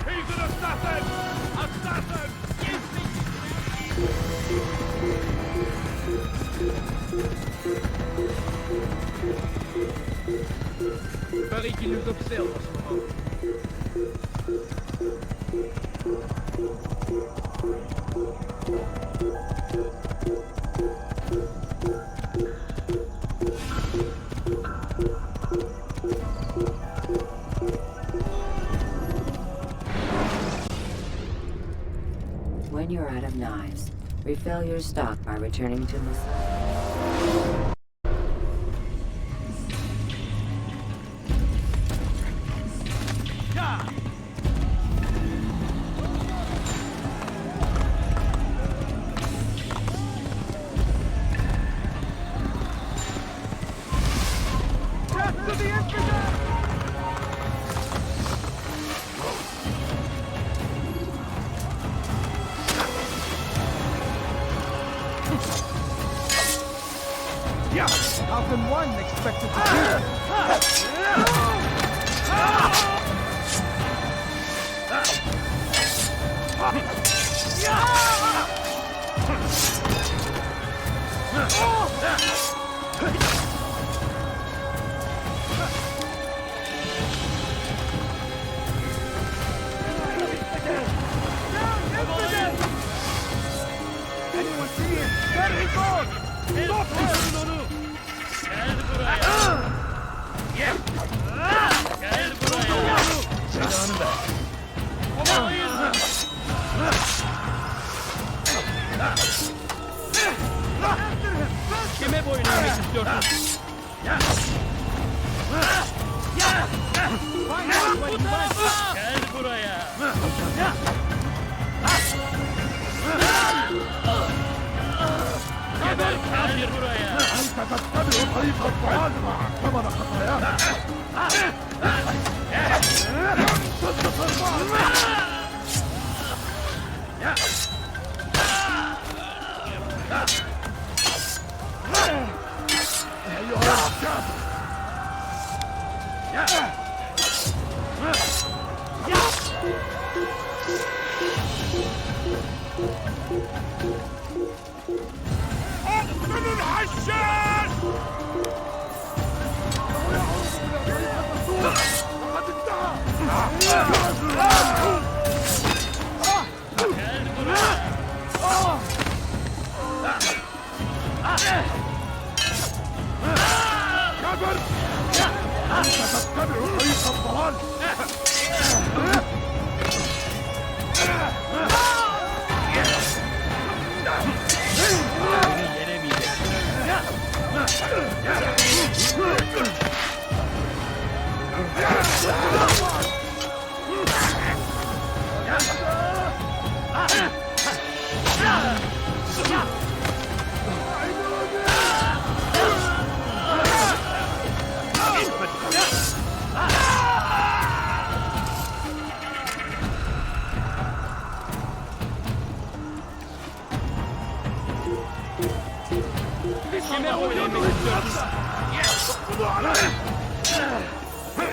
He's an assassin! Assassin! Il paraît qu'il nous observe en ce moment. When you're out of knives, refill your stock by returning to the site. How can one expect it to Anyone see him? There he goes! Stop him! Yeah! Get on him back. Kime boyun eğmek istiyorsun? Gel buraya! Gir buraya.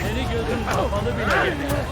Seni gözüm kapalı bile yeter.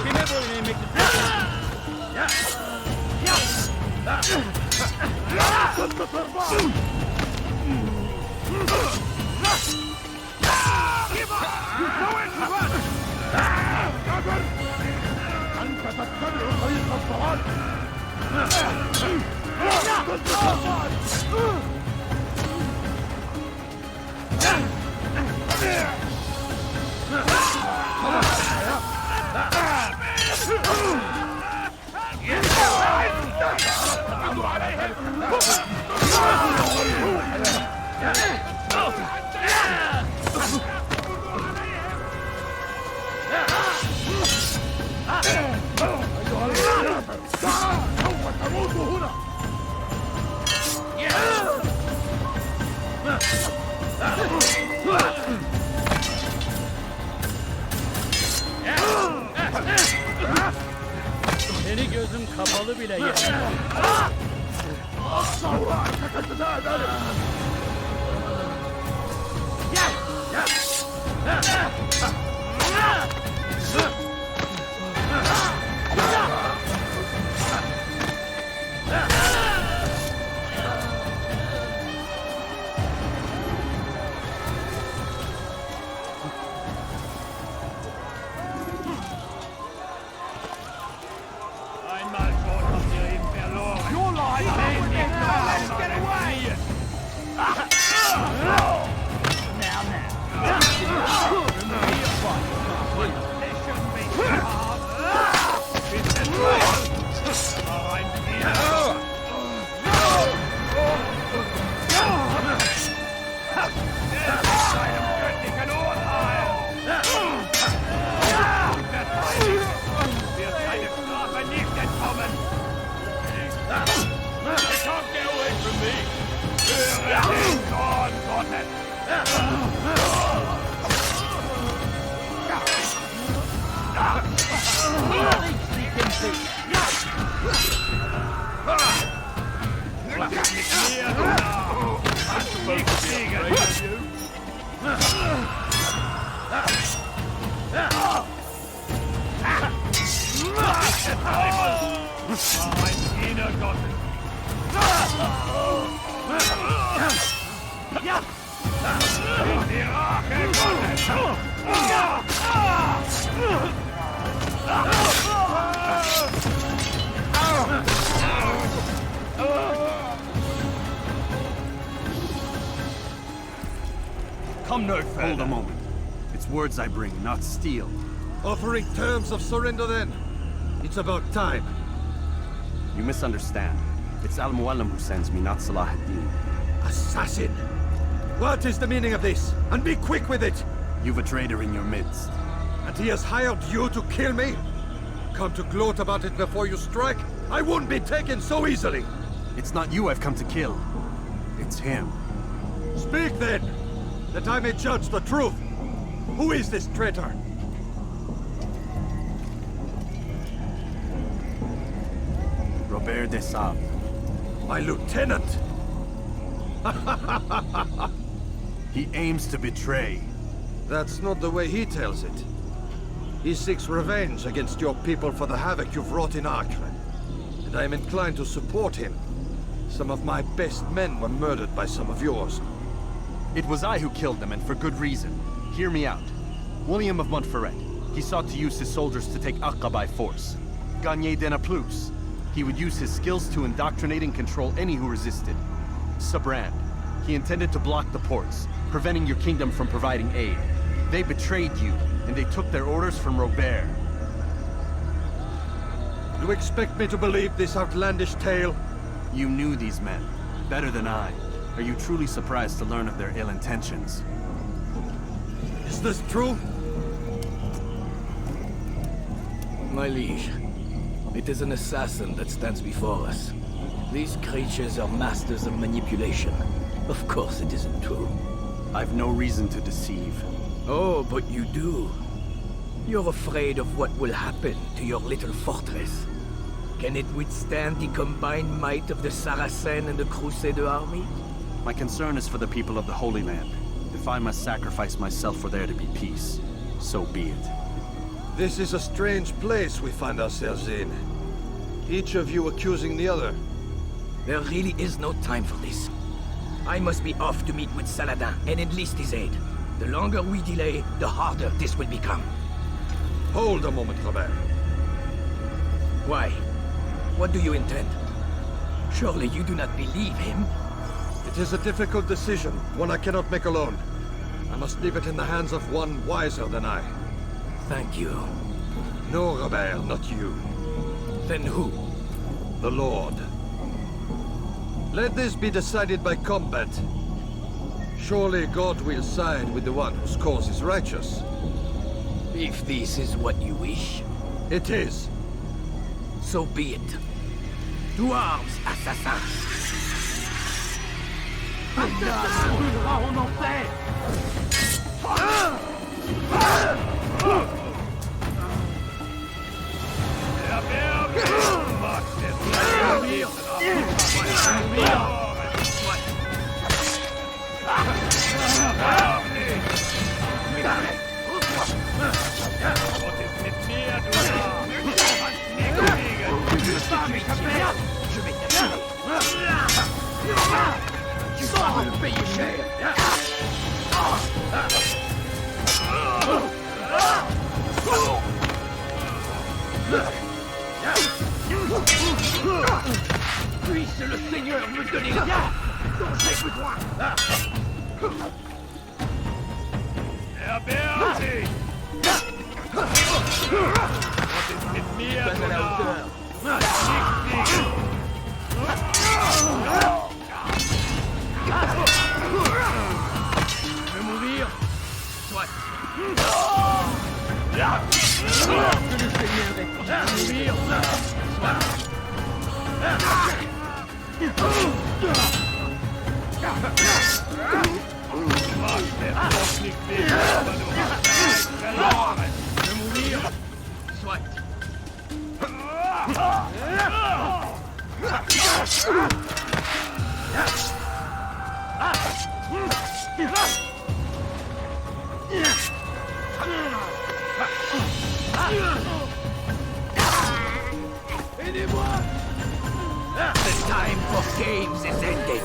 Kime boyun eğmek Seni gözüm kapalı bile yeter. Come no further. Hold a moment. It's words I bring, not steel. Offering terms of surrender then. It's about time. You misunderstand. It's Al-Mualim who sends me, not Salah ad-Din. Assassin! What is the meaning of this? And be quick with it! You've a traitor in your midst. And he has hired you to kill me? Come to gloat about it before you strike? I won't be taken so easily! It's not you I've come to kill. It's him. Speak then! That I may judge the truth! Who is this traitor? Robert de Sable. My lieutenant! He aims to betray. That's not the way he tells it. He seeks revenge against your people for the havoc you've wrought in Acre. And I am inclined to support him. Some of my best men were murdered by some of yours. It was I who killed them, and for good reason. Hear me out. William of Montferrat. He sought to use his soldiers to take Acre by force. Gagné de Naplouse. He would use his skills to indoctrinate and control any who resisted. Sabrand. He intended to block the ports, preventing your kingdom from providing aid. They betrayed you, and they took their orders from Robert. You expect me to believe this outlandish tale? You knew these men, better than I. Are you truly surprised to learn of their ill intentions? Is this true? My liege, it is an assassin that stands before us. These creatures are masters of manipulation. Of course it isn't true. I've no reason to deceive. Oh, but you do. You're afraid of what will happen to your little fortress. Can it withstand the combined might of the Saracen and the Crusader army? My concern is for the people of the Holy Land. If I must sacrifice myself for there to be peace, so be it. This is a strange place we find ourselves in. Each of you accusing the other. There really is no time for this. I must be off to meet with Saladin and enlist his aid. The longer we delay, the harder this will become. Hold a moment, Robert. Why? What do you intend? Surely you do not believe him? It is a difficult decision, one I cannot make alone. I must leave it in the hands of one wiser than I. Thank you. No, Robert, not you. Then who? The Lord. Let this be decided by combat. Surely God will side with the one whose cause is righteous. If this is what you wish. It is. So be it. To arms, assassins! Assassin brûlera en enfer! Tu vas le payer cher! Puisse le Seigneur me donner la vie dont j'ai besoin! Donne à la hauteur! Tu veux mourir? Soit! Que le Seigneur ait mourir! Soit! nicht bist, aber du hast bereits verloren. De mourir. Soit. Aidez-moi! The time for games is ending.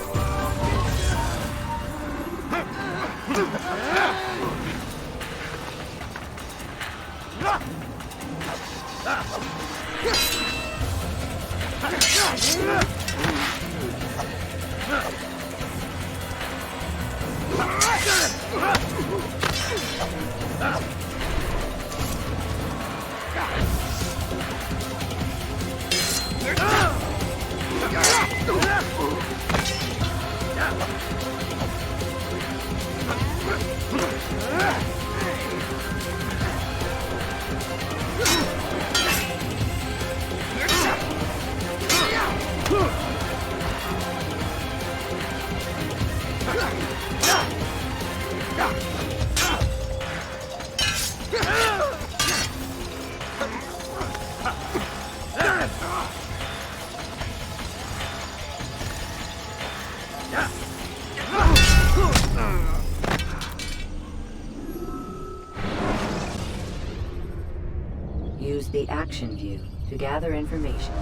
Use the action view to gather information.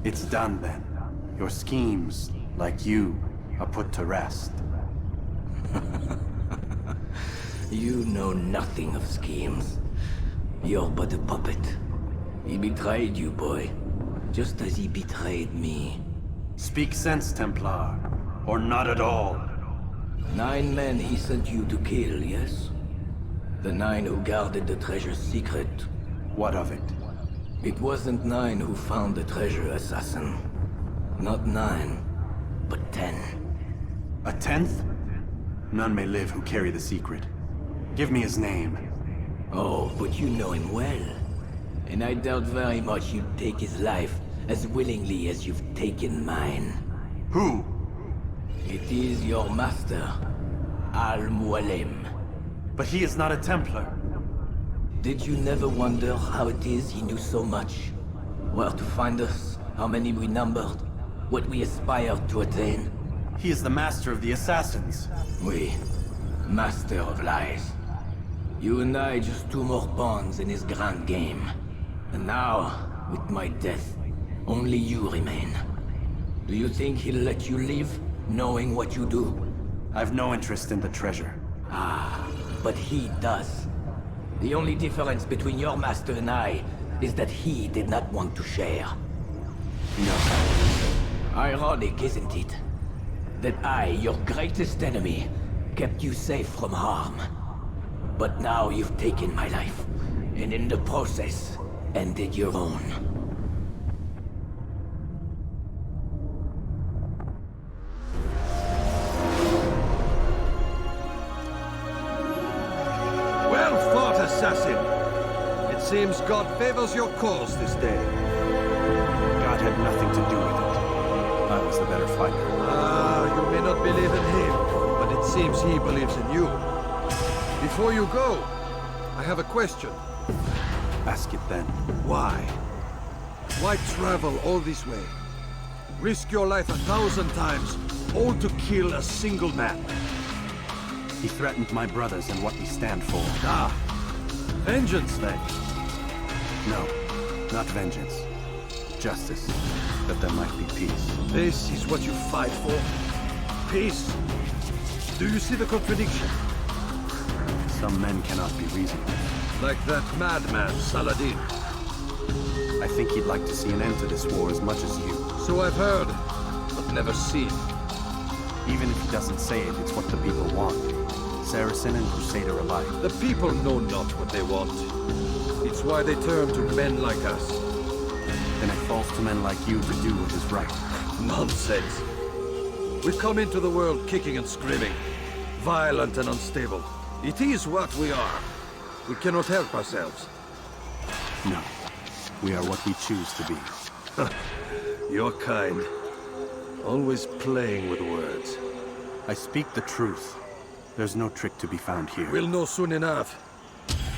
It's done then. Your schemes, like you, are put to rest. You know nothing of schemes. You're but a puppet. He betrayed you, boy. Just as he betrayed me. Speak sense, Templar. Or not at all. 9 men he sent you to kill, yes? The 9 who guarded the treasure's secret. What of it? It wasn't 9 who found the treasure, assassin. Not 9, but 10. A 10th? None may live who carry the secret. Give me his name. Oh, but you know him well. And I doubt very much you'd take his life as willingly as you've taken mine. Who? It is your master, Al-Mualim. But he is not a Templar. Did you never wonder how it is he knew so much? Where to find us, how many we numbered, what we aspired to attain? He is the master of the assassins. We, master of lies. You and I just two more pawns in his grand game. And now, with my death, only you remain. Do you think he'll let you live, knowing what you do? I've no interest in the treasure. Ah, but he does. The only difference between your master and I is that he did not want to share. No. Ironic, isn't it? That I, your greatest enemy, kept you safe from harm. But now you've taken my life, and in the process, ended your own. Well fought, assassin! It seems God favors your cause this day. God had nothing to do with it. I was the better fighter. Ah, you may not believe in him, but it seems he believes in you. Before you go, I have a question. Ask it then. Why? Why travel all this way? Risk your life 1,000 times, all to kill a single man. He threatened my brothers and what we stand for. Ah, vengeance then? No, not vengeance. Justice, that there might be peace. This is what you fight for? Peace? Do you see the contradiction? Some men cannot be reasonable. Like that madman, Saladin. I think he'd like to see an end to this war as much as you. So I've heard, but never seen. Even if he doesn't say it, it's what the people want. Saracen and Crusader alike. The people know not what they want. It's why they turn to men like us. Then it falls to men like you to do what is right. Nonsense. We come into the world kicking and screaming, violent and unstable. It is what we are. We cannot help ourselves. No. We are what we choose to be. Your kind. Always playing with words. I speak the truth. There's no trick to be found here. We'll know soon enough.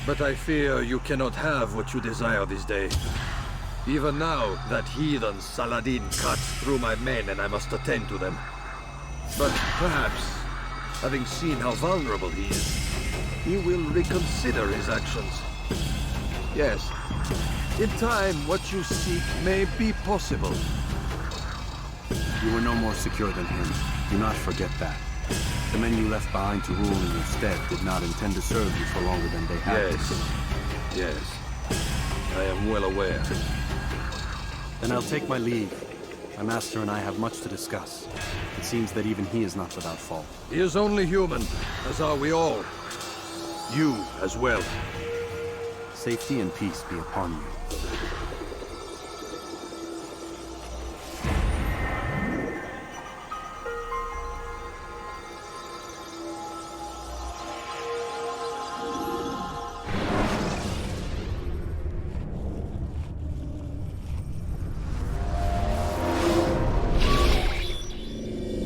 But I fear you cannot have what you desire this day. Even now, that heathen Saladin cuts through my men and I must attend to them. But perhaps, having seen how vulnerable he is, he will reconsider his actions. Yes, in time, what you seek may be possible. You were no more secure than him. Do not forget that. The men you left behind to rule in your stead did not intend to serve you for longer than they had. Yes. I am well aware. Then I'll take my leave. My master and I have much to discuss. It seems that even he is not without fault. He is only human, as are we all. You as well. Safety and peace be upon you.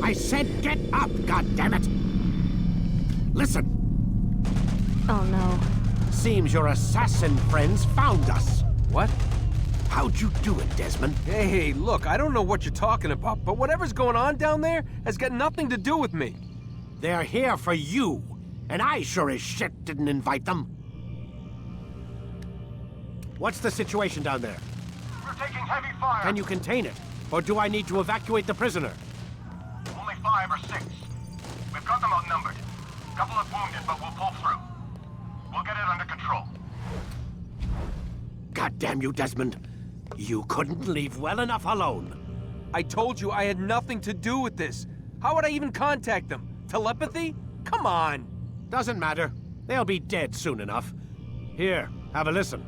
I said get up, goddammit! Listen! Oh no. Seems your assassin friends found us. What? How'd you do it, Desmond? Hey, look, I don't know what you're talking about, but whatever's going on down there has got nothing to do with me. They're here for you, and I sure as shit didn't invite them. What's the situation down there? We're taking heavy fire. Can you contain it? Or do I need to evacuate the prisoner? Only 5 or 6. We've got them outnumbered. Couple of wounded, but we'll pull through. We'll get it under control. God damn you, Desmond. You couldn't leave well enough alone. I told you I had nothing to do with this. How would I even contact them? Telepathy? Come on. Doesn't matter. They'll be dead soon enough. Here, have a listen.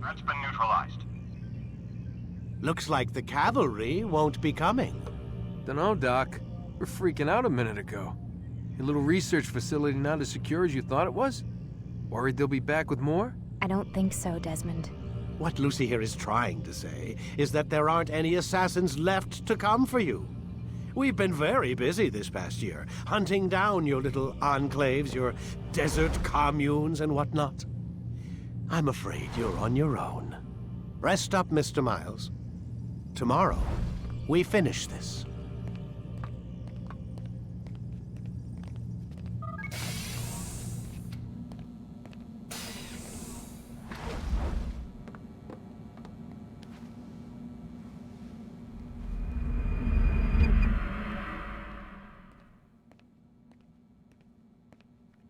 That's been neutralized. Looks like the cavalry won't be coming. Dunno, Doc. We're freaking out a minute ago. Your little research facility not as secure as you thought it was? Worried they'll be back with more? I don't think so, Desmond. What Lucy here is trying to say is that there aren't any assassins left to come for you. We've been very busy this past year, hunting down your little enclaves, your desert communes and whatnot. I'm afraid you're on your own. Rest up, Mr. Miles. Tomorrow, we finish this.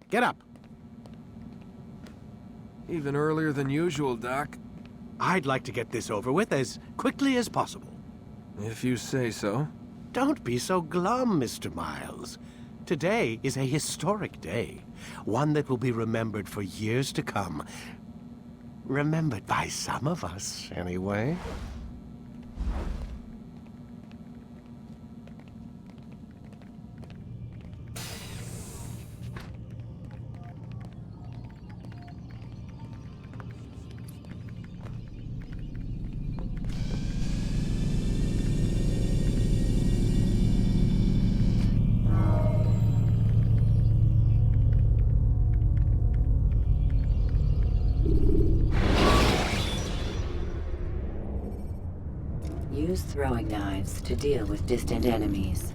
Get up. Even earlier than usual, Doc. I'd like to get this over with as quickly as possible. If you say so. Don't be so glum, Mr. Miles. Today is a historic day. One that will be remembered for years to come. Remembered by some of us, anyway. Use throwing knives to deal with distant enemies.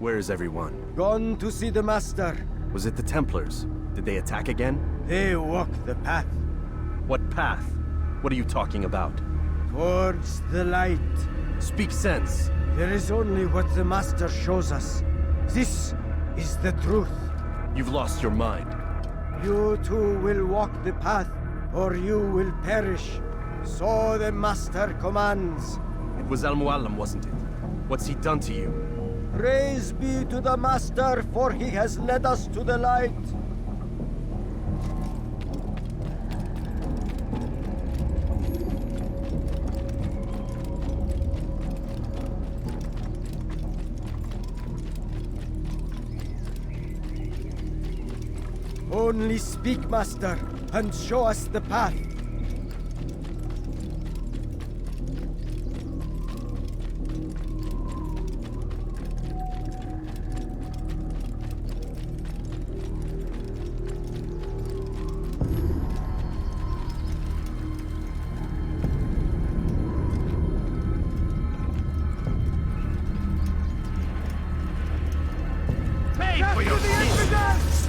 Where is everyone? Gone to see the Master. Was it the Templars? Did they attack again? They walk the path. What path? What are you talking about? Towards the light. Speak sense. There is only what the Master shows us. This is the truth. You've lost your mind. You too will walk the path, or you will perish. So the Master commands. It was Al-Mualim, wasn't it? What's he done to you? Praise be to the Master, for he has led us to the light. Only speak, Master, and show us the path. Pay for your sins!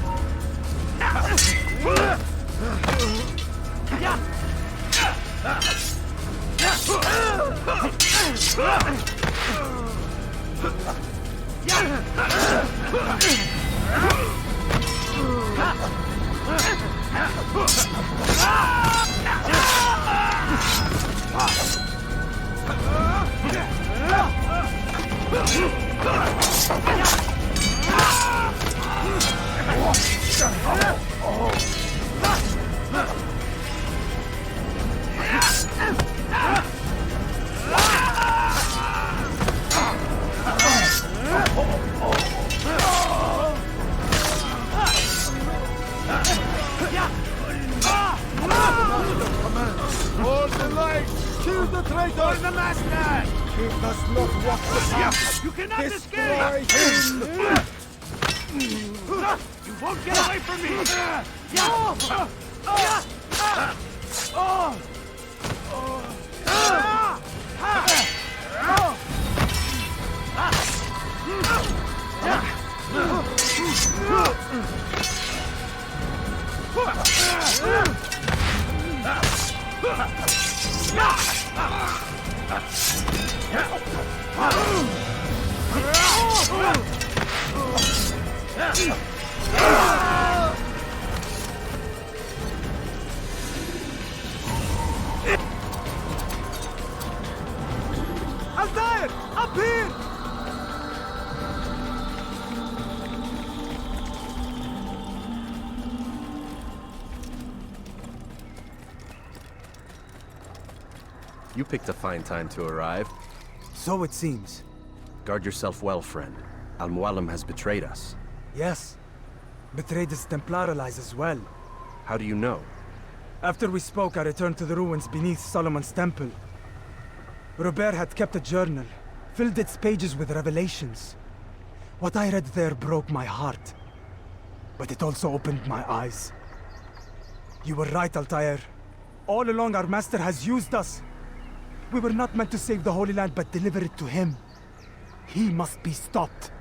Hold the light! Kill the traitor! Hold the master! He does not walk the path. You cannot Destroy escape! him! You won't get away from me! Altair! Up here! You picked a fine time to arrive. So it seems. Guard yourself well, friend. Al-Mualim has betrayed us. Yes. Betrayed his Templar allies as well. How do you know? After we spoke, I returned to the ruins beneath Solomon's temple. Robert had kept a journal, filled its pages with revelations. What I read there broke my heart, but it also opened my eyes. You were right, Altair. All along, our master has used us. We were not meant to save the Holy Land, but deliver it to him. He must be stopped.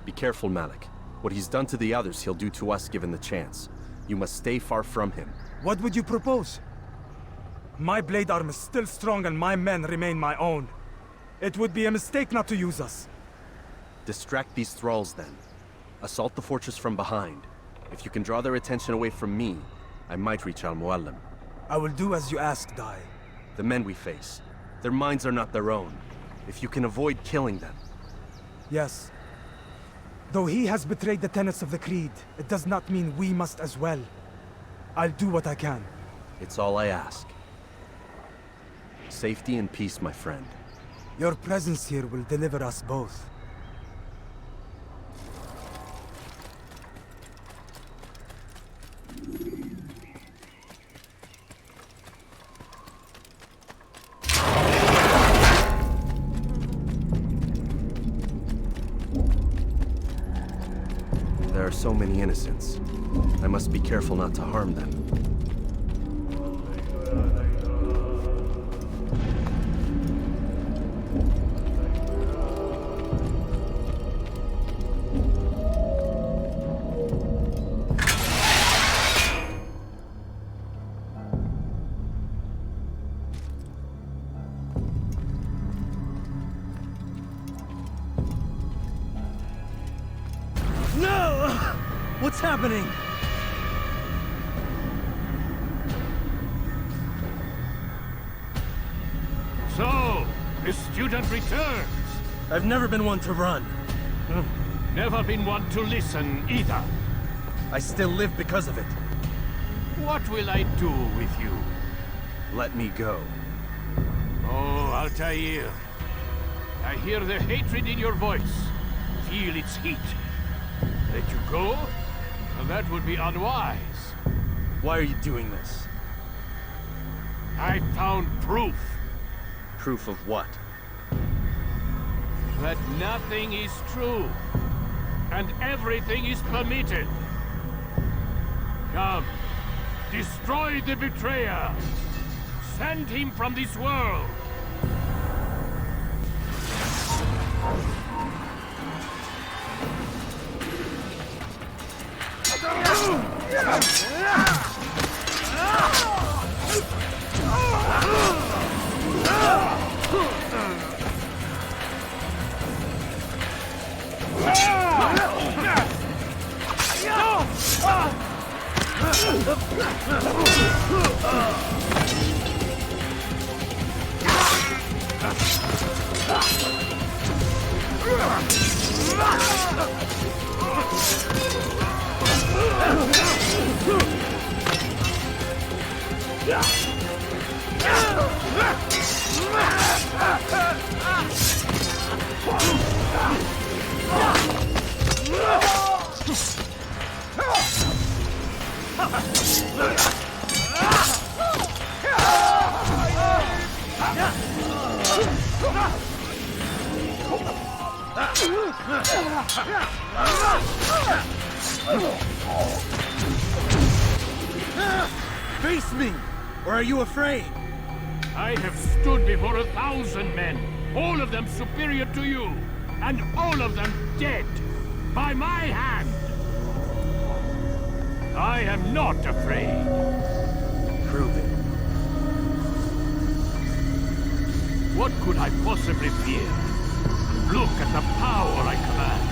Be careful, Malik. What he's done to the others, he'll do to us given the chance. You must stay far from him. What would you propose? My blade arm is still strong and my men remain my own. It would be a mistake not to use us. Distract these thralls, then. Assault the fortress from behind. If you can draw their attention away from me, I might reach Al-Mualim. I will do as you ask, Dai. The men we face, their minds are not their own. If you can avoid killing them. Yes. Though he has betrayed the tenets of the Creed, it does not mean we must as well. I'll do what I can. It's all I ask. Safety and peace, my friend. Your presence here will deliver us both. There are so many innocents. I must be careful not to harm them. No! What's happening? So, the student returns. I've never been one to run. Never been one to listen either. I still live because of it. What will I do with you? Let me go. Oh, Altair. I hear the hatred in your voice. Feel its heat. Let you go? Well, that would be unwise. Why are you doing this? I found proof. Proof of what? That nothing is true. And everything is permitted. Come. Destroy the betrayer. Send him from this world. Face me! Or are you afraid? I have stood before 1,000 men, all of them superior to you, and all of them dead, by my hand. I am not afraid. Prove it. What could I possibly fear? Look at the power I command.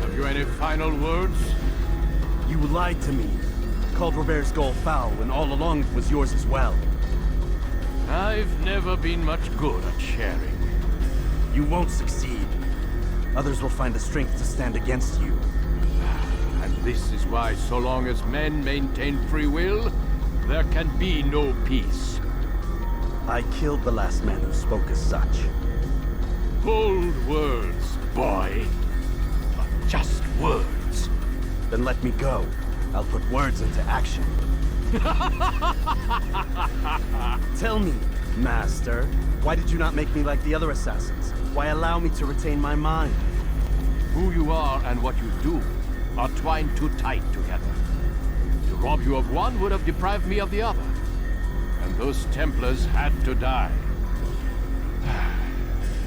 Have you any final words? You lied to me. Called Robert's goal foul when all along it was yours as well. I've never been much good at sharing. You won't succeed. Others will find the strength to stand against you. And this is why, so long as men maintain free will, there can be no peace. I killed the last man who spoke as such. Bold words, boy. But just words. Then let me go. I'll put words into action. Tell me, Master, why did you not make me like the other assassins? Why allow me to retain my mind? Who you are and what you do are twined too tight together. To rob you of one would have deprived me of the other. And those Templars had to die.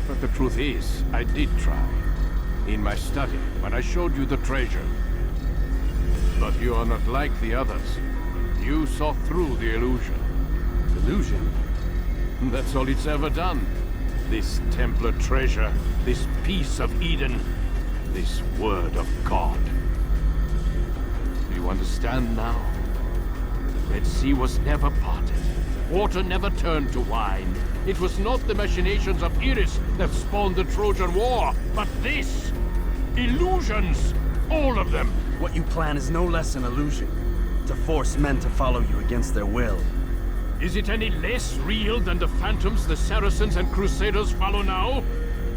But the truth is, I did try. In my study, when I showed you the treasure. But you are not like the others. You saw through the illusion. Illusion? That's all it's ever done. This Templar treasure, this piece of Eden, this word of God. Do you understand now? The Red Sea was never parted. Water never turned to wine. It was not the machinations of Iris that spawned the Trojan War, but this! Illusions! All of them! What you plan is no less an illusion. To force men to follow you against their will. Is it any less real than the phantoms the Saracens and Crusaders follow now?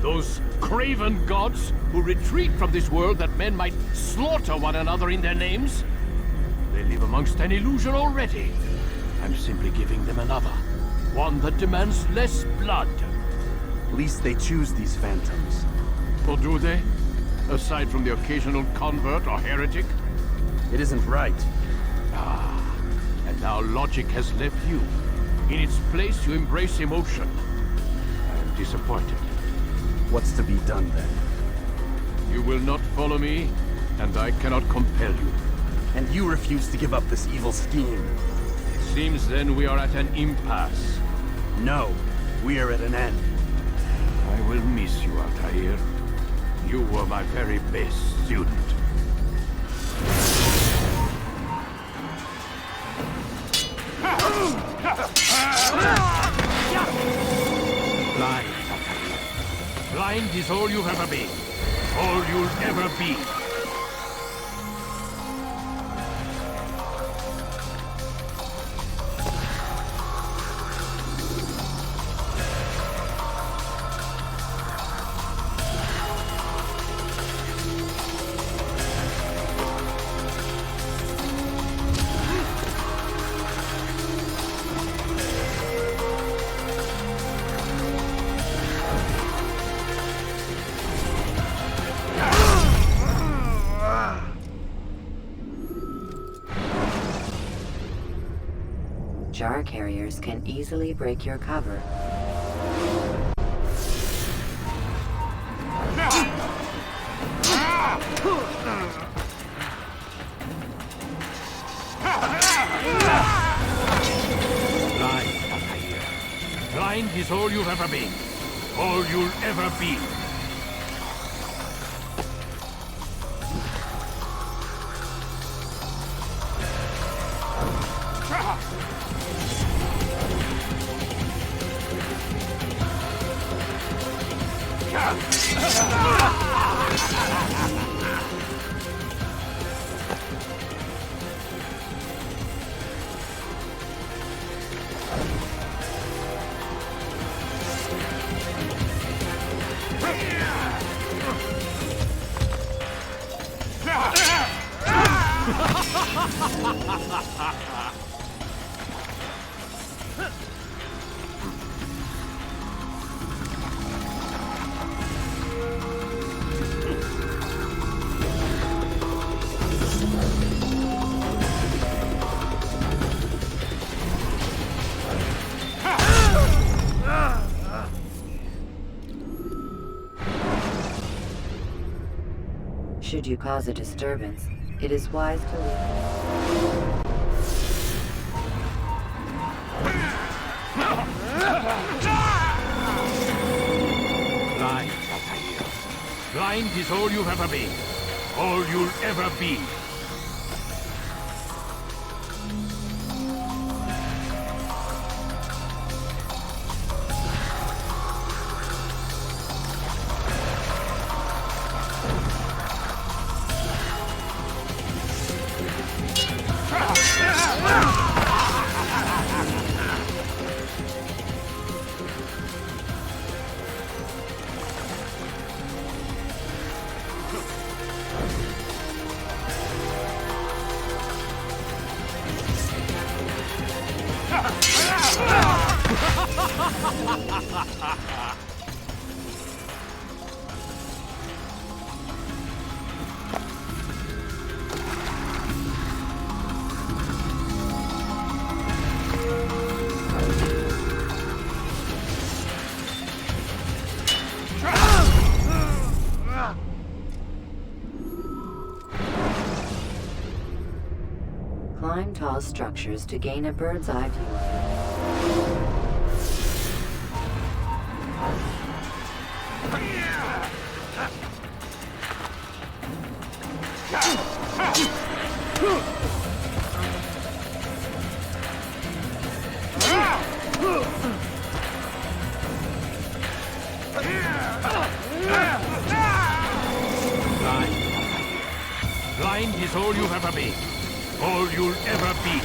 Those craven gods who retreat from this world that men might slaughter one another in their names? They live amongst an illusion already. I'm simply giving them another. One that demands less blood. At least they choose these phantoms. Or do they? Aside from the occasional convert or heretic? It isn't right. Ah, and now logic has left you. In its place, you embrace emotion. I am disappointed. What's to be done then? You will not follow me, and I cannot compel you. And you refuse to give up this evil scheme. It seems then we are at an impasse. No, we are at an end. I will miss you, Altair. You were my very best student. Blind, Altair. Blind is all you've ever been. All you'll ever be. Jar carriers can easily break your cover. Blind is all you've ever been. All you'll ever be. Should you cause a disturbance, it is wise to leave. Blind, Altair. Blind is all you've ever been. All you'll ever be. Climb tall structures to gain a bird's eye view of it. Blind is all you've ever been. All you'll ever be.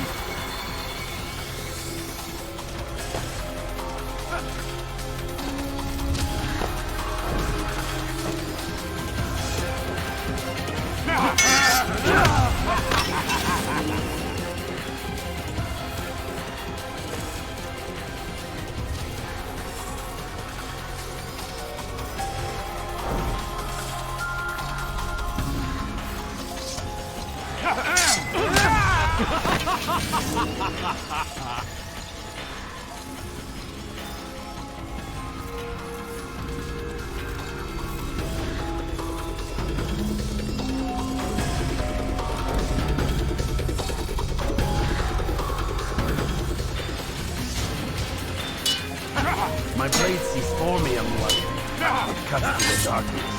My blade sees formium light. It cuts through the darkness.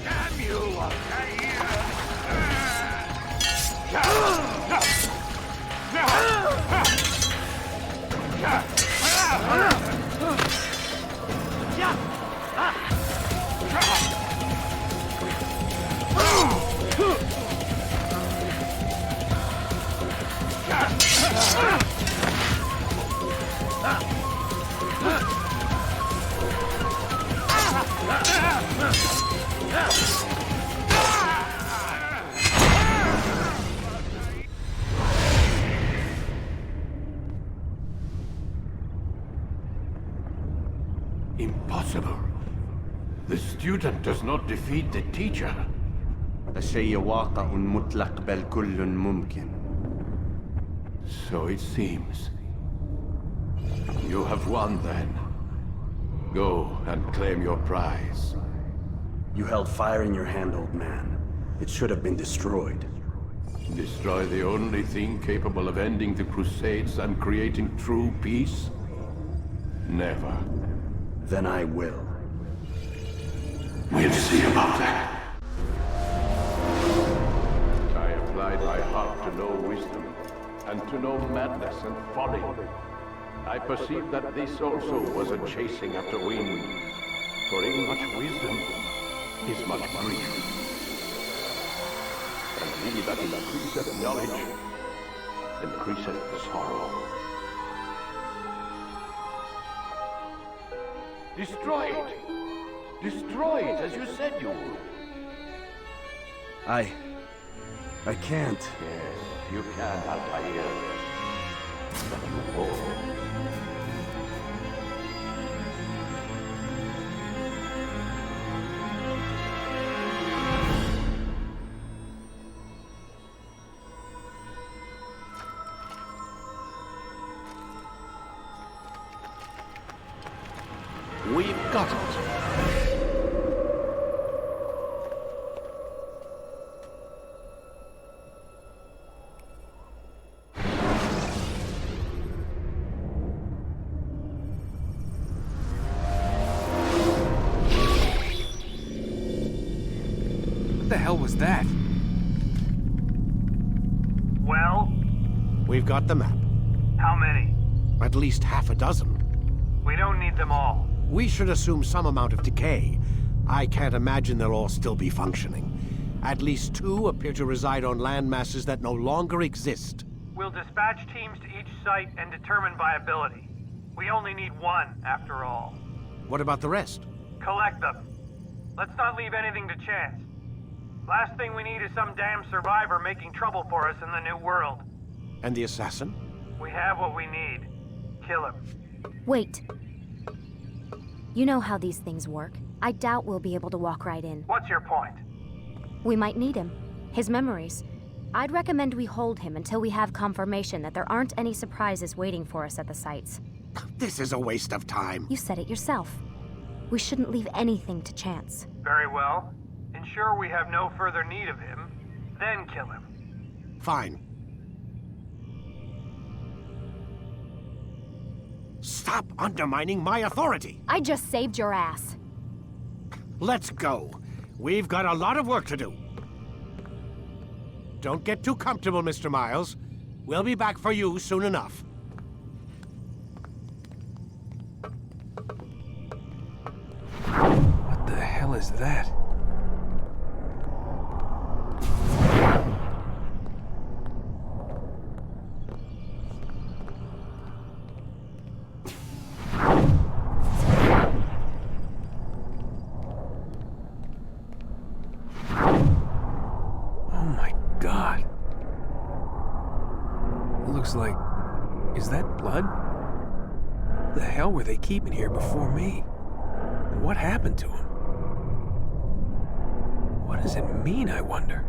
Damn you! Impossible. The student does not defeat the teacher. الشيء واقع مطلق بل كل ممكن. So it seems. You have won then. Go and claim your prize. You held fire in your hand, old man. It should have been destroyed. Destroy the only thing capable of ending the Crusades and creating true peace? Never. Then I will. We'll see about that. I applied my heart to know wisdom, and to know madness and folly. I perceived that this also was a chasing after wind. For in much wisdom is much grief. And he that increaseth knowledge increaseth sorrow. Destroy it! Destroy it as you said you would. Aye. I can't. Yes, you can, Altair. But you won't. We've got it. What the hell was that? Well? We've got the map. How many? At least half a dozen. We don't need them all. We should assume some amount of decay. I can't imagine they'll all still be functioning. At least 2 appear to reside on land masses that no longer exist. We'll dispatch teams to each site and determine viability. We only need 1, after all. What about the rest? Collect them. Let's not leave anything to chance. Last thing we need is some damn survivor making trouble for us in the new world. And the assassin? We have what we need. Kill him. Wait. You know how these things work. I doubt we'll be able to walk right in. What's your point? We might need him. His memories. I'd recommend we hold him until we have confirmation that there aren't any surprises waiting for us at the sites. This is a waste of time. You said it yourself. We shouldn't leave anything to chance. Very well. Ensure we have no further need of him, then kill him. Fine. Stop undermining my authority! I just saved your ass. Let's go. We've got a lot of work to do. Don't get too comfortable, Mr. Miles. We'll be back for you soon enough. What the hell is that? Like, is that blood? The hell were they keeping here before me? And what happened to him? What does it mean, I wonder?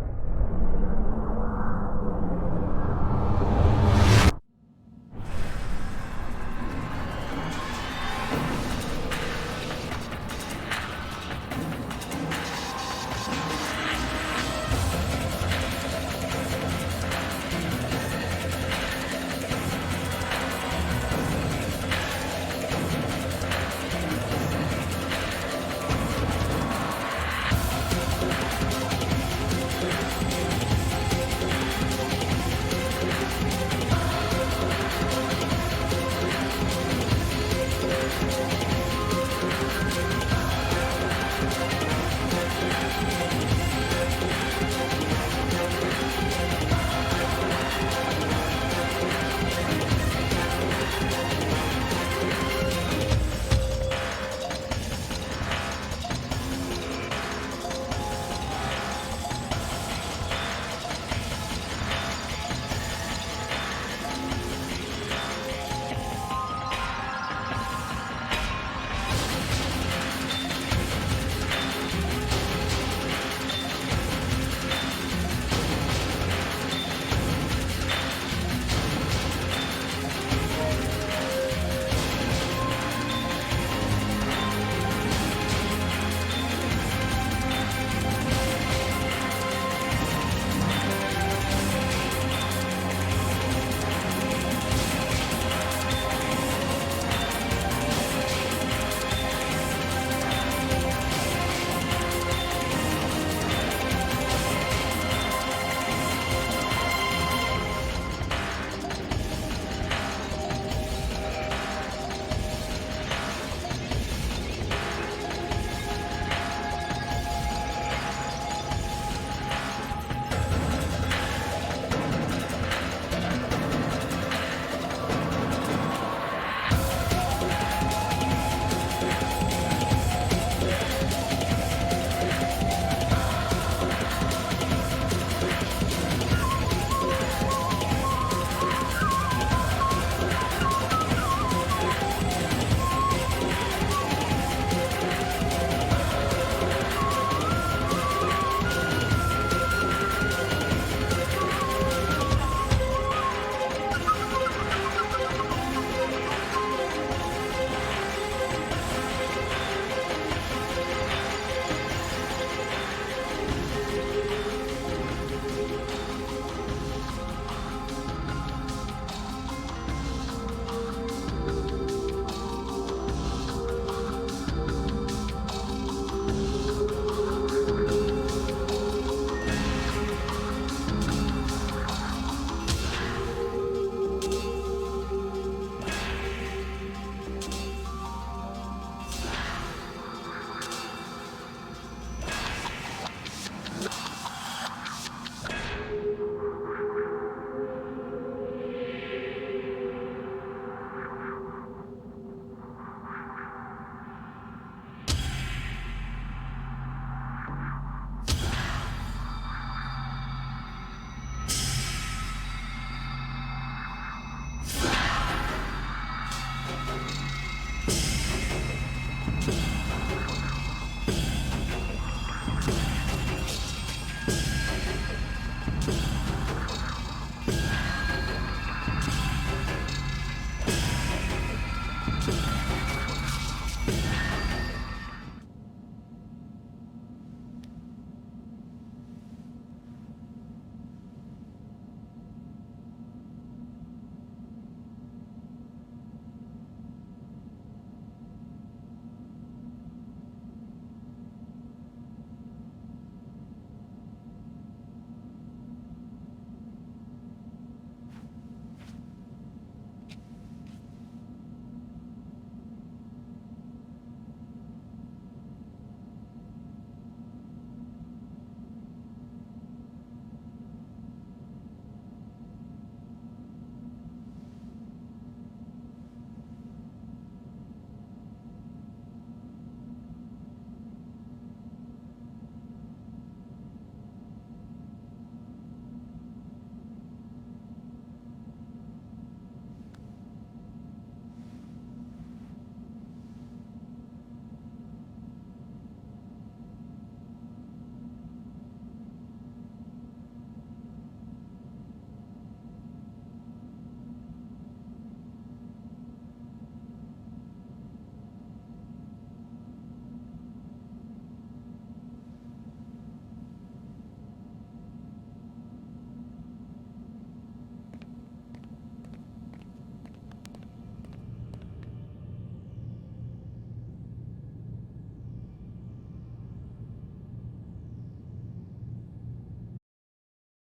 something.